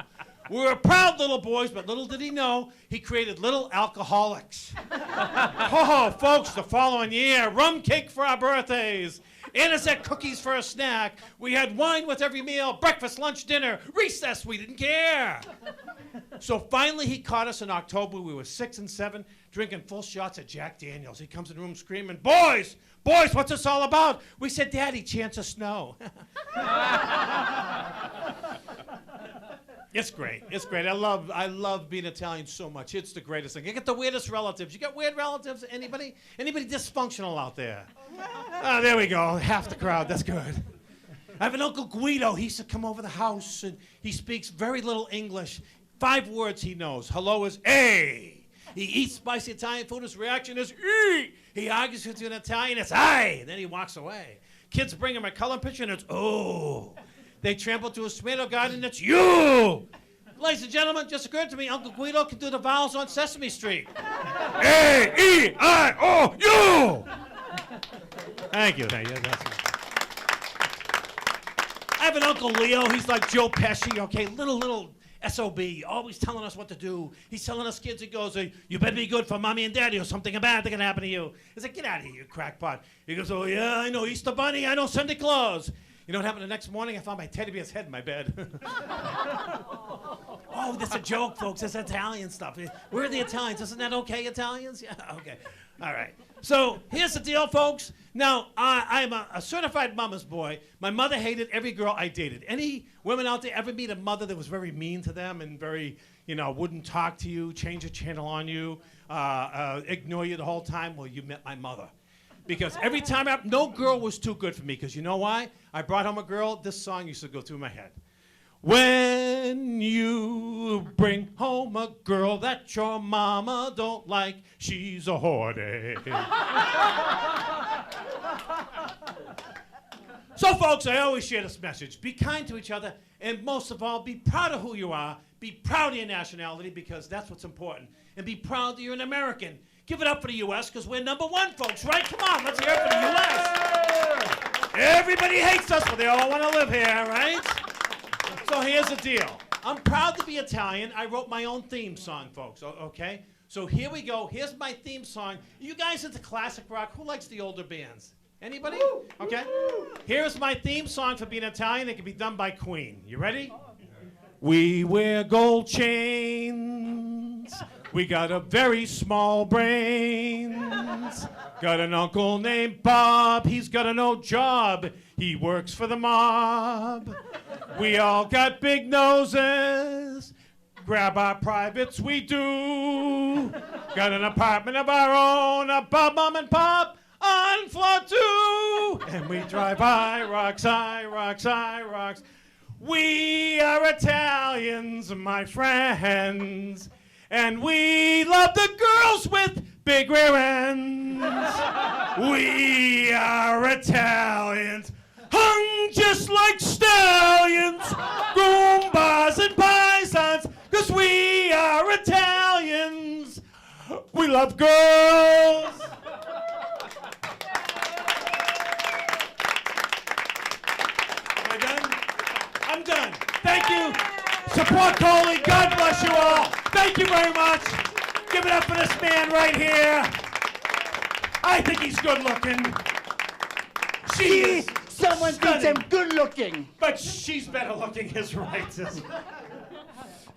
P: We were proud little boys, but little did he know, he created little alcoholics. Oh, folks, the following year, rum cake for our birthdays. Anisette cookies for a snack. We had wine with every meal, breakfast, lunch, dinner, recess, we didn't care. So finally he caught us in October. We were 6 and 7, drinking full shots of Jack Daniels. He comes in the room screaming, boys, what's this all about? We said, Daddy, chance of snow. It's great. It's great. I love being Italian so much. It's the greatest thing. You get the weirdest relatives. You got weird relatives? Anybody dysfunctional out there? Oh, there we go. Half the crowd. That's good. I have an Uncle Guido. He used to come over the house, and he speaks very little English. 5 words he knows. Hello is A. He eats spicy Italian food. His reaction is E. He argues with you in Italian. It's I. And then he walks away. Kids bring him a color picture, and it's O. They trample to his tomato garden, it's you! Ladies and gentlemen, just occurred to me, Uncle Guido can do the vowels on Sesame Street. A-E-I-O-U! Thank you. I have an Uncle Leo, he's like Joe Pesci, okay? Little SOB, always telling us what to do. He's telling us kids, he goes, you better be good for mommy and daddy or something bad is gonna happen to you. He's like, get out of here, you crackpot. He goes, oh yeah, I know Easter Bunny, I know Santa Claus. You know what happened the next morning? I found my teddy bear's head in my bed. Oh, that's a joke, folks. That's Italian stuff. We're the Italians. Isn't that okay, Italians? Yeah, okay. All right. So here's the deal, folks. Now, I'm a certified mama's boy. My mother hated every girl I dated. Any women out there ever meet a mother that was very mean to them and very, wouldn't talk to you, change the channel on you, ignore you the whole time? Well, you met my mother. Because every time, no girl was too good for me. Because you know why? I brought home a girl, this song used to go through my head. When you bring home a girl that your mama don't like, she's a hoarder. So folks, I always share this message. Be kind to each other, and most of all, be proud of who you are. Be proud of your nationality, because that's what's important. And be proud that you're an American. Give it up for the U.S., because we're #1, folks, right? Come on, let's hear it for the U.S. Everybody hates us, but they all want to live here, right? So here's the deal. I'm proud to be Italian. I wrote my own theme song, folks, okay? So here we go. Here's my theme song. You guys into classic rock? Who likes the older bands? Anybody? Okay. Here's my theme song for being Italian. It can be done by Queen. You ready? We wear gold chains. We got a very small brains. Got an uncle named Bob. He's got an old job. He works for the mob. We all got big noses. Grab our privates, we do. Got an apartment of our own. A Bob, Mom, and Pop on floor 2. And we drive IROCs, IROCs, IROCs. We are Italians, my friends. And we love the girls with big rear ends. We are Italians, hung just like stallions, Goombas and paisans, 'cause we are Italians. We love girls. Am I done? I'm done. Thank you. Support Coley. God bless you all. Thank you very much. Give it up for this man right here. I think he's good looking.
B: Someone thinks I'm good looking.
P: But she's better looking, is right.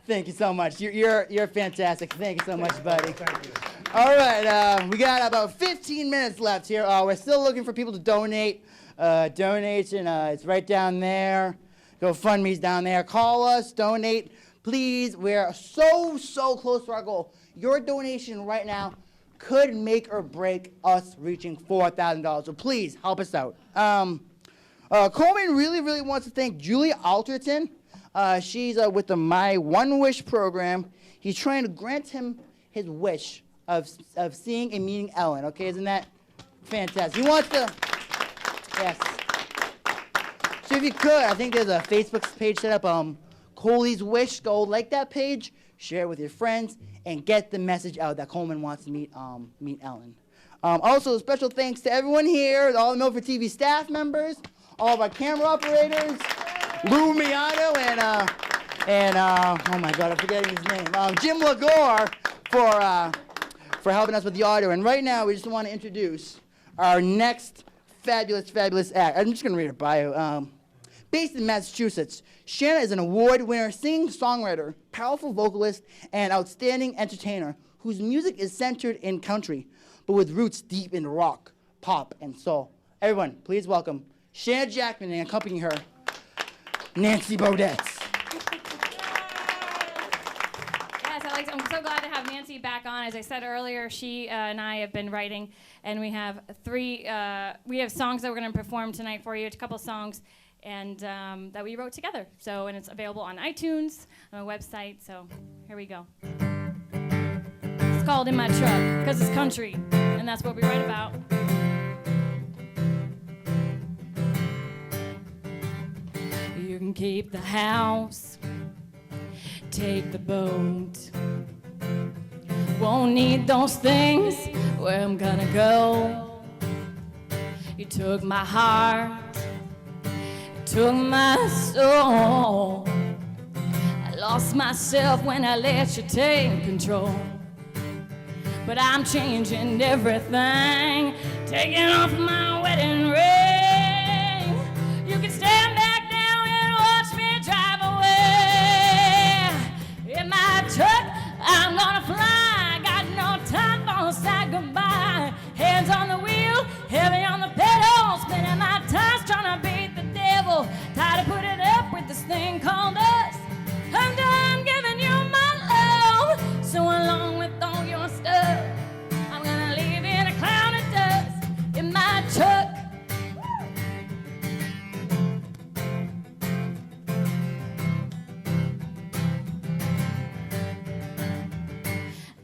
B: Thank you so much. You're fantastic. Thank you so much, buddy. Thank you. All right, we got about 15 minutes left here. We're still looking for people to donate. Donation, it's right down there. GoFundMe's down there. Call us, donate, please. We're so close to our goal. Your donation right now could make or break us reaching $4,000. So please help us out. Coleman really wants to thank Julie Alterton. She's with the My One Wish program He's trying to grant him his wish of seeing and meeting Ellen. Okay, isn't that fantastic? He wants to, yes. So if you could, I think there's a Facebook page set up, Coley's Wish. Go like that page, share it with your friends, and get the message out that Coleman wants to meet Ellen. Also, special thanks to everyone here, all the Milford TV staff members, all of our camera operators, Lou Miano, and oh my God, I'm forgetting his name, Jim Lagore for helping us with the audio. And right now, we just want to introduce our next fabulous act. I'm just going to read her bio. Based in Massachusetts, Shanna is an award-winning singer-songwriter, powerful vocalist, and outstanding entertainer whose music is centered in country, but with roots deep in rock, pop, and soul. Everyone, please welcome Shanna Jackman and accompanying her, Nancy Bodetz.
A: Yes, I'm so glad to have Nancy back on. As I said earlier, she and I have been writing, and we have songs that we're going to perform tonight for you, a couple songs, and that we wrote together. So, and it's available on iTunes, on our website, so here we go. It's called In My Truck, because it's country, and that's what we write about. You can keep the house, take the boat. Won't need those things where I'm gonna go. You took my heart, you took my soul. I lost myself when I let you take control. But I'm changing everything, taking off my wedding ring. You can stand back now and watch me drive away. In my truck, I'm gonna fly. Got no time for say goodbye. Hands on the wheel, heavy on the pedal, spinning my tires, trying to beat the devil. Tired of putting up with this thing called us. I'm done giving you my love, so along with all your stuff, I'm gonna leave in a cloud of dust in my truck.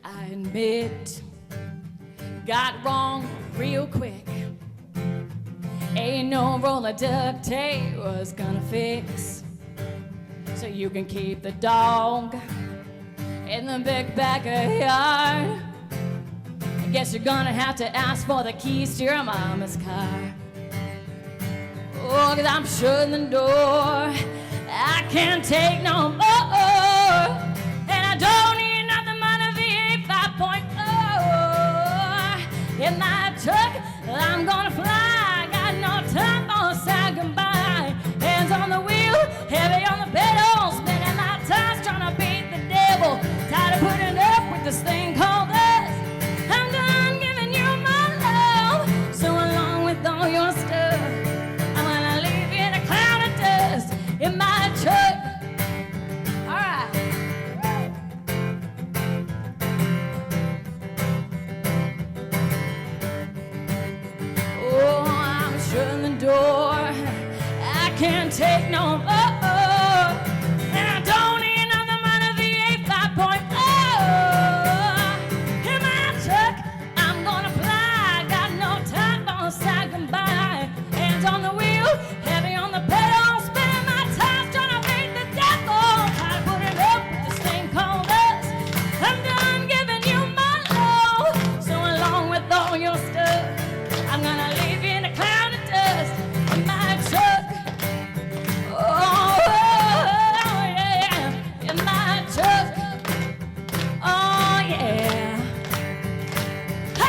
A: I admit, got wrong real quick. Ain't no roll of duct tape was gonna fix. So you can keep the dog in the big backyard. I guess you're gonna have to ask for the keys to your mama's car. Oh, 'cause I'm shutting the door. I can't take no more. And I don't need nothing but a V8 5.0. In my truck, I'm gonna fly. Got no time for say goodbye. Hands on the wheel, heavy on the pedal, spinning my tires, trying to beat the devil. Tired of putting up with this thing called us. I'm done giving you my love, so along with all your stuff, I'm gonna leave you in a cloud of dust in my truck. All right. Oh, I'm shutting the door. I can't take no more. And I don't need nothing but a V8 5.0. In my truck, I'm gonna fly. Got no time for say goodbye. Hands on the wheel, heavy on the pedal, spinning my tires, trying to beat the devil. Tired of putting up with this thing called us. I'm done giving you my love, so along with all your stuff, I'm gonna leave you in a cloud of dust in my truck. Oh, yeah, in my truck. Oh, yeah. Ha!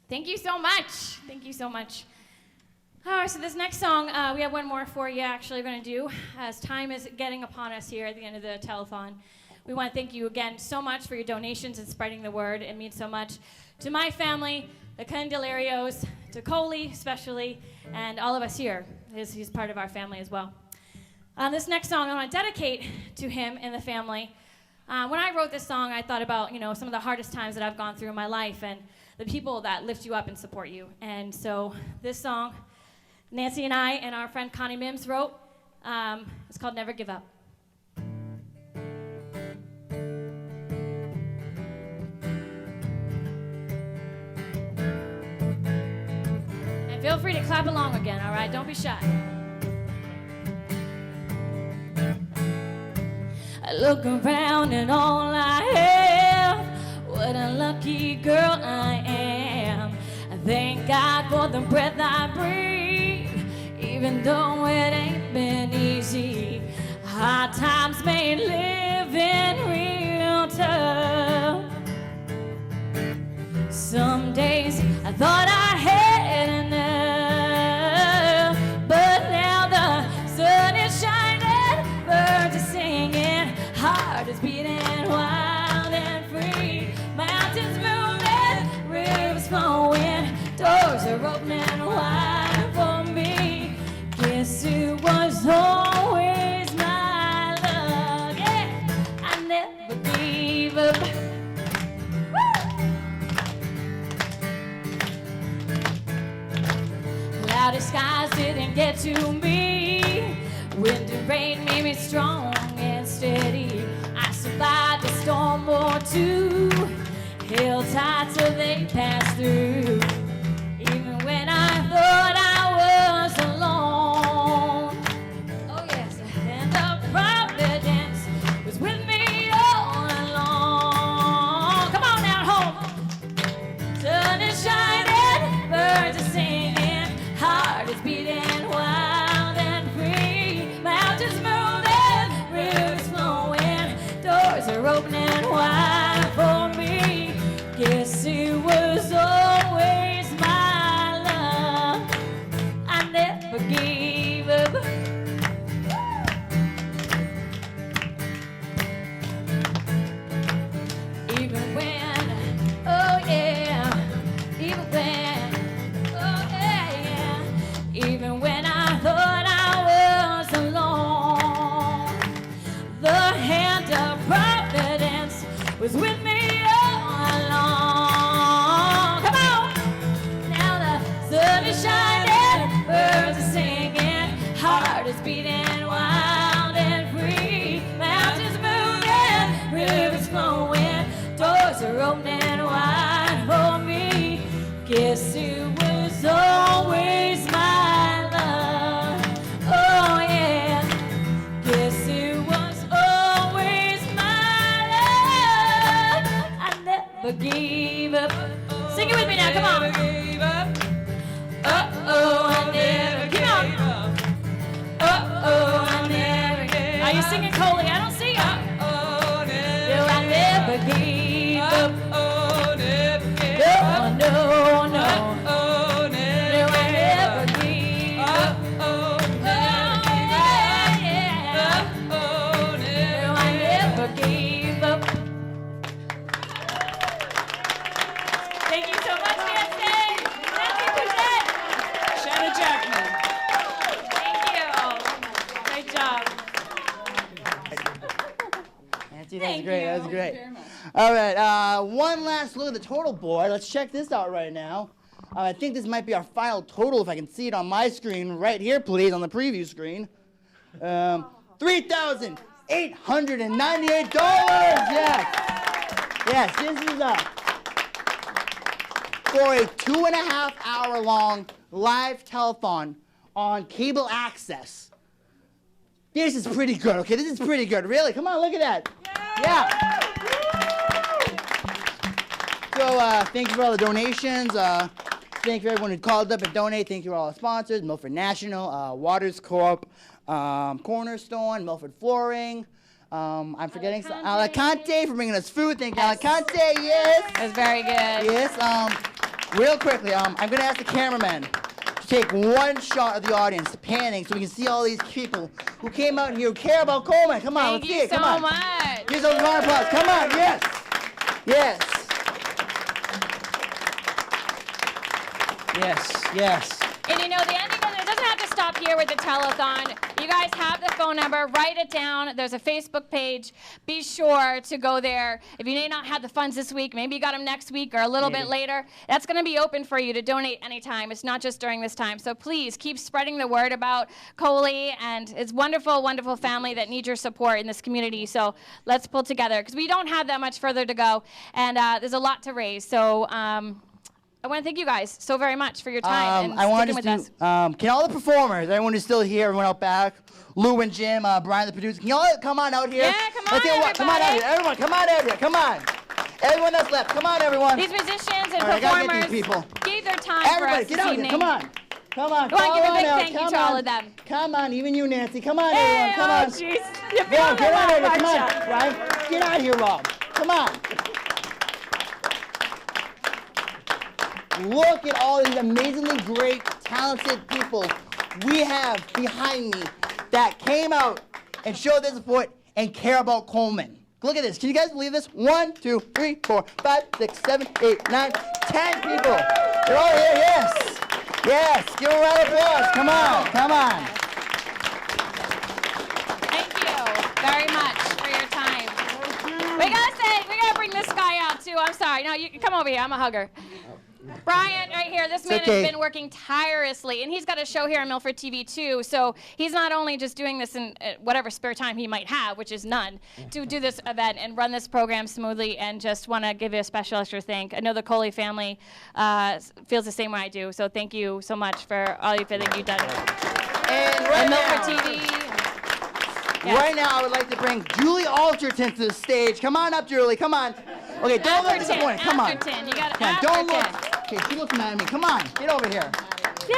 A: Thank you so much. Thank you so much. All right, so this next song, we have one more for you actually going to do. As time is getting upon us here at the end of the telethon, we want to thank you again so much for your donations and spreading the word. It means so much to my family, the Candelarios, to Coley especially, and all of us here. He's part of our family as well. This next song I want to dedicate to him and the family. When I wrote this song, I thought about, some of the hardest times that I've gone through in my life and the people that lift you up and support you. And so this song, Nancy and I and our friend Connie Mims wrote, it's called Never Give Up. And feel free to clap along again, all right? Don't be shy. I look around and all I have, what a lucky girl I am. I thank God for the breath I breathe, even though it ain't been easy. Hard times made living real tough. Some days I thought I had enough, but now the sun is shining, birds are singing, heart is beating wild and free. Mountains moving, rivers flowing, doors are opening wide for me. Guess it was always my luck. Yeah, I never gave up. Cloudy skies didn't get to me. Wind and rain made me strong and steady. I survived a storm or two, held tight till they passed through. Even when I thought I was alone, oh yes, and the providence was with me all along. Come on now, home. Sun is shining, birds are singing, heart is beating wild and free. Mountains moving, rivers flowing, doors are opening wide for me. Guess it was always my love. I never gave up. Even when, oh yeah, even when, oh yeah, even when I thought I was alone, the hand of providence was with me all along. Come on! Now the sun is shining, birds are singing, heart is beating wild and free. Mountains moving, rivers flowing, doors are opening wide for me. Guess it was always my love. Oh yeah. Guess it was always my love. I never gave up. Sing it with me now, come on. Uh-oh, I never gave up. Uh-oh, I never gave up. Are you singing Coley? I don't see you. Uh-oh, never. I never gave up. Uh-oh, never gave up. No, no, no. Uh-oh, never. I never gave up. Uh-oh, never gave up. Uh-oh, never. I never gave up. Thank you so much, Nancy. Nancy Bouchette.
O: Shanna Jackman.
A: Thank you. Great job.
B: Nancy, that was
A: Thank
B: great.
A: you.
B: That was great. All right, one last look at the total board. Let's check this out right now. I think this might be our final total, if I can see it on my screen right here, please, on the preview screen. $3,898. Yes. Yes, this is for a 2.5-hour long live telethon on cable access. This is pretty good, okay? This is pretty good. Really? Come on, look at that. Yeah. So thank you for all the donations. Thank you for everyone who called up and donated. Thank you for all the sponsors, Milford National, Waters Corp, Cornerstone, Milford Flooring. I'm forgetting some. Alicante for bringing us food. Thank you, Alicante. Yes.
A: That's very good.
B: Yes. Real quickly, I'm going to ask the cameraman to take one shot of the audience, panning, so we can see all these people who came out here who care about Coleman. Come on, let's see it. Come on.
A: Thank you so much.
B: Here's a round of applause. Come on. Yes. Yes. Yes. Yes.
A: And the ending, it doesn't have to stop here with the telethon. You guys have the phone number. Write it down. There's a Facebook page. Be sure to go there. If you may not have the funds this week, maybe you got them next week or a little bit later, that's going to be open for you to donate anytime. It's not just during this time. So please keep spreading the word about Coley and his wonderful, wonderful family that needs your support in this community. So let's pull together because we don't have that much further to go, and there's a lot to raise. So I want to thank you guys so very much for your time and sticking with us.
B: Can all the performers, everyone who's still here, everyone out back, Lou and Jim, Brian the producer, can y'all come on out here?
A: Yeah, come on, everybody.
B: Come on out here. Everyone, come on out here. Come on. Everyone that's left, come on, everyone.
A: These musicians and
B: All right, I gotta get
A: performers
B: these people.
A: gave their time
B: Everybody,
A: for us
B: get
A: this
B: out
A: evening.
B: here. Come on. Come on.
A: I want to give a big
B: out.
A: thank you
B: Come
A: to
B: on.
A: all of them.
B: Come on, even you, Nancy. Come on,
A: Hey,
B: everyone. Come on.
A: oh, jeez. You
B: Yeah,
A: feel
B: get
A: the
B: out of here.
A: love,
B: Come on,
A: aren't
B: Ryan. Get out of here, Rob. Come on. Look at all these amazingly great, talented people we have behind me that came out and showed their support and care about Coleman. Look at this. Can you guys believe this? 1, 2, 3, 4, 5, 6, 7, 8, 9, 10 people. They're all here. Yes. Yes. Give them a round of applause. Come on. Come on.
A: Thank you very much for your time. We gotta bring this guy out too. I'm sorry. No, you come over here. I'm a hugger. Brian, right here, this man has been working tirelessly, and he's got a show here on Milford TV too, so he's not only just doing this in whatever spare time he might have, which is none, to do this event and run this program smoothly, and just want to give you a special extra thank. I know the Coley family feels the same way I do, so thank you so much for all you've done.
B: And right
A: Milford TV. Yes.
B: Right now, I would like to bring Julie Alterton to the stage. Come on up, Julie. Come on. Okay, don't look disappointed. Come on.
A: Atherton. You got
B: Come on. Don't look. Okay, she looks mad at me. Come on. Get over here.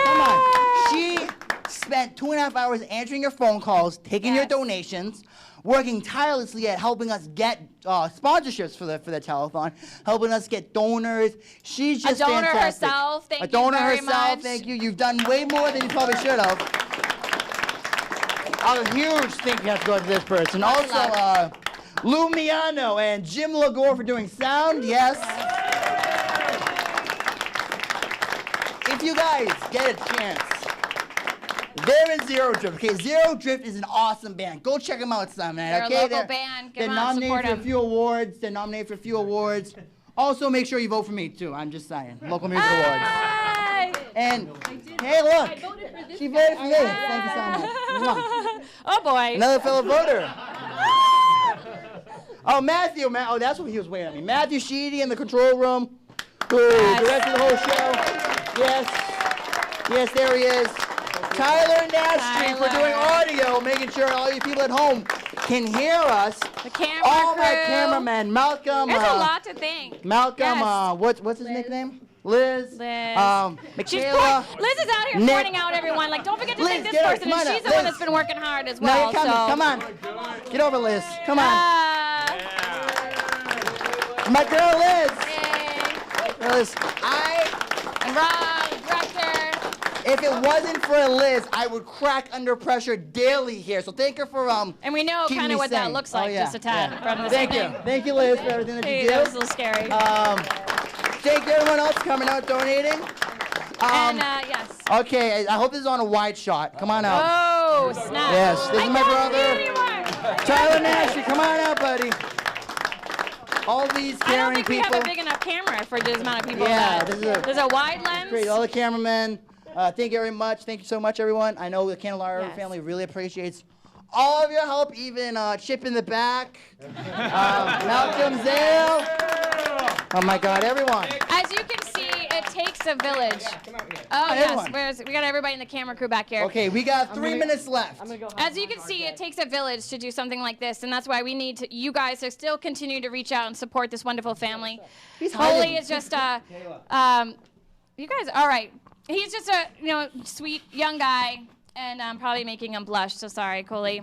B: Come on. She spent 2.5 hours answering your phone calls, taking your donations, working tirelessly at helping us get sponsorships for the telethon, helping us get donors. She's just
A: a donor
B: fantastic.
A: herself. Thank
B: a donor
A: you very
B: herself.
A: much.
B: Thank you. You've done way more than you probably should have. A huge thank you has to go to this person. Also, Lou Miano and Jim Lagore for doing sound. Yes. If you guys get a chance, they're in Zero Drift. Okay, Zero Drift is an awesome band. Go check them out sometime.
A: They're
B: Okay,
A: a local band. Give
B: they're
A: them out,
B: nominated
A: support
B: for a
A: them.
B: few awards. They're nominated for a few awards. Also, make sure you vote for me too. I'm just saying. Local Music Awards. And hey, look, she voted for me. Thank you so much. Mwah.
A: Oh boy.
B: Another fellow voter. Oh, Matthew. Oh, that's what he was waiting on me. Matthew Sheedy in the control room, who directed the whole show. Yes. Yes, there he is. Tyler Nastry for doing audio, making sure all you people at home can hear us.
A: The camera
B: all
A: crew.
B: my cameramen. Malcolm.
A: There's a lot to thank.
B: Malcolm.
A: Yes.
B: What's his nickname? Liz.
A: Liz.
B: Michaela.
A: Liz is out here
B: Nick.
A: pointing out everyone. Like, don't forget to
B: Liz,
A: thank this
B: get her.
A: person.
B: Come
A: And
B: on
A: she's
B: up.
A: the one
B: Liz.
A: that's been working hard as
B: No,
A: well.
B: you're coming.
A: So.
B: Come on. Get over, Liz. Come on. My girl, Liz. Liz,
A: And Rob, the director.
B: if it wasn't for Liz, I would crack under pressure daily here. So thank her for
A: And we know
B: keeping
A: kind
B: me
A: of what that
B: sane.
A: looks like, just a tad from this
B: Thank
A: evening.
B: you. Thank you, Liz, for everything that
A: Hey,
B: you do.
A: that was a little scary.
B: Thank you, everyone else coming out donating.
A: Yes.
B: Okay, I hope this is on a wide shot. Come on out.
A: Oh, snap.
B: Yes, this is my brother. Tyler Nastry, come on out, buddy. All these
A: I don't
B: caring
A: think we
B: people.
A: have a big enough camera for this amount of people.
B: Yeah,
A: that-
B: this is
A: there's a wide lens.
B: Great, all the cameramen. Thank you very much. Thank you so much, everyone. I know the Candelario family really appreciates all of your help, even Chip in the back, Malcolm Zale. Oh my God, everyone.
A: As you can see, it takes a village. Oh,
B: everyone.
A: yes. We got everybody in the camera crew back here.
B: Okay, we got 3 minutes left.
A: As you can see, it takes a village to do something like this, and that's why we need you guys to still continue to reach out and support this wonderful family. Holy is just you guys, all right. He's just a sweet young guy, and I'm probably making him blush. So sorry, Coley.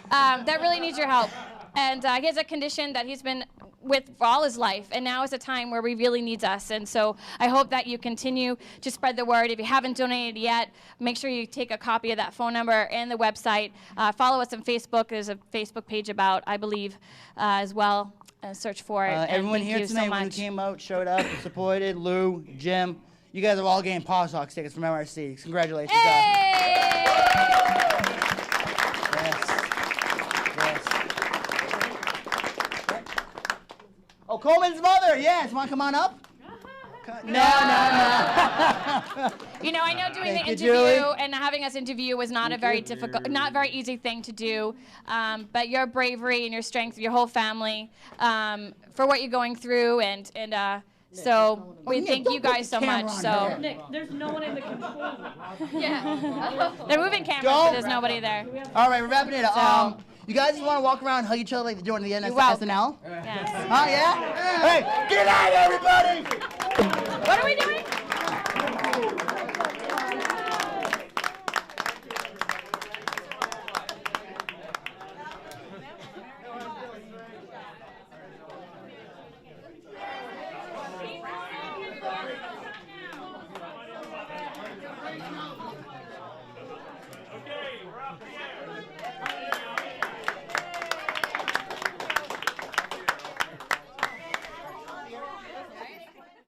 A: That really needs your help, and he has a condition that he's been with for all his life, and now is a time where he really needs us. And so I hope that you continue to spread the word. If you haven't donated yet, make sure you take a copy of that phone number and the website. Follow us on Facebook. There's a Facebook page about, I believe, as well. Search for it. And
B: Everyone
A: thank
B: here
A: you so
B: tonight who
A: much.
B: came out, showed up, supported, Lou, Jim. You guys are all getting Paw Sox tickets from MRC. Congratulations.
A: Hey!
B: Oh, Coleman's mother, yes. Want to come on up? No.
A: You know, I know doing
B: Thank
A: the
B: you,
A: interview
B: Julie.
A: and having us interview was not a very difficult, not very easy thing to do. But your bravery and your strength, your whole family, for what you're going through, and so we thank you guys so much. So
G: Nick, there's no one in the control room.
A: yeah, they're moving cameras,
B: Don't-
A: but there's nobody there.
B: All right, we're wrapping it up.
A: So-
B: You guys just want to walk around and hug each other like they're doing the
A: You're welcome.
B: SNL?
A: Yes.
B: Oh, yeah? Hey, get out, everybody!
A: What are we doing?